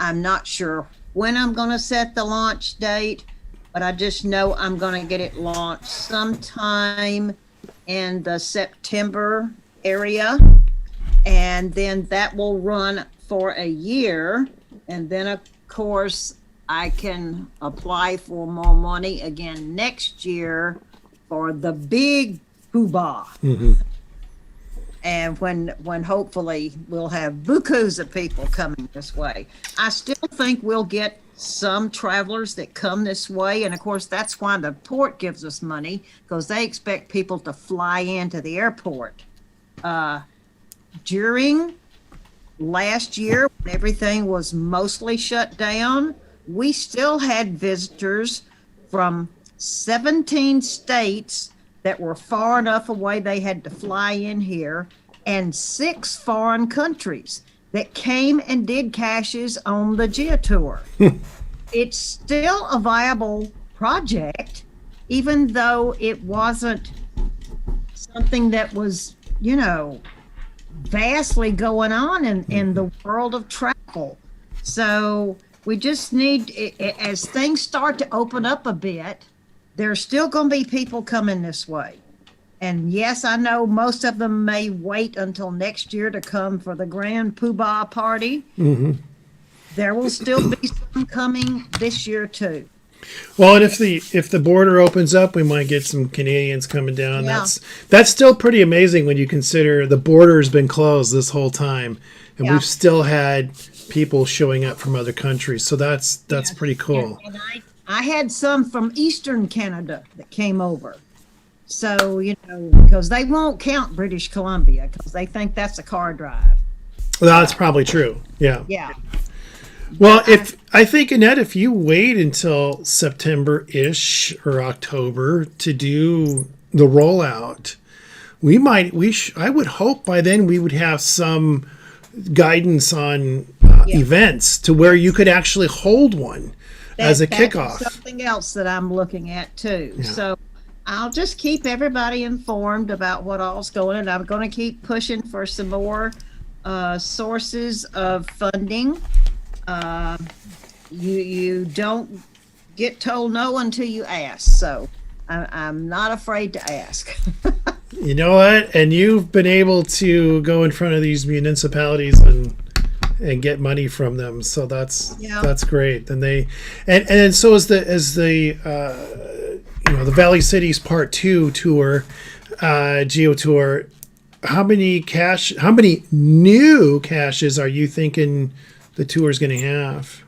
I'm not sure when I'm going to set the launch date. But I just know I'm going to get it launched sometime in the September area. And then that will run for a year. And then, of course, I can apply for more money again next year for the big hoobah. Mm-hmm. And when hopefully we'll have bukus of people coming this way. I still think we'll get some travelers that come this way. And of course, that's why the port gives us money, because they expect people to fly into the airport. During last year, when everything was mostly shut down, we still had visitors from 17 states that were far enough away they had to fly in here, and 6 foreign countries that came and did caches on the Geo Tour. It's still a viable project, even though it wasn't something that was, vastly going on in the world of travel. So we just need, as things start to open up a bit, there's still going to be people coming this way. And yes, I know most of them may wait until next year to come for the grand poobah party. Mm-hmm. There will still be some coming this year too. Well, and if the border opens up, we might get some Canadians coming down. Yeah. That's still pretty amazing when you consider the border's been closed this whole time, and we've still had people showing up from other countries. So that's pretty cool. And I had some from Eastern Canada that came over. So, because they won't count British Columbia because they think that's a car drive. Well, that's probably true. Yeah. Yeah. Well, I think, Annette, if you wait until September-ish or October to do the rollout, I would hope by then we would have some guidance on events to where you could actually hold one as a kickoff. That's something else that I'm looking at too. Yeah. So I'll just keep everybody informed about what all's going on. I'm going to keep pushing for some more sources of funding. You don't get told no until you ask. So I'm not afraid to ask. You know what? And you've been able to go in front of these municipalities and get money from them. So that's great. And so is the the Valley Cities Part 2 tour, Geo Tour. How many new caches are you thinking the tour is going to have?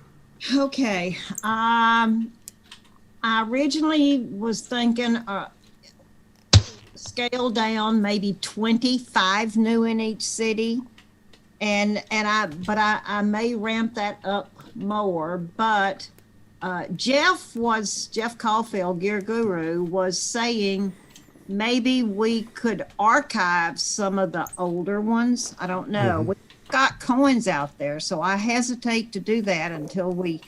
Okay. I originally was thinking scale down maybe 25 new in each city. I may ramp that up more, but Jeff Caulfield, Gear Guru, was saying maybe we could archive some of the older ones. I don't know. We've got coins out there, so I hesitate to do that until we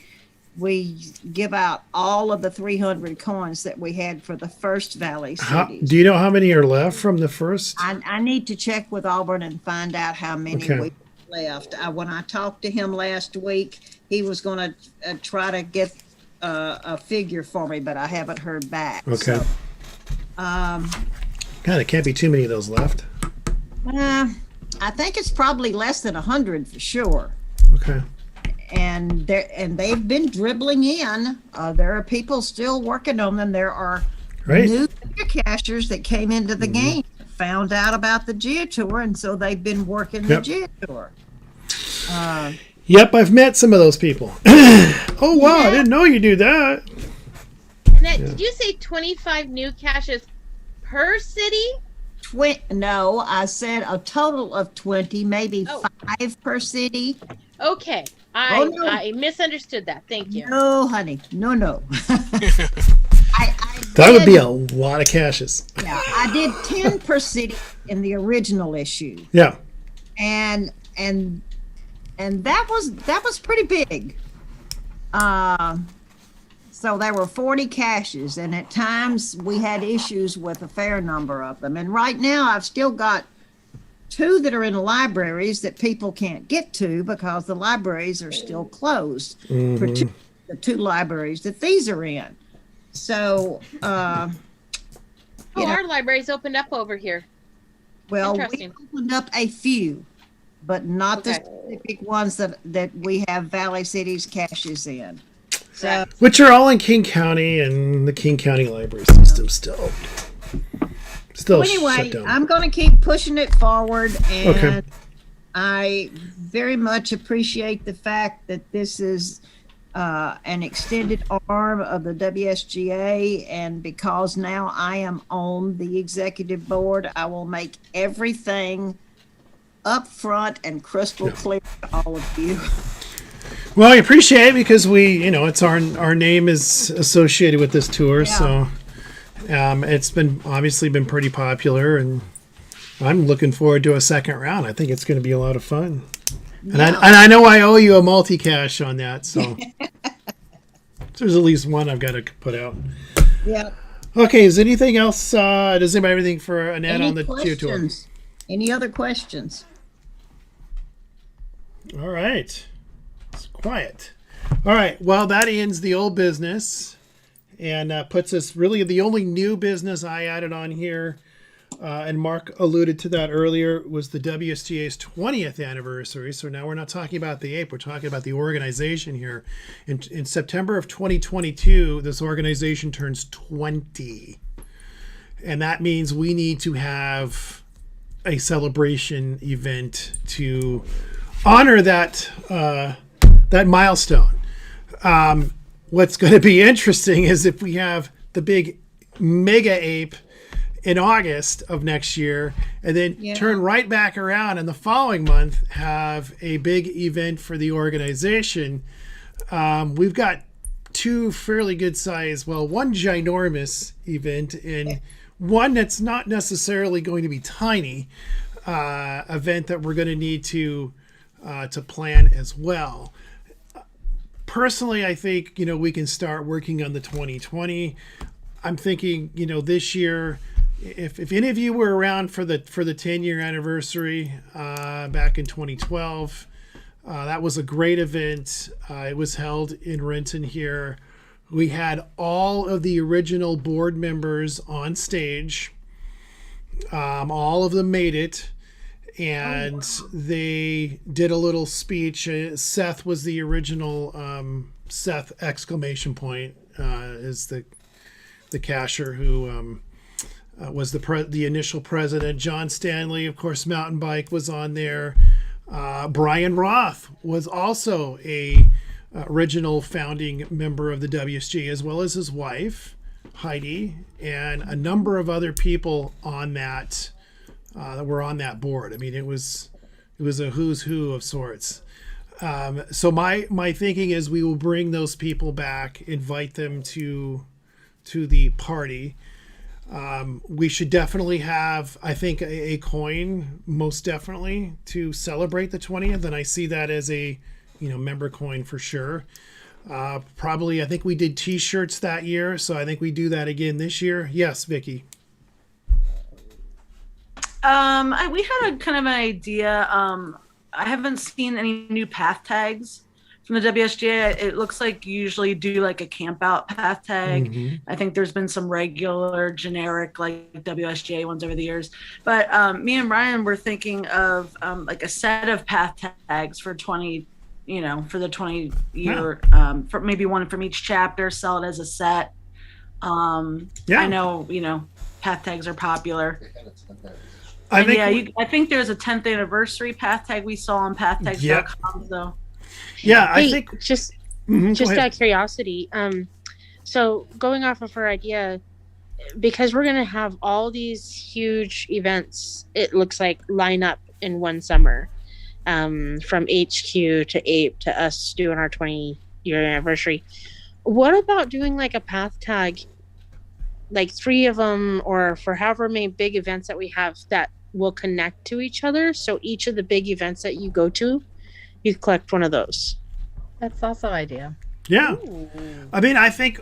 give out all of the 300 coins that we had for the first Valley cities. Do you know how many are left from the first? I need to check with Auburn and find out how many we left. When I talked to him last week, he was going to try to get a figure for me, but I haven't heard back. Okay. So, God, it can't be too many of those left. I think it's probably less than 100 for sure. Okay. And they've been dribbling in. There are people still working on them. There are new geocachers that came into the game, found out about the GeoTour, and so they've been working the GeoTour. Yep, I've met some of those people. Oh wow, I didn't know you do that. Annette, did you say 25 new caches per city? No, I said a total of 20, maybe 5 per city. Okay. I misunderstood that. Thank you. No, honey. No. That would be a lot of caches. Yeah, I did 10 per city in the original issue. Yeah. And that was pretty big. So there were 40 caches, and at times we had issues with a fair number of them. And right now I've still got 2 that are in libraries that people can't get to because the libraries are still closed for the 2 libraries that these are in. So, our library's opened up over here. Well, we opened up a few, but not the specific ones that we have Valley Cities caches in. So, which are all in King County, and the King County library system still anyway, shut down. I'm going to keep pushing it forward, and I very much appreciate the fact that this is an extended arm of the WSGA, and because now I am on the executive board, I will make everything up front and crystal clear to all of you. Well, I appreciate it because it's our name is associated with this tour, so it's obviously been pretty popular, and I'm looking forward to a second round. I think it's going to be a lot of fun, and I know I owe you a multi-cache on that, so there's at least one I've got to put out. Yeah. Okay. Is anything else? Does anybody have anything for Annette on the Geo Tour? Any other questions? All right. It's quiet. All right. Well, that ends the old business and puts us really the only new business I added on here. And Mark alluded to that earlier, was the WSGA's 20th anniversary. So now we're not talking about the ape, we're talking about the organization here. In September of 2022, this organization turns 20. And that means we need to have a celebration event to honor that that milestone. What's going to be interesting is if we have the big mega ape in August of next year, and then Yeah. turn right back around in the following month, have a big event for the organization. We've got two fairly good size, well, one ginormous event and one that's not necessarily going to be tiny, event that we're going to need to plan as well. Personally, I think, we can start working on the 2020. I'm thinking, this year, if any of you were around for the 10-year anniversary back in 2012, that was a great event. It was held in Renton here. We had all of the original board members on stage. All of them made it. And they did a little speech. Seth was the original, Seth exclamation point, is the cashier who was the initial president. John Stanley, of course, mountain bike was on there. Brian Roth was also a original founding member of the WSGA, as well as his wife, Heidi, and a number of other people on that were on that board. I mean, it was a who's who of sorts. So my thinking is we will bring those people back, invite them to the party. We should definitely have, I think, a coin, most definitely, to celebrate the 20th, and I see that as a member coin for sure. Probably, I think we did T-shirts that year, so I think we do that again this year. Yes, Vicky. We had a kind of an idea. I haven't seen any new path tags from the WSGA. It looks like you usually do like a camp out path tag. Mm-hmm. I think there's been some regular generic like WSGA ones over the years. But me and Ryan were thinking of like a set of path tags for 20, for the 20 year, for maybe one from each chapter, sell it as a set. I know, path tags are popular. I think there's a 10th anniversary path tag we saw on pathtags.com. So I think just out of curiosity. So going off of her idea, because we're gonna have all these huge events, it looks like line up in one summer, from HQ to APE to us doing our 20-year anniversary. What about doing like a path tag, like 3 of them, or for however many big events that we have that will connect to each other? So each of the big events that you go to, you collect one of those. That's also an idea. Yeah. Ooh. I mean, I think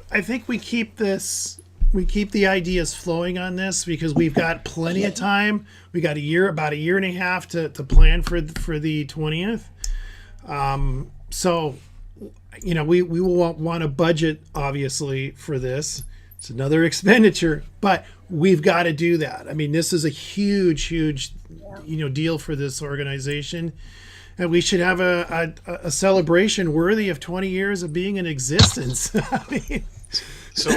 we keep the ideas flowing on this because we've got plenty of time. We got about a year and a half to plan for the 20th. So, we will want a budget, obviously, for this. It's another expenditure, but we've got to do that. I mean, this is a huge, deal for this organization. And we should have a celebration worthy of 20 years of being in existence. I mean, so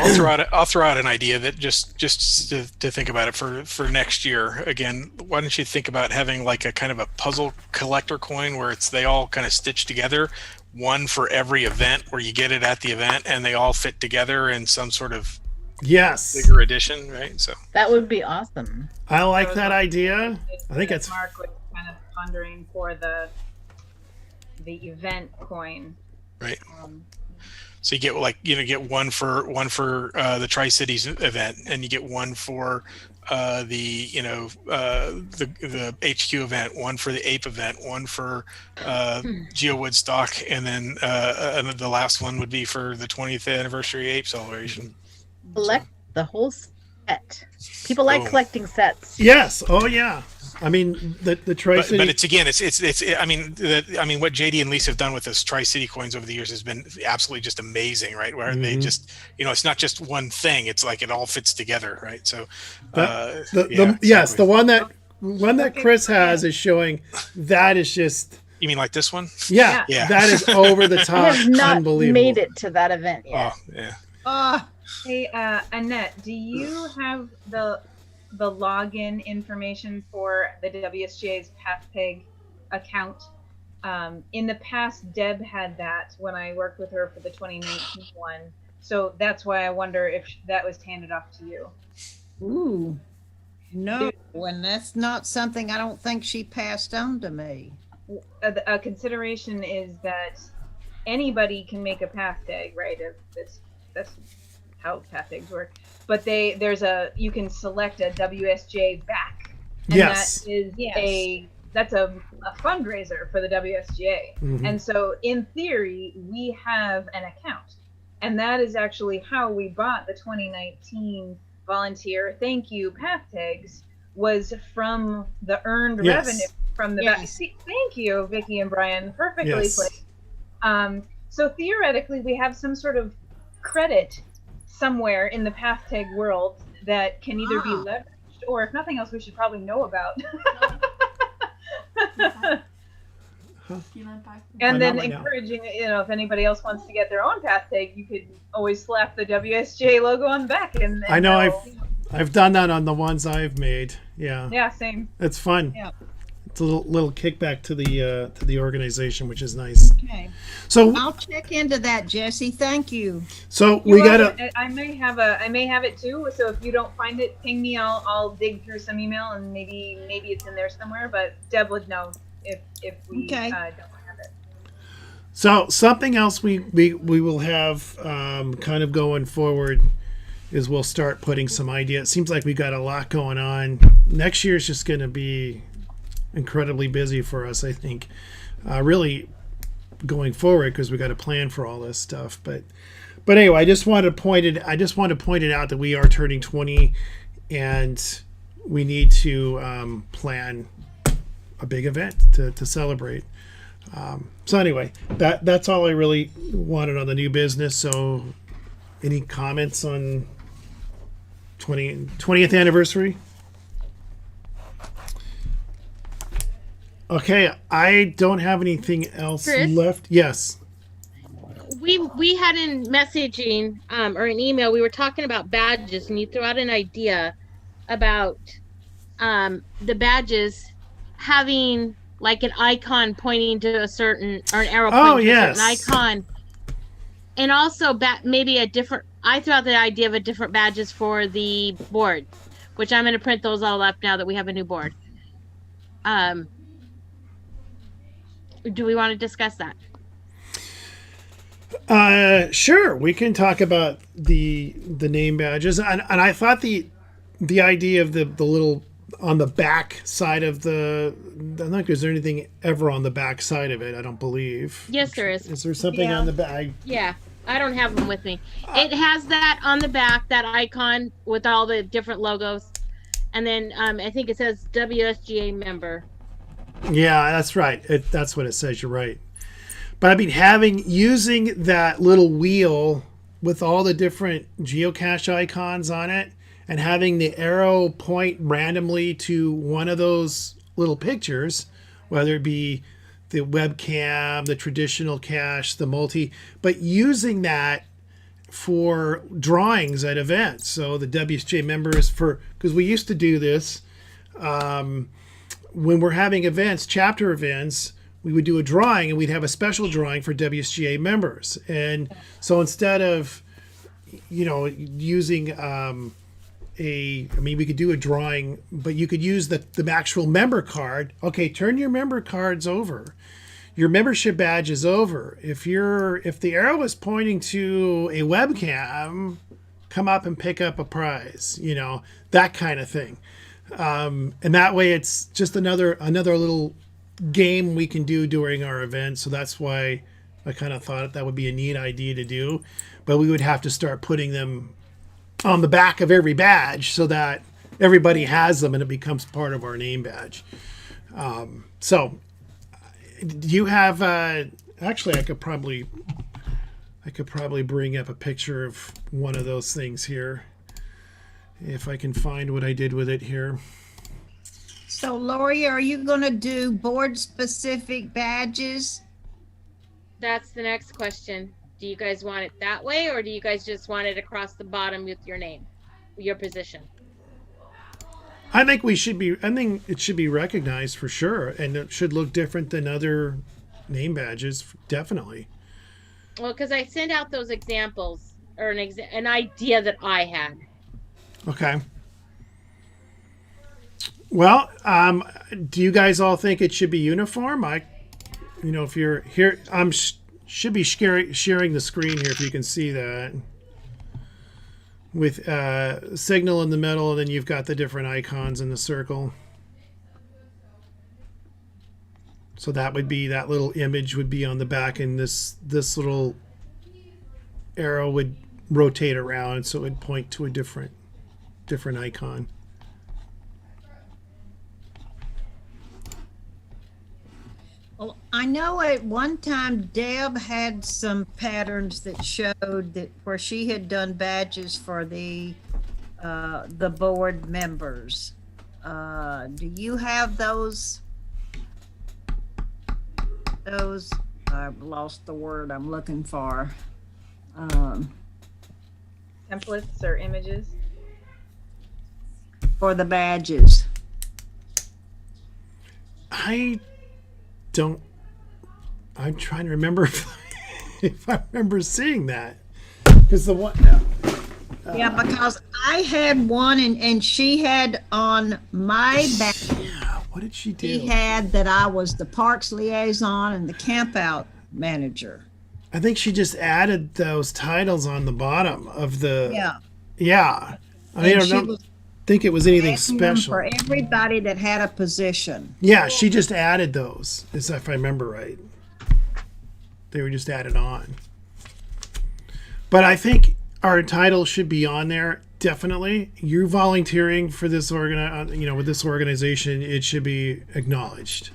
I'll throw out an idea that just to think about it for next year. Again, why don't you think about having like a kind of a puzzle collector coin where they all kind of stitched together, one for every event where you get it at the event and they all fit together in some sort of bigger edition, right? So that would be awesome. I like that idea. I think that's Mark was kind of pondering for the event coin, right? So you get get one for the Tri-Cities event, and you get one for the HQ event, one for the APE event, one for Geo Woodstock, and then the last one would be for the 20th anniversary APE celebration. Collect the whole set. People like collecting sets. Yes. Oh yeah. I mean the Tri-City. But it's I mean what JD and Lisa have done with this Tri-City coins over the years has been absolutely just amazing, right? Where they just it's not just one thing; it's like it all fits together, right? So the one that Chris has is showing that is just. You mean like this one? Yeah. That is over the top. I have not unbelievable. made it to that event yet. Oh yeah. Hey, Annette, do you have the login information for the WSGA's PathPeg account? In the past, Deb had that when I worked with her for the 2019 one. So that's why I wonder if that was handed off to you. Ooh. No, and that's not something I don't think she passed on to me. A consideration is that anybody can make a path tag, right? That's how path tags work. But you can select a WSGA back. And Yes. that is that's a fundraiser for the WSGA. Mhm. And so in theory, we have an account. And that is actually how we bought the 2019 volunteer thank you path tags, was from the earned revenue from the back. See, thank you, Vicki and Brian. Perfectly placed. So theoretically, we have some sort of credit somewhere in the path tag world that can either be leveraged, or if nothing else, we should probably know about. And then encouraging, if anybody else wants to get their own path tag, you could always slap the WSGA logo on the back. And I know I've done that on the ones I've made. Yeah. Yeah, same. It's fun. Yeah. It's a little kickback to the organization, which is nice. Okay. So I'll check into that, Jesse. Thank you. So we gotta. I may have it too. So if you don't find it, ping me. I'll dig through some email and maybe it's in there somewhere. But Deb would know if we don't have it. So something else we will have kind of going forward is we'll start putting some ideas. It seems like we got a lot going on. Next year is just going to be incredibly busy for us, I think. Really going forward, because we got a plan for all this stuff. But anyway, I just want to point it out that we are turning 20, and we need to plan a big event to celebrate. So anyway, that's all I really wanted on the new business. So any comments on 20th anniversary? Okay, I don't have anything else left. Yes. We had in messaging or an email, we were talking about badges, and you threw out an idea about the badges having like an icon pointing to a certain, or an arrow pointing to a certain icon, and also maybe a different. I threw out the idea of a different badges for the board, which I'm going to print those all up now that we have a new board. Do we want to discuss that? Sure, we can talk about the name badges, and I thought the idea of the little on the back side of the. I don't think there's anything ever on the back side of it. I don't believe. Yes, there is. Is there something on the back? Yeah, I don't have them with me. It has that on the back, that icon with all the different logos, and then I think it says WSGA member. Yeah, that's right. That's what it says. You're right. But I mean, using that little wheel with all the different geocache icons on it, and having the arrow point randomly to one of those little pictures, whether it be the webcam, the traditional cache, the multi, but using that for drawings at events. So the WSJ members, because we used to do this when we're having events, chapter events, we would do a drawing, and we'd have a special drawing for WSGA members. And so instead of, using we could do a drawing, but you could use the actual member card. Okay, turn your member cards over. Your membership badge is over. If the arrow is pointing to a webcam, come up and pick up a prize, that kind of thing. And that way it's just another little game we can do during our event. So that's why I kind of thought that would be a neat idea to do, but we would have to start putting them on the back of every badge so that everybody has them and it becomes part of our name badge. So do you have, actually I could probably bring up a picture of one of those things here if I can find what I did with it here. So Lori, are you going to do board specific badges? That's the next question. Do you guys want it that way, or do you guys just want it across the bottom with your name, your position? I think it should be recognized for sure, and it should look different than other name badges, definitely. Well, because I sent out those examples, or an idea that I had. Okay. Well, do you guys all think it should be uniform? If you're here, should be sharing the screen here if you can see that. With signal in the middle, and then you've got the different icons in the circle. So that little image would be on the back, and this little arrow would rotate around, so it would point to a different icon. Well, I know at one time Deb had some patterns that showed that where she had done badges for the board members. Do you have those? I've lost the word I'm looking for. Templates or images for the badges. I'm trying to remember if I remember seeing that, because the one. Yeah, because I had one, and she had on my back. Yeah, what did she do? She had that I was the parks liaison and the camp out manager. I think she just added those titles on the bottom of the. Yeah. Yeah. I don't think it was anything special. For everybody that had a position. Yeah, she just added those, if I remember right. They were just added on. But I think our title should be on there, definitely. You're volunteering for this with this organization, it should be acknowledged.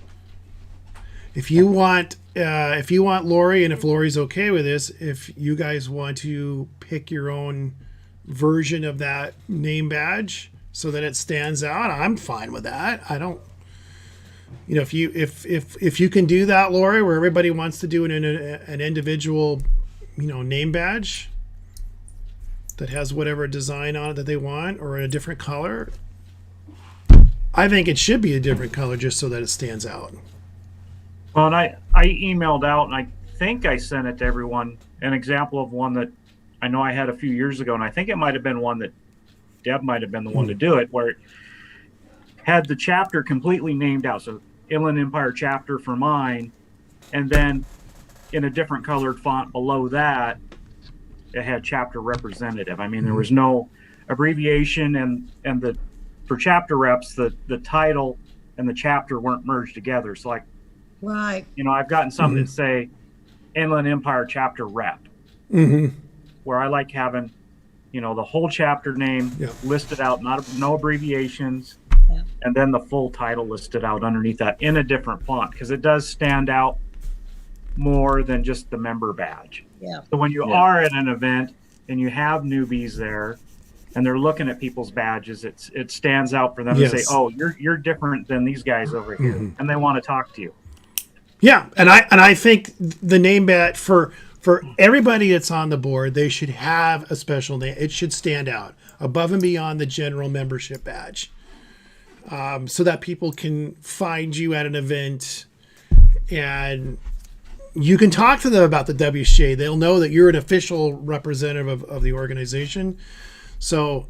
If you want Lori, and if Lori's okay with this, if you guys want to pick your own version of that name badge so that it stands out, I'm fine with that. I don't, if you can do that, Lori, where everybody wants to do an individual, name badge that has whatever design on it that they want, or a different color, I think it should be a different color just so that it stands out. Well, and I emailed out, and I think I sent it to everyone, an example of one that I know I had a few years ago, and I think it might have been one that Deb might have been the one to do it, where it had the chapter completely named out. So Inland Empire chapter for mine, and then in a different colored font below that, it had chapter representative. I mean, there was no abbreviation, and for chapter reps, the title and the chapter weren't merged together. So like, right. I've gotten some that say Inland Empire chapter rep, where I like having, the whole chapter name listed out, no abbreviations, and then the full title listed out underneath that in a different font, because it does stand out more than just the member badge. Yeah. So when you are at an event and you have newbies there, and they're looking at people's badges, it stands out for them to say, "Oh, you're different than these guys over here," and they want to talk to you. Yeah, and I think the name badge for everybody that's on the board, they should have a special name. It should stand out above and beyond the general membership badge, so that people can find you at an event, and you can talk to them about the WSGA. They'll know that you're an official representative of the organization. So,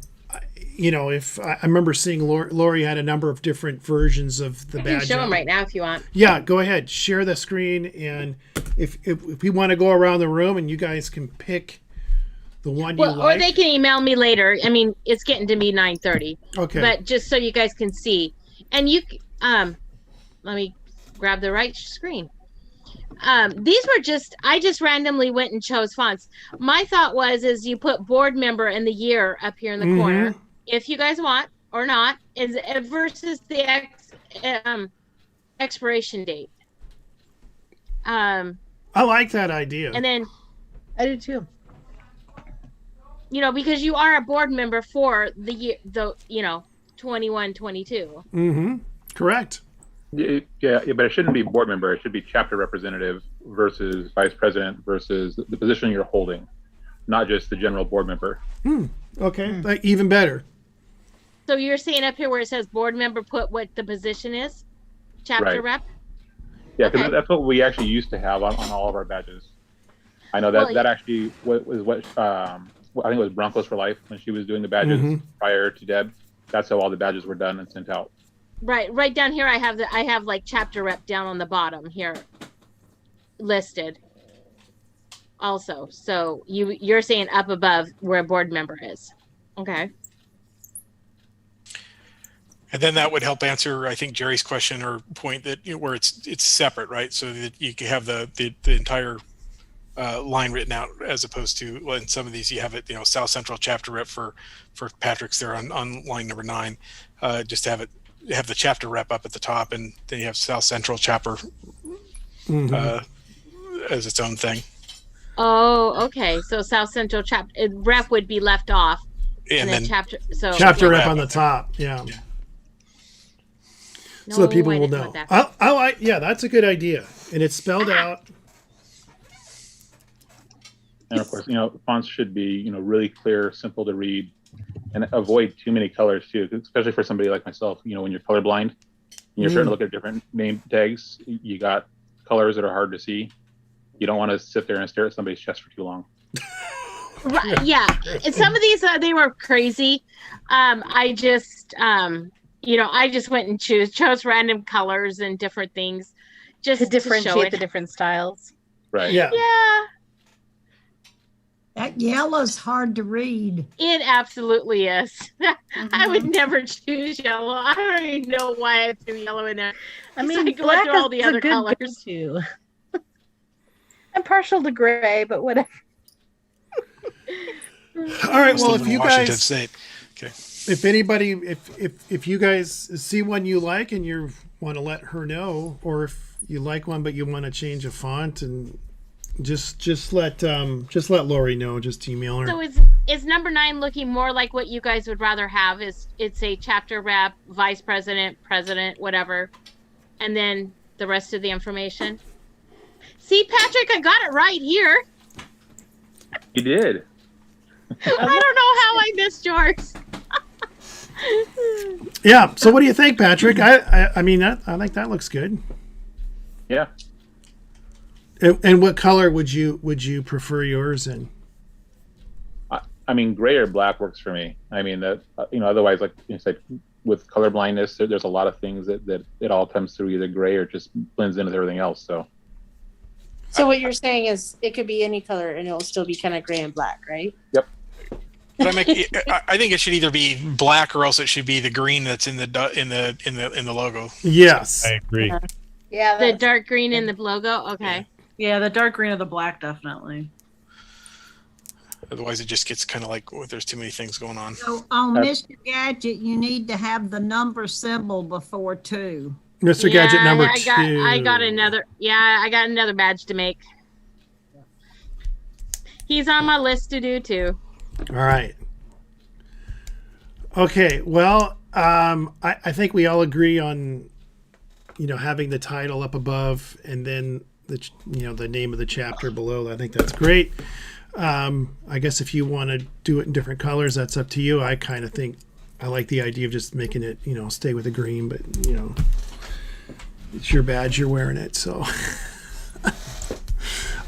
if I remember seeing Lori had a number of different versions of the badge. I can show them right now if you want. Yeah, go ahead. Share the screen, and if we want to go around the room, and you guys can pick the one you like. Or they can email me later. I mean, it's getting to be 9:30. Okay. But just so you guys can see, and let me grab the right screen. These were I just randomly went and chose fonts. My thought is you put board member and the year up here in the corner, if you guys want or not, is versus the expiration date. I like that idea. And then I do too. Because you are a board member for the year, 21, 22. Correct. Yeah, but it shouldn't be board member. It should be chapter representative versus vice president versus the position you're holding, not just the general board member. Okay, even better. So you're seeing up here where it says board member, put what the position is, chapter rep. Yeah, because that's what we actually used to have on all of our badges. I know that actually was what I think it was Broncos for Life when she was doing the badges prior to Deb. That's how all the badges were done and sent out. right down here. I have like chapter rep down on the bottom here listed. Also, so you're saying up above where a board member is. Okay. And then that would help answer, I think, Jerry's question or point that where it's separate, right? So that you can have the entire line written out, as opposed to, well, in some of these you have it, South Central chapter rep for Patrick's there on line number 9, just to have the chapter rep up at the top, and then you have South Central chapter as its own thing. Oh, okay. So South Central chapter rep would be left off, and then chapter rep on the top. Yeah. So that people will know. I like, that's a good idea, and it's spelled out. And of course, fonts should be really clear, simple to read, and avoid too many colors too, especially for somebody like myself. When you're colorblind and you're trying to look at different name tags, you got colors that are hard to see. You don't want to sit there and stare at somebody's chest for too long. Right, yeah, and some of these they were crazy. I just went and chose random colors and different things, just to differentiate the different styles. Right. Yeah. That yellow's hard to read. It absolutely is. I would never choose yellow. I don't even know why I threw yellow in there. I mean, black is all the other colors too. I'm partial to gray, but whatever. All right. Well, if you Washington guys, State. Okay. If anybody, if you guys see one you like and you want to let her know, or if you like one but you want to change a font, and just let Lori know. Just email her. So is number 9 looking more like what you guys would rather have? It's a chapter rep, vice president, president, whatever, and then the rest of the information. See, Patrick, I got it right here. You did. I don't know how I missed yours. Yeah. So what do you think, Patrick? I mean, I think that looks good. Yeah. And what color would you prefer yours in? I mean, gray or black works for me. I mean, that otherwise, like you said, with color blindness, there's a lot of things that it all comes through either gray or just blends in with everything else. So what you're saying is it could be any color and it'll still be kind of gray and black, right? Yep. But I think it should either be black or else it should be the green that's in the logo. Yes, I agree. Yeah, the dark green in the logo. Okay. Yeah, the dark green of the black, definitely. Otherwise, it just gets kind of like there's too many things going on. So on Mr. Gadget, you need to have the number symbol before 2. Mr. Gadget number 2. I got another badge to make. He's on my list to do too. All right. Okay. Well, I think we all agree on, having the title up above and then the name of the chapter below. I think that's great. I guess if you want to do it in different colors, that's up to you. I kind of think I like the idea of just making it, stay with the green, but it's your badge, you're wearing it. So, all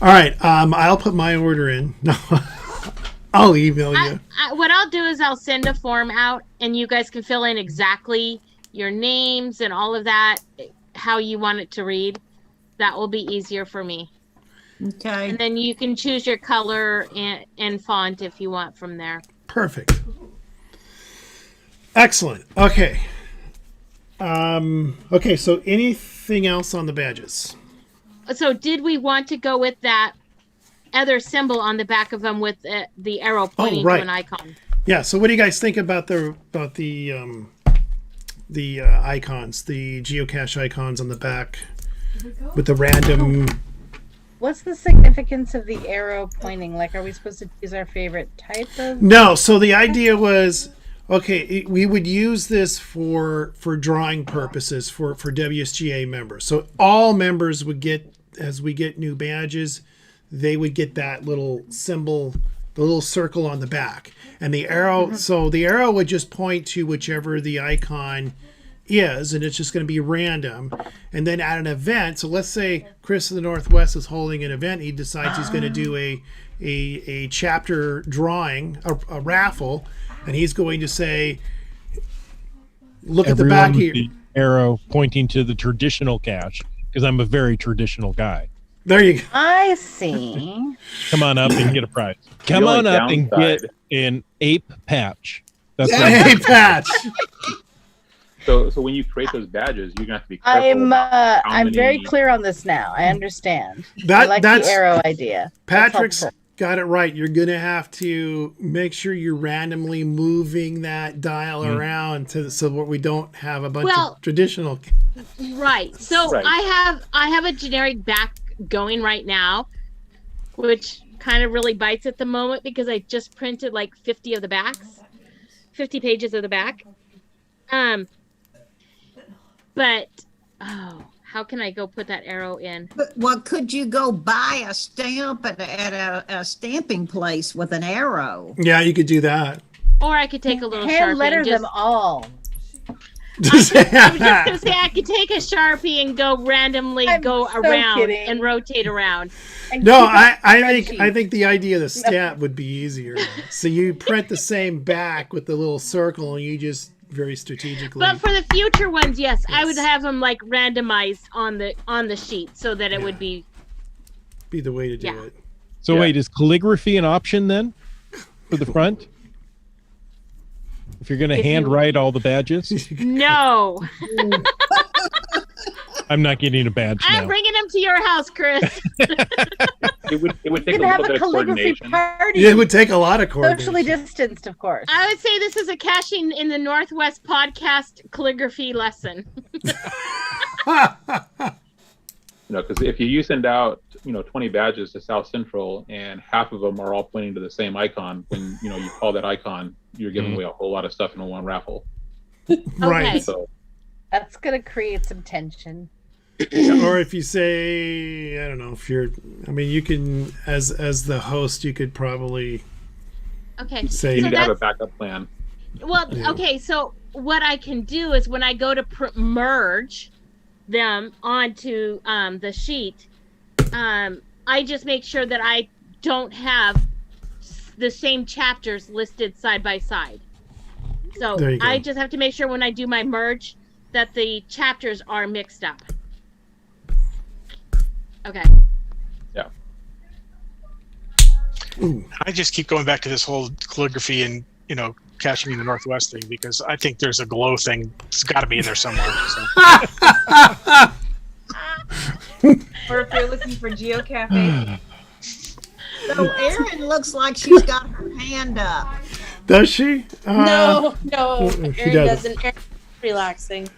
right. I'll put my order in. No, I'll email you. What I'll do is I'll send a form out and you guys can fill in exactly your names and all of that, how you want it to read. That will be easier for me. Okay. And then you can choose your color and font if you want from there. Perfect. Excellent. Okay. Okay, so anything else on the badges? So did we want to go with that other symbol on the back of them with the arrow pointing to an icon? Yeah, so what do you guys think about the icons, the geocache icons on the back with the random... What's the significance of the arrow pointing? Like, are we supposed to use our favorite type of... No, so the idea was, okay, we would use this for drawing purposes for WSGA members. So all members would get, as we get new badges, they would get that little symbol, the little circle on the back. And the arrow, so the arrow would just point to whichever the icon is, and it's just going to be random. And then at an event, so let's say Chris in the Northwest is holding an event, he decides he's going to do a chapter drawing, a raffle, and he's going to say, look at the back here. arrow pointing to the traditional cache because I'm a very traditional guy. There you go. I see. Come on up and get a prize. Come on up and get an ape patch. That's ape patch. So when you create those badges, you're gonna have to be careful. I'm very clear on this now. I understand. I like that's the arrow idea. Patrick's got it right. You're gonna have to make sure you're randomly moving that dial around so that we don't have a bunch of traditional. Right. So I have a generic back going right now, which kind of really bites at the moment because I just printed like 50 of the backs, 50 pages of the back. But how can I go put that arrow in? Well, could you go buy a stamp at a stamping place with an arrow? Yeah, you could do that. Or I could take a little Hand Sharpie letter and just, them all. I was just gonna say I could take a Sharpie and go randomly around kidding. and rotate around. No, I think the idea of the stamp would be easier. So you print the same back with the little circle, and you just very strategically. But for the future ones, yes, I would have them like randomized on the sheet so that it would be the way to do it. So wait, is calligraphy an option then for the front? If you're going to handwrite all the badges? No. I'm not getting a badge I'm now. bringing them to your house, Chris. It would take a have little a bit of calligraphy coordination. party. Yeah, it would take a lot of coordination. Socially distanced, of course. I would say this is a caching in the Northwest podcast calligraphy lesson. Because if you send out 20 badges to South Central and half of them are all pointing to the same icon, when you call that icon, you're giving away a whole lot of stuff in one raffle. Right. So That's going to create some tension. Or if you say, I don't know, you can, as the host, you could probably say you need to have a backup plan. Well, okay, so what I can do is when I go to merge them onto the sheet, I just make sure that I don't have the same chapters listed side by side. So I just have to make sure when I do my merge that the chapters are mixed up. Okay. Yeah. I just keep going back to this whole calligraphy and caching in the Northwest thing because I think there's a glow thing. It's got to be in there somewhere. So. Or if you're looking for geocafe. So Erin looks like she's got her hand up. Does she? No, she Erin doesn't. Erin's relaxing,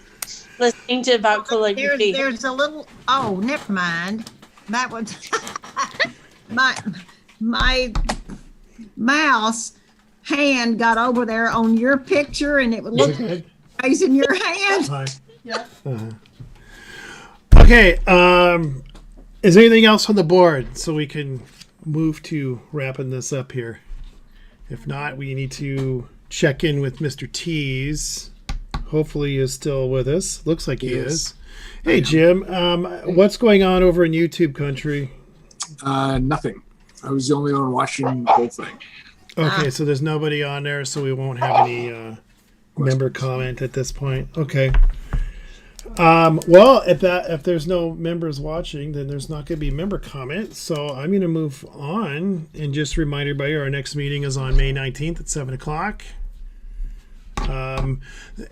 listening to about calligraphy. There's a little. Oh, never mind. That was my mouse hand got over there on your picture, and it would look raising your hand. Yeah. Okay. Is there anything else on the board so we can move to wrapping this up here? If not, we need to check in with Mr. Tees. Hopefully he is still with us. Looks like he is. Hey, Jim. What's going on over in YouTube country? Nothing. I was the only one watching the whole thing. Okay, so there's nobody on there, so we won't have any member comment at this point. Okay. Well, if there's no members watching, then there's not going to be member comment. So I'm going to move on and just remind everybody our next meeting is on May 19th at 7 o'clock.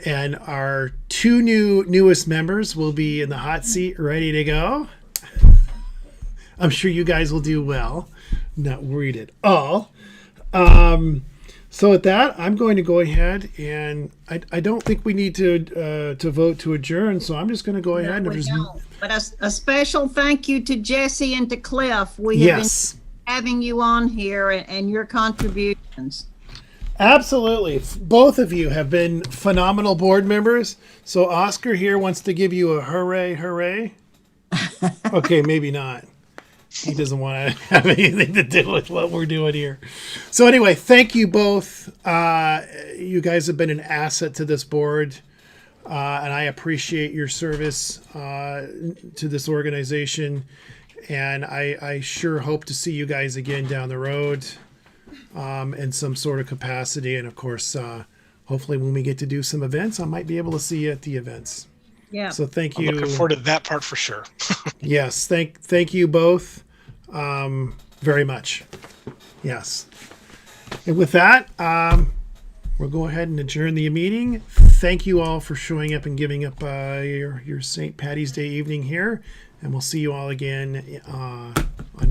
And our two newest members will be in the hot seat, ready to go. I'm sure you guys will do well. Not worried at all. So with that, I'm going to go ahead and I don't think we need to vote to adjourn. So I'm just going to go ahead and But a special thank you to Jesse and to Cliff. We have been having you on here and your contributions. Absolutely. Both of you have been phenomenal board members. So Oscar here wants to give you a hooray, hooray. Okay, maybe not. He doesn't want to have anything to do with what we're doing here. So anyway, thank you both. You guys have been an asset to this board. And I appreciate your service to this organization. And I sure hope to see you guys again down the road in some sort of capacity. And of course, hopefully when we get to do some events, I might be able to see you at the events. Yeah. So thank I'm you. looking forward to that part for sure. Yes. Thank you both very much. Yes. And with that, we'll go ahead and adjourn the meeting. Thank you all for showing up and giving up your St. Patty's Day evening here. And we'll see you all again